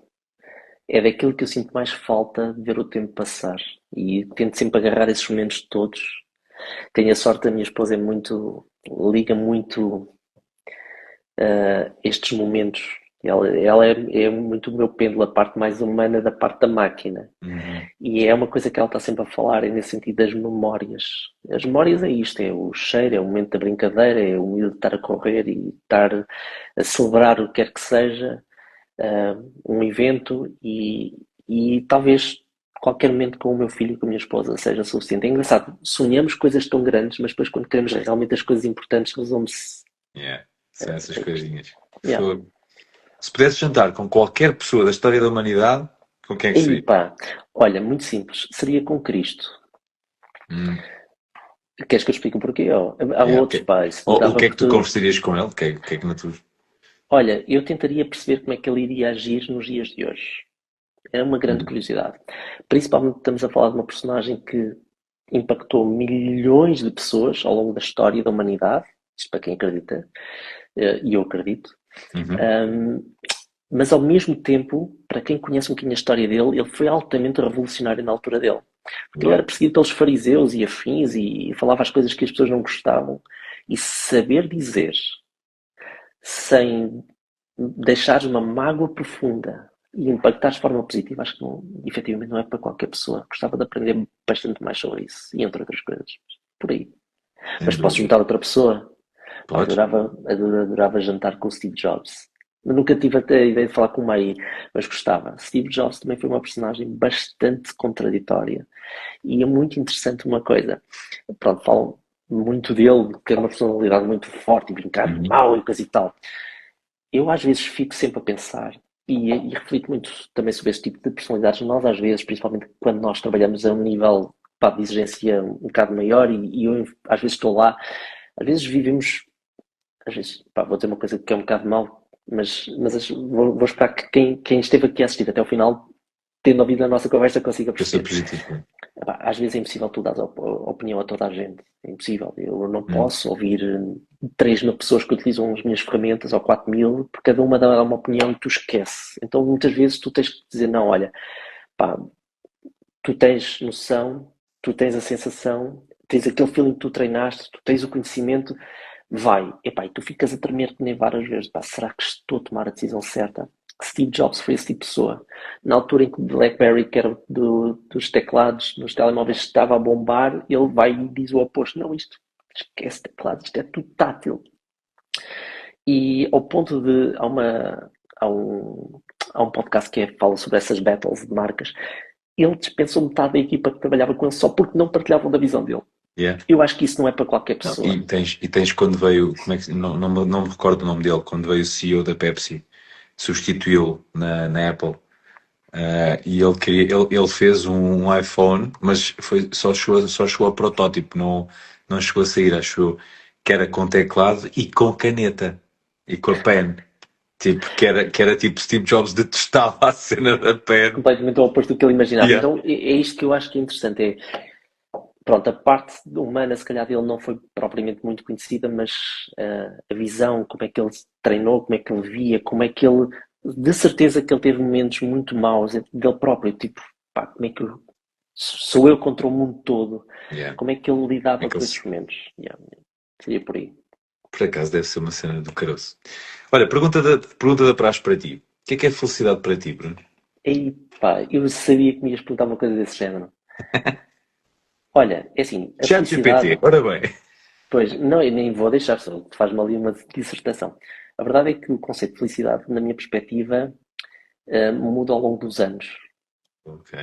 é daquilo que eu sinto mais falta de ver o tempo passar. E tento sempre agarrar esses momentos todos. Tenho a sorte, a minha esposa é muito, liga muito estes momentos. Ela é muito o meu pêndulo, a parte mais humana da parte da máquina. uhum, E é uma coisa que ela está sempre a falar, é nesse sentido das memórias. As memórias é isto, é o cheiro, é o momento da brincadeira, é o medo de estar a correr e estar a celebrar o que quer que seja, um evento e talvez qualquer momento com o meu filho e com a minha esposa seja suficiente. É engraçado, sonhamos coisas tão grandes, mas depois quando queremos realmente as coisas importantes resolve-se. yeah, são essas coisinhas. Yeah. Fogo. Se pudesse jantar com qualquer pessoa da história da humanidade, com quem é que E seria? pá, olha, muito simples, seria com Cristo. Hum, Queres que eu explique o porquê? Oh, há yeah, outros ok. pais, O dava que é que tu por. conversarias com ele? O que é que não tu... Olha, eu tentaria perceber como é que ele iria agir nos dias de hoje. É uma grande Hum, curiosidade. Principalmente estamos a falar de uma personagem que impactou milhões de pessoas ao longo da história da humanidade, isto para quem acredita, e eu acredito. uhum. Um, mas ao mesmo tempo, para quem conhece um bocadinho a história dele, ele foi altamente revolucionário na altura dele. Porque ele era Boa. perseguido pelos fariseus e afins e falava as coisas que as pessoas não gostavam. E saber dizer, sem deixares uma mágoa profunda e impactares de forma positiva, acho que não, efetivamente não é para qualquer pessoa. Gostava de aprender bastante mais sobre isso e entre outras coisas. Por aí. Sem Mas posso dúvida. juntar outra pessoa? Pá, Podes? adorava jantar com o Steve Jobs. Eu nunca tive até a ideia de falar com o Mai, mas gostava. Steve Jobs também foi uma personagem bastante contraditória. E é muito interessante uma coisa. Pronto, falam muito dele, que era uma personalidade muito forte e brincar Uhum. mal e coisa e tal. Eu às vezes fico sempre a pensar e reflito muito também sobre esse tipo de personalidades. Nós às vezes, principalmente quando nós trabalhamos a um nível pá, de exigência um bocado maior e eu às vezes estou lá, às vezes vivemos, às vezes, pá, vou dizer uma coisa que é um bocado mal, mas vou esperar que quem esteve aqui a assistir até ao final, tendo ouvido a nossa conversa, consiga Eu sou perceber. positivo. Epá, às vezes é impossível tu dar opinião a toda a gente. É impossível. Eu não Hum. posso ouvir 3 mil pessoas que utilizam as minhas ferramentas ou 4 mil, porque cada uma dá uma opinião e tu esqueces. Então muitas vezes tu tens que dizer, não, olha, pá, tu tens noção, tu tens a sensação, tens aquele feeling que tu treinaste, tu tens o conhecimento, vai, epá, e tu ficas a tremer que nem várias vezes, pá, será que estou a tomar a decisão certa? Steve Jobs foi esse tipo de pessoa. Na altura em que o BlackBerry, que era dos teclados, nos telemóveis, estava a bombar, ele vai e diz o oposto. Não, isto, esquece teclados, isto é tudo tátil. E ao ponto de, há um podcast que fala sobre essas battles de marcas, ele dispensou metade da equipa que trabalhava com ele só porque não partilhavam da visão dele. Yeah. Eu acho que isso não é para qualquer Não, pessoa. e tens quando veio, como é que, não me recordo o nome dele, quando veio o CEO da Pepsi, substituiu na Apple. E ele fez um iPhone, mas só chegou a protótipo, não chegou a sair, acho eu, que era com teclado e com caneta e com a pen. Tipo, que era tipo Steve Jobs detestava a cena da pen. Completamente o oposto do que ele imaginava. Yeah. Então é isto que eu acho que é interessante. Pronto, a parte humana, se calhar, dele não foi propriamente muito conhecida, mas a visão, como é que ele treinou, como é que ele via, como é que ele. De certeza que ele teve momentos muito maus dele próprio, tipo, pá, como é que sou eu contra o mundo todo? Yeah. Como é que ele lidava É que com ele esses momentos? Yeah, seria por aí. Por acaso deve ser uma cena do caroço. Olha, pergunta da praxe para ti. O que é felicidade para ti, Bruno? E pá, eu sabia que me ias perguntar uma coisa desse género. Olha, é assim, a ChatGPT, felicidade. ora bem. Pois, não, eu nem vou deixar, só faz-me ali uma dissertação. A verdade é que o conceito de felicidade, na minha perspectiva, muda ao longo dos anos. Ok.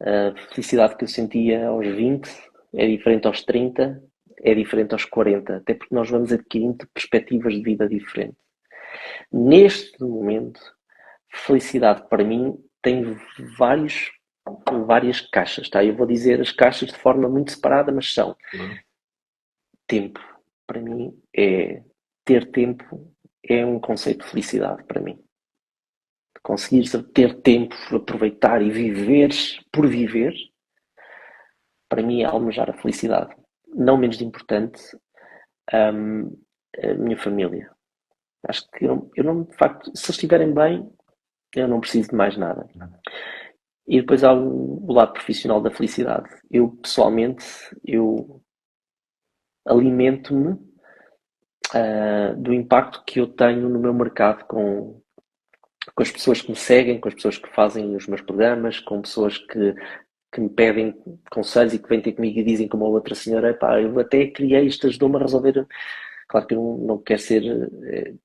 A felicidade que eu sentia aos 20 é diferente aos 30, é diferente aos 40, até porque nós vamos adquirindo perspectivas de vida diferentes. Neste momento, felicidade para mim tem várias caixas, tá? Eu vou dizer as caixas de forma muito separada, mas são tempo. Para mim, ter tempo é um conceito de felicidade para mim. Conseguires ter tempo, aproveitar e viveres por viver, para mim é almejar a felicidade. Não menos importante, a minha família. Acho que eu não, de facto, se eles estiverem bem, eu não preciso de mais nada. E depois há o lado profissional da felicidade. Eu, pessoalmente, eu alimento-me do impacto que eu tenho no meu mercado com as pessoas que me seguem, com as pessoas que fazem os meus programas, com pessoas que me pedem conselhos e que vêm ter comigo e dizem como a outra senhora, pá, eu até criei isto, ajudou-me a resolver. Claro que eu não quero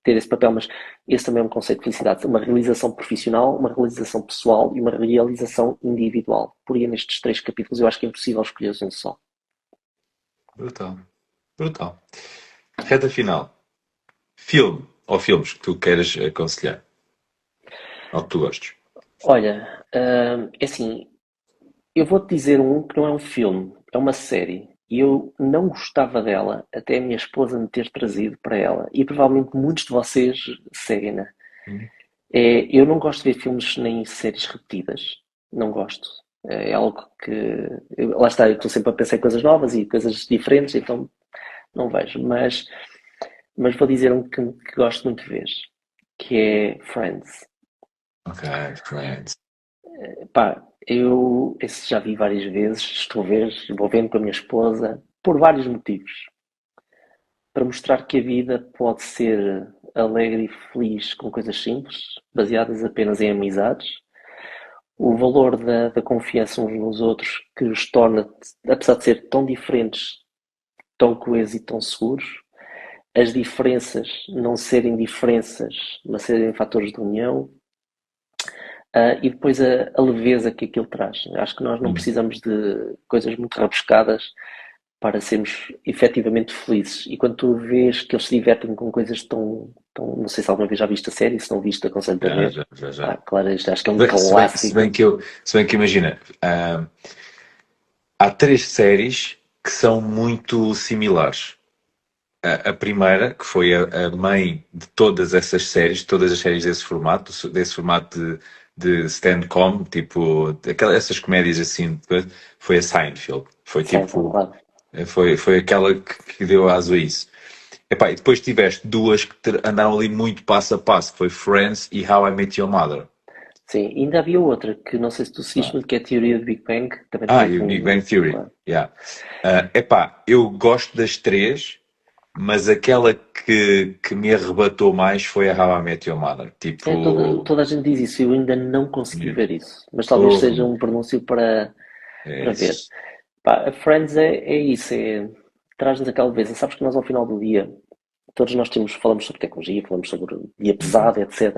ter esse papel, mas esse também é um conceito de felicidade. Uma realização profissional, uma realização pessoal e uma realização individual. Por aí, nestes 3 capítulos, eu acho que é impossível escolher um só. Brutal. Brutal. Reta final. Filme ou filmes que tu queres aconselhar? Ou que tu gostes? Olha, é assim, eu vou-te dizer um que não é um filme, é uma série. E eu não gostava dela até a minha esposa me ter trazido para ela. E provavelmente muitos de vocês seguem-na. Hum. Eu não gosto de ver filmes nem séries repetidas. Não gosto. É algo que. Lá está, eu estou sempre a pensar em coisas novas e coisas diferentes, então não vejo. Mas vou dizer um que gosto muito de ver, que é Friends. Ok, Friends. Pá, eu esse já vi várias vezes, estou a ver, vou vendo com a minha esposa, por vários motivos. Para mostrar que a vida pode ser alegre e feliz com coisas simples, baseadas apenas em amizades. O valor da confiança uns nos outros, que os torna, apesar de ser tão diferentes, tão coesos e tão seguros. As diferenças não serem diferenças, mas serem fatores de união. E depois a leveza que aquilo traz. Acho que nós não Hum. precisamos de coisas muito rebuscadas para sermos efetivamente felizes. E quando tu vês que eles se divertem com coisas não sei se alguma vez já viste a série, se não viste, aconselho-te a Já, ver. já, já, já. Claro, isto acho que é um Se bem clássico. se bem que imagina, há 3 séries que são muito similares. A primeira, que foi a mãe de todas essas séries, todas as séries desse formato de stand-com, tipo, essas comédias assim, foi a Seinfeld. Foi Seinfeld, tipo, claro. foi aquela que deu aso a isso. Epá, e depois tiveste duas que andaram ali muito passo a passo, que foi Friends e How I Met Your Mother. Sim, ainda havia outra que não sei se tu seguiste Ah, muito, que é a teoria do Big Bang, que também tem e o Big Bang com. Theory. Claro. Yeah. Epá, eu gosto das 3. mas aquela que me arrebatou mais foi a How I Met Your Mother. É, toda, Tipo, toda a gente diz isso, eu ainda não consegui yeah. ver isso, mas talvez Oh, seja um pronúncio é para ver. isso. Pá, a Friends é isso, traz-nos aquela beleza. Sabes que nós ao final do dia, todos nós falamos sobre tecnologia, falamos sobre o dia Uhum. pesado, etc.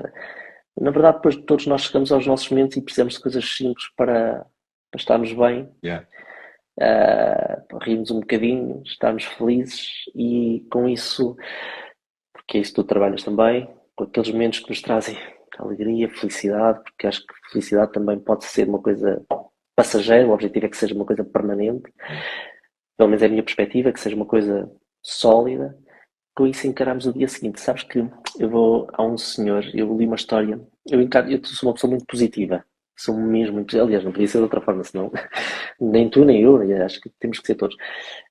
Na verdade, depois todos nós chegamos aos nossos momentos e precisamos de coisas simples para estarmos bem, Yeah. para rirmos um bocadinho, estarmos felizes e com isso, porque é isso que tu trabalhas também, com aqueles momentos que nos trazem alegria, felicidade, porque acho que felicidade também pode ser uma coisa passageira, o objetivo é que seja uma coisa permanente, Yeah. pelo menos é a minha perspectiva, que seja uma coisa sólida. Com isso encaramos o dia seguinte. Sabes que há um senhor, eu li uma história, eu sou uma pessoa muito positiva, sou mesmo muito, aliás, não podia ser de outra forma, senão nem tu nem eu, acho que temos que ser todos.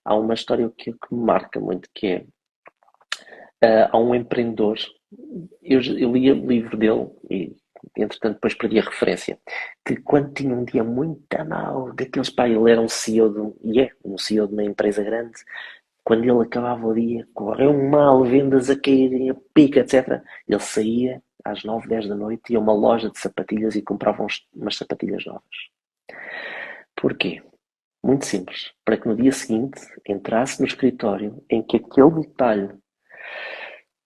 Há uma história que me marca muito, que é, há um empreendedor, eu li o livro dele e entretanto depois perdi a referência, que quando tinha um dia muito mau, daqueles pá, ele era um CEO um CEO de uma empresa grande, quando ele acabava o dia, correu mal, vendas a caírem, a pica, etc. Ele saía às 9, 10 da noite, ia a uma loja de sapatilhas e comprava umas sapatilhas novas. Porquê? Muito simples. Para que no dia seguinte entrasse no escritório em que aquele detalhe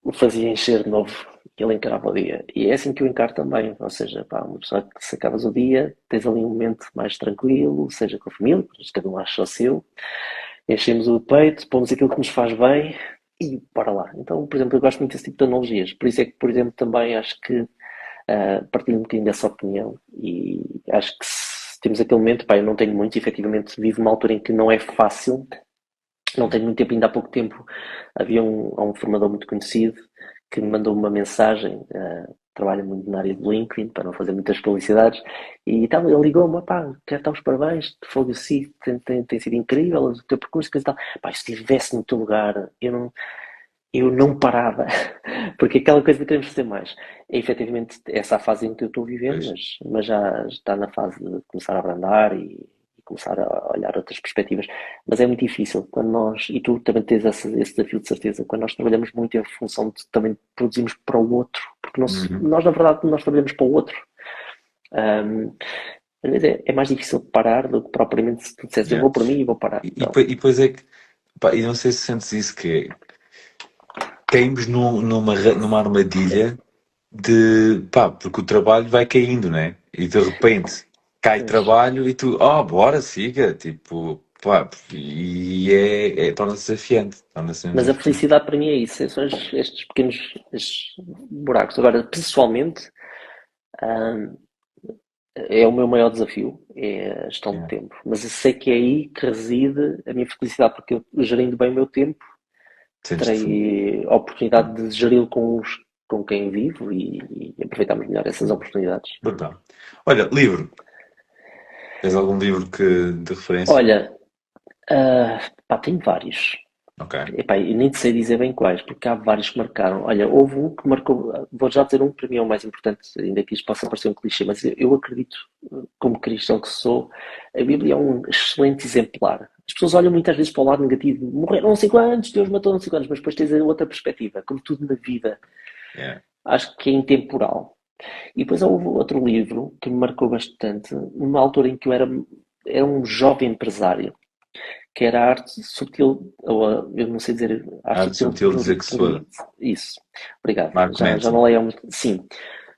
o fazia encher de novo e ele encarava o dia. E é assim que eu encaro também. Ou seja, pá, uma pessoa que se acabas o dia, tens ali um momento mais tranquilo, seja com a família, cada um acha o seu, enchemos o peito, pomos aquilo que nos faz bem e para lá. Então, por exemplo, eu gosto muito desse tipo de analogias. Por isso é que, por exemplo, também acho que partilho um bocadinho dessa opinião e acho que se temos aquele momento, pá, eu não tenho muito, efetivamente vivo uma altura em que não é fácil, não tenho muito tempo, ainda há pouco tempo há um formador muito conhecido que me mandou uma mensagem, trabalha muito na área do LinkedIn, para não fazer muitas publicidades, e tal, ele ligou-me, pá, quero dar os parabéns, fogo sim, tem sido incrível o teu percurso, e tal. Pá, se estivesse no teu lugar, eu não parava, porque aquela coisa de queremos fazer mais. É efetivamente essa a fase em que eu estou vivendo, Pois. mas já está na fase de começar a abrandar e começar a olhar outras perspectivas. Mas é muito difícil quando nós, e tu também tens esse desafio de certeza, quando nós trabalhamos muito em função de também produzimos para o outro, porque Uhum. nós na verdade nós trabalhamos para o outro. Um, Às vezes é mais difícil parar do que propriamente se tu dissesse eu Yeah. vou por mim e vou parar. Então, E depois é que, pá, e não sei se sentes isso, que é, caímos numa armadilha de, pá, porque o trabalho vai caindo, né? E de repente cai pois. trabalho e tu, oh, bora, siga, tipo, pá, e torna-se desafiante, torna-se mesmo Mas a desafiante. felicidade para mim é isso, são estes pequenos estes buracos. Agora, pessoalmente, hum, é o meu maior desafio, é a gestão de Yeah. tempo. Mas eu sei que é aí que reside a minha felicidade, porque eu, gerindo bem o meu tempo, Sentes-te feliz. terei a oportunidade de geri-lo com quem vivo e aproveitarmos melhor essas oportunidades. Brutal. Olha, livro. Tens algum livro de referência? Olha, pá, tenho vários. Ok. Epá, e nem te sei dizer bem quais, porque há vários que marcaram. Olha, houve um que marcou, vou já dizer um que para mim é o mais importante, ainda que isto possa parecer um clichê, mas eu acredito, como cristão que sou, a Bíblia é um excelente exemplar. As pessoas olham muitas vezes para o lado negativo, morreram não sei quantos, Deus matou não sei quantos, mas depois tens a outra perspectiva, como tudo na vida. Yeah. Acho que é intemporal. E depois houve outro livro que me marcou bastante, numa altura em que era um jovem empresário que era a arte sutil, ou eu não sei dizer, arte Arte sutil subtil dizer que se foda. isso, obrigado, Mark já não Manson. leio há muito, sim.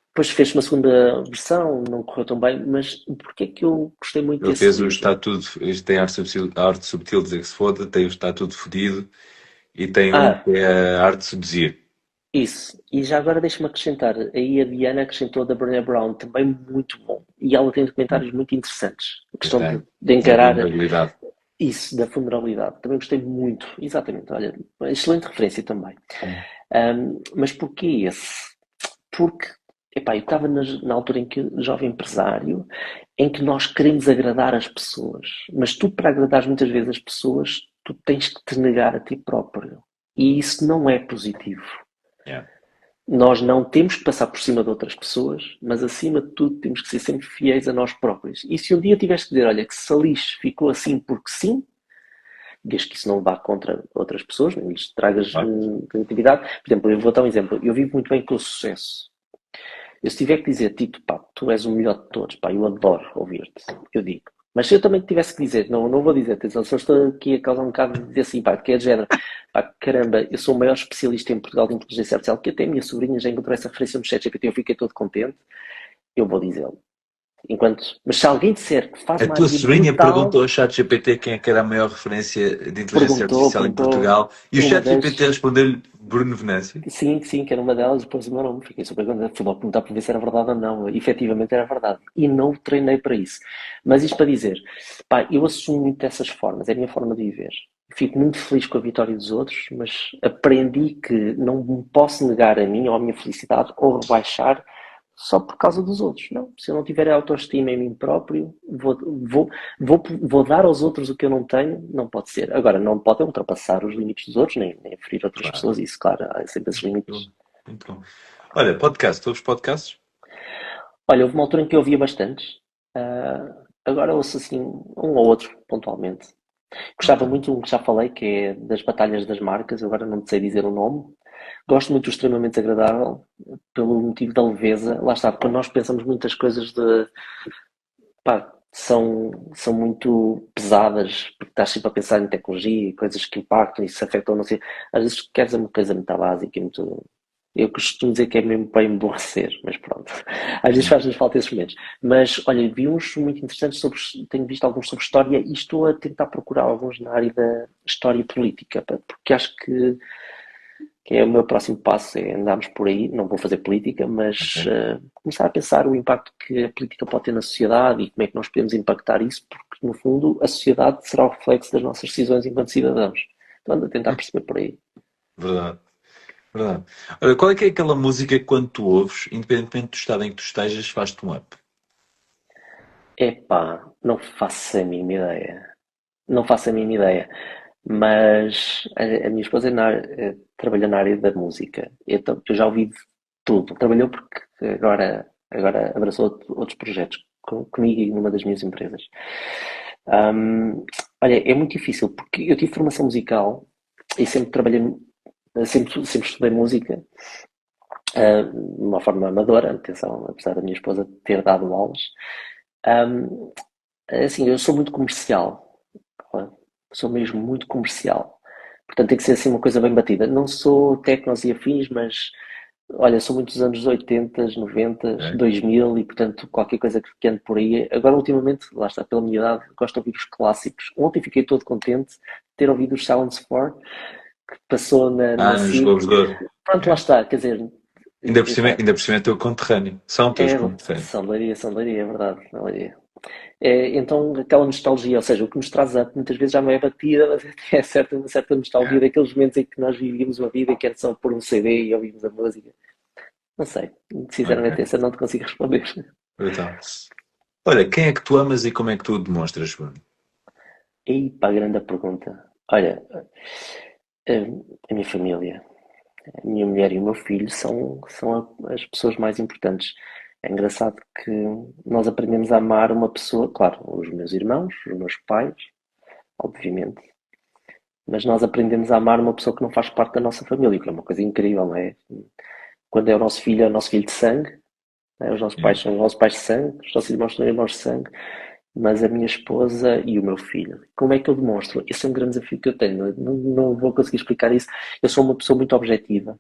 Depois fez uma segunda versão, não correu tão bem, mas porquê é que eu gostei muito Ele desse fez o livro? Está Tudo. Este tem arte subtil dizer que se foda, tem o Está Tudo Fodido e tem um Ah, que é a arte de seduzir. isso. E já agora deixa-me acrescentar, aí a Diana acrescentou da Brené Brown, também muito bom. E ela tem documentários muito interessantes. A Pois questão tem. de Da encarar vulnerabilidade. isso, da vulnerabilidade. Também gostei muito. Exatamente, olha, excelente referência também. Mas porquê esse? Porque, epá, eu estava na altura em que jovem empresário, em que nós queremos agradar as pessoas, mas tu para agradar muitas vezes as pessoas, tu tens que te negar a ti próprio. E isso não é positivo. Yeah. Nós não temos que passar por cima de outras pessoas, mas acima de tudo temos que ser sempre fiéis a nós próprios. E se um dia tiveste que dizer, olha, que se a lixe ficou assim porque sim, desde que isso não vá contra outras pessoas, não lhes tragas Claro. negatividade. Por exemplo, eu vou dar um exemplo. Eu vivo muito bem com o sucesso. Eu se tiver que dizer, Tito, pá, tu és o melhor de todos, pá, eu adoro ouvir-te, eu digo. Mas se eu também tivesse que dizer, não vou dizer, atenção, só estou aqui a causar um bocado de dizer assim, pá, que é de género, pá, caramba, eu sou o maior especialista em Portugal de inteligência artificial, que até a minha sobrinha já encontrou essa referência no ChatGPT, eu fiquei todo contente, eu vou dizê-lo. Mas se alguém disser que faz A uma tua AG sobrinha brutal, perguntou ao ChatGPT quem é que era a maior referência de inteligência artificial em perguntou, Portugal e o uma ChatGPT das, respondeu-lhe Bruno Venâncio. sim, que era uma delas, depois o meu nome, fiquei super contente, fui logo perguntar para ver se era verdade ou não, e, efetivamente era verdade, e não treinei para isso. Mas isto para dizer, pá, eu assumo muito dessas formas, é a minha forma de viver. Fico muito feliz com a vitória dos outros, mas aprendi que não me posso negar a mim ou a minha felicidade ou rebaixar só por causa dos outros. Não, se eu não tiver autoestima em mim próprio, vou dar aos outros o que eu não tenho, não pode ser. Agora, não pode ultrapassar os limites dos outros, nem ferir outras Claro. pessoas, isso, claro, há sempre esses Muito limites. bom. Muito bom. Olha, podcast, tu ouves podcasts? Olha, houve uma altura em que eu ouvia bastantes, agora ouço assim um ou outro, pontualmente. Ok. Gostava muito, um que já falei, que é das Batalhas das Marcas, agora não sei dizer o nome. Gosto muito do Extremamente Agradável, pelo motivo da leveza. Lá está, porque nós pensamos muitas coisas de, pá, são muito pesadas, porque estás sempre a pensar em tecnologia e coisas que impactam e se afetam, não sei. Às vezes queres uma coisa muito básica e muito. Eu costumo dizer que é mesmo para emborrecer, mas pronto. Às vezes Hum. faz-nos falta esses momentos. Mas, olha, vi uns muito interessantes sobre. Tenho visto alguns sobre história e estou a tentar procurar alguns na área da história política, porque acho que é o meu próximo passo, é andarmos por aí, não vou fazer política, mas Ok. começar a pensar o impacto que a política pode ter na sociedade e como é que nós podemos impactar isso, porque no fundo a sociedade será o reflexo das nossas decisões enquanto cidadãos. Então ando a tentar perceber por aí. Verdade, verdade. Olha, qual é que é aquela música que quando tu ouves, independentemente do estado em que tu estejas, faz-te um up? Epá, não faço a mínima ideia. Não faço a mínima ideia. Mas a minha esposa trabalha na área da música. Então, eu já ouvi de tudo. Trabalhou porque agora abraçou outros projetos comigo e numa das minhas empresas. Ahm, olha, é muito difícil porque eu tive formação musical e sempre trabalhei, sempre estudei música, de uma forma amadora, atenção, apesar da minha esposa ter dado aulas. Ahm, assim, eu sou muito comercial, sou mesmo muito comercial. Portanto, tem que ser assim uma coisa bem batida. Não sou tecnos e afins, mas olha, sou muitos anos 80, 90, Ok? 2000 e, portanto, qualquer coisa que ande por aí. Agora, ultimamente, lá está, pela minha idade, gosto de ouvir os clássicos. Ontem fiquei todo contente de ter ouvido os Silence 4, que passou na Ah, nos SIC. Globos de Ouro. Pronto, lá É. está, quer dizer, epá, Ainda por cima é teu conterrâneo. São teus é, conterrâneos. são leiria, é verdade, não leiria. Então, aquela nostalgia, ou seja, o que nos traz up muitas vezes já não é batida, mas é uma certa nostalgia É. daqueles momentos em que nós vivíamos uma vida que era só pôr um CD e ouvíamos a música. Não sei, sinceramente, Ok. essa não te consigo responder. Brutal. Olha, quem é que tu amas e como é que tu o demonstras, Bruno? E para a grande pergunta. Olha, a minha família, a minha mulher e o meu filho são as pessoas mais importantes. É engraçado que nós aprendemos a amar uma pessoa, claro, os meus irmãos, os meus pais, obviamente, mas nós aprendemos a amar uma pessoa que não faz parte da nossa família, que é uma coisa incrível, não é? Quando é o nosso filho de sangue, não é? Os nossos Yeah. pais são os nossos pais de sangue, os nossos irmãos são irmãos de sangue, mas a minha esposa e o meu filho. Como é que eu demonstro? Esse é um grande desafio que eu tenho, não vou conseguir explicar isso. Eu sou uma pessoa muito objetiva,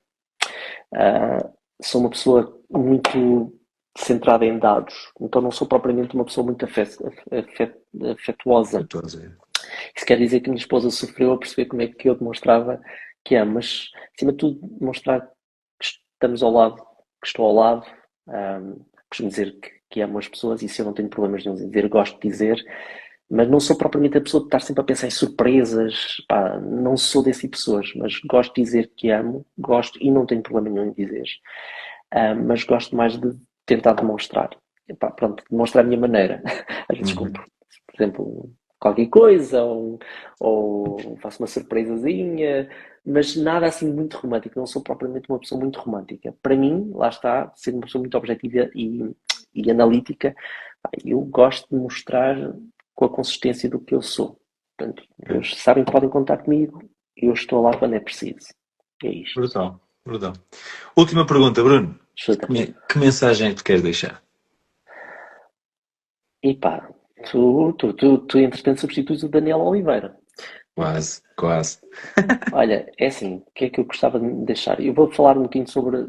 ah, sou uma pessoa muito centrada em dados, então não sou propriamente uma pessoa muito Eu afetuosa. estou a dizer. Isso quer dizer que a minha esposa sofreu a perceber como é que eu demonstrava que amo, mas acima de tudo demonstrar que estamos ao lado, que estou ao lado. Costumo dizer que amo as pessoas e isso eu não tenho problemas nenhum em dizer, gosto de dizer, mas não sou propriamente a pessoa de estar sempre a pensar em surpresas, pá, não sou desse tipo de pessoas, mas gosto de dizer que amo, gosto e não tenho problema nenhum em dizer, mas gosto mais de tentar demonstrar. Epá, pronto, demonstrar a minha maneira. Às vezes Uhum. compro, por exemplo, qualquer coisa, ou faço uma surpresazinha, mas nada assim muito romântico. Não sou propriamente uma pessoa muito romântica. Para mim, lá está, sendo uma pessoa muito objetiva e analítica, eu gosto de mostrar com a consistência do que eu sou. Portanto, eles sabem que podem contar comigo e eu estou lá quando é preciso. É isto. Brutal, brutal. Última pergunta, Bruno. Chuta. Que mensagem é que tu queres deixar? E pá, tu entretanto substituis o Daniel Oliveira. Quase, quase. Olha, é assim, o que é que eu gostava de deixar? Eu vou falar um bocadinho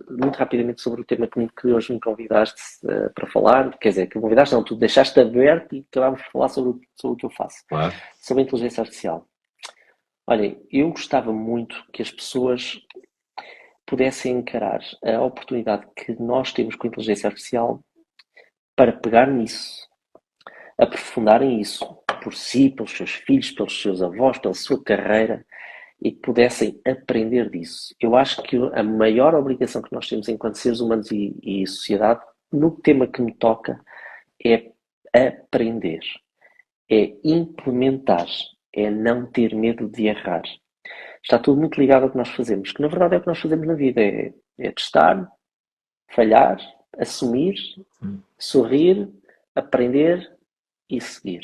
muito rapidamente sobre o tema que hoje me convidaste para falar. Quer dizer, que me convidaste, não, tu deixaste aberto e acabámos de falar sobre o que eu faço. Claro. Sobre a inteligência artificial. Olhem, eu gostava muito que as pessoas pudessem encarar a oportunidade que nós temos com a inteligência artificial para pegar nisso, aprofundarem isso por si, pelos seus filhos, pelos seus avós, pela sua carreira e que pudessem aprender disso. Eu acho que a maior obrigação que nós temos enquanto seres humanos e sociedade, no tema que me toca, é aprender, é implementar, é não ter medo de errar. Está tudo muito ligado ao que nós fazemos, que na verdade é o que nós fazemos na vida, é testar, falhar, assumir, sorrir, aprender e seguir.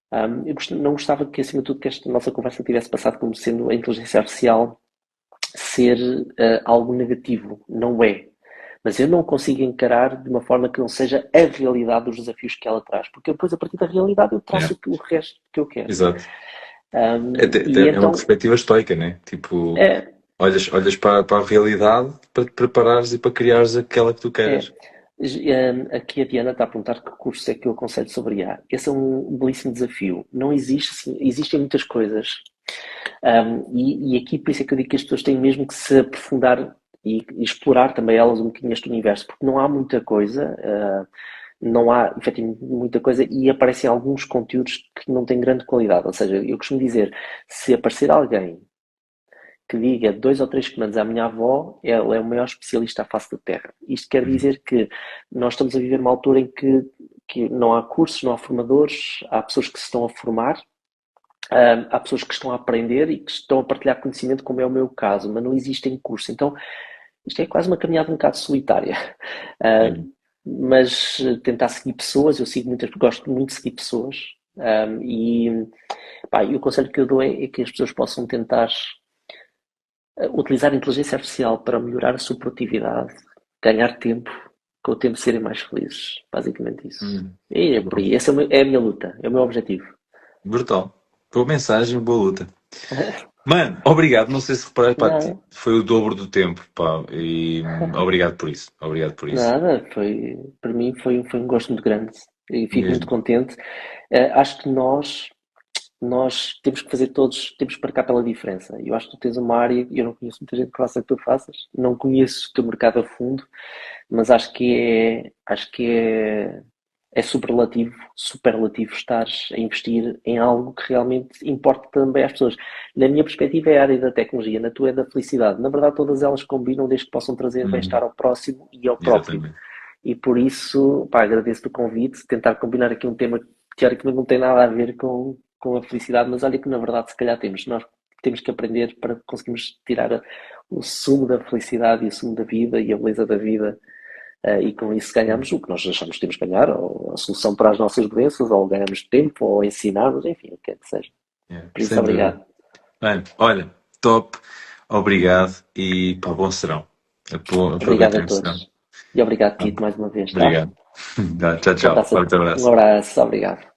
Eu não gostava que, acima de tudo, que esta nossa conversa tivesse passado como sendo a inteligência artificial ser algo negativo. Não é. Mas eu não consigo encarar de uma forma que não seja a realidade dos desafios que ela traz. Porque depois, a partir da realidade, eu traço o resto que eu quero. Exato. E É então, uma perspectiva estoica, né? Tipo, olhas para a realidade para te preparares e para criares aquela que tu queres. Aqui a Diana está a perguntar que curso é que eu aconselho sobre IA. Esse é um belíssimo desafio. Não existe, assim, existem muitas coisas. E aqui por isso é que eu digo que as pessoas têm mesmo que se aprofundar e explorar também elas um bocadinho este universo, porque não há muita coisa, não há efetivamente muita coisa e aparecem alguns conteúdos que não têm grande qualidade. Ou seja, eu costumo dizer, se aparecer alguém que diga 2 ou 3 comandos à minha avó, ela é o maior especialista à face da Terra. Isto quer dizer que nós estamos a viver uma altura em que não há cursos, não há formadores, há pessoas que se estão a formar, há pessoas que estão a aprender e que estão a partilhar conhecimento, como é o meu caso, mas não existem cursos. Então, isto é quase uma caminhada um bocado solitária. Mas tentar seguir pessoas, eu sigo muitas, gosto muito de seguir pessoas, e o conselho que eu dou é que as pessoas possam tentar utilizar a inteligência artificial para melhorar a sua produtividade, ganhar tempo, com o tempo serem mais felizes. Basicamente isso. E é por aí. Essa é a minha luta, é o meu objetivo. Brutal. Boa mensagem, boa luta. Mano, obrigado. Não sei se reparaste, pá, foi o dobro do tempo, pá, e obrigado por isso. Obrigado por isso. Nada, para mim foi um gosto muito grande e fico muito contente. Acho que nós temos que fazer todos, temos que marcar pela diferença. Eu acho que tu tens uma área, eu não conheço muita gente que faça o que tu faças, não conheço o teu mercado a fundo, mas acho que é superlativo estares a investir em algo que realmente importa também às pessoas. Na minha perspectiva é a área da tecnologia, na tua é da felicidade. Na verdade todas elas combinam desde que possam trazer bem-estar ao próximo e ao próprio. Exatamente. E por isso, agradeço-te o convite, tentar combinar aqui um tema que teoricamente não tem nada a ver com a felicidade, mas olha que na verdade se calhar nós temos que aprender para conseguirmos tirar o sumo da felicidade e o sumo da vida e a beleza da vida, e com isso ganhamos o que nós achamos que temos que ganhar, ou a solução para as nossas doenças, ou ganhamos tempo, ou ensinarmos, enfim, o que é que seja. Por isso, obrigado. Bem, olha, top, obrigado e pá, bom serão. Obrigado a todos. E obrigado, Tito, mais uma vez. Obrigado. Tchau, tchau. Um abraço. Obrigado.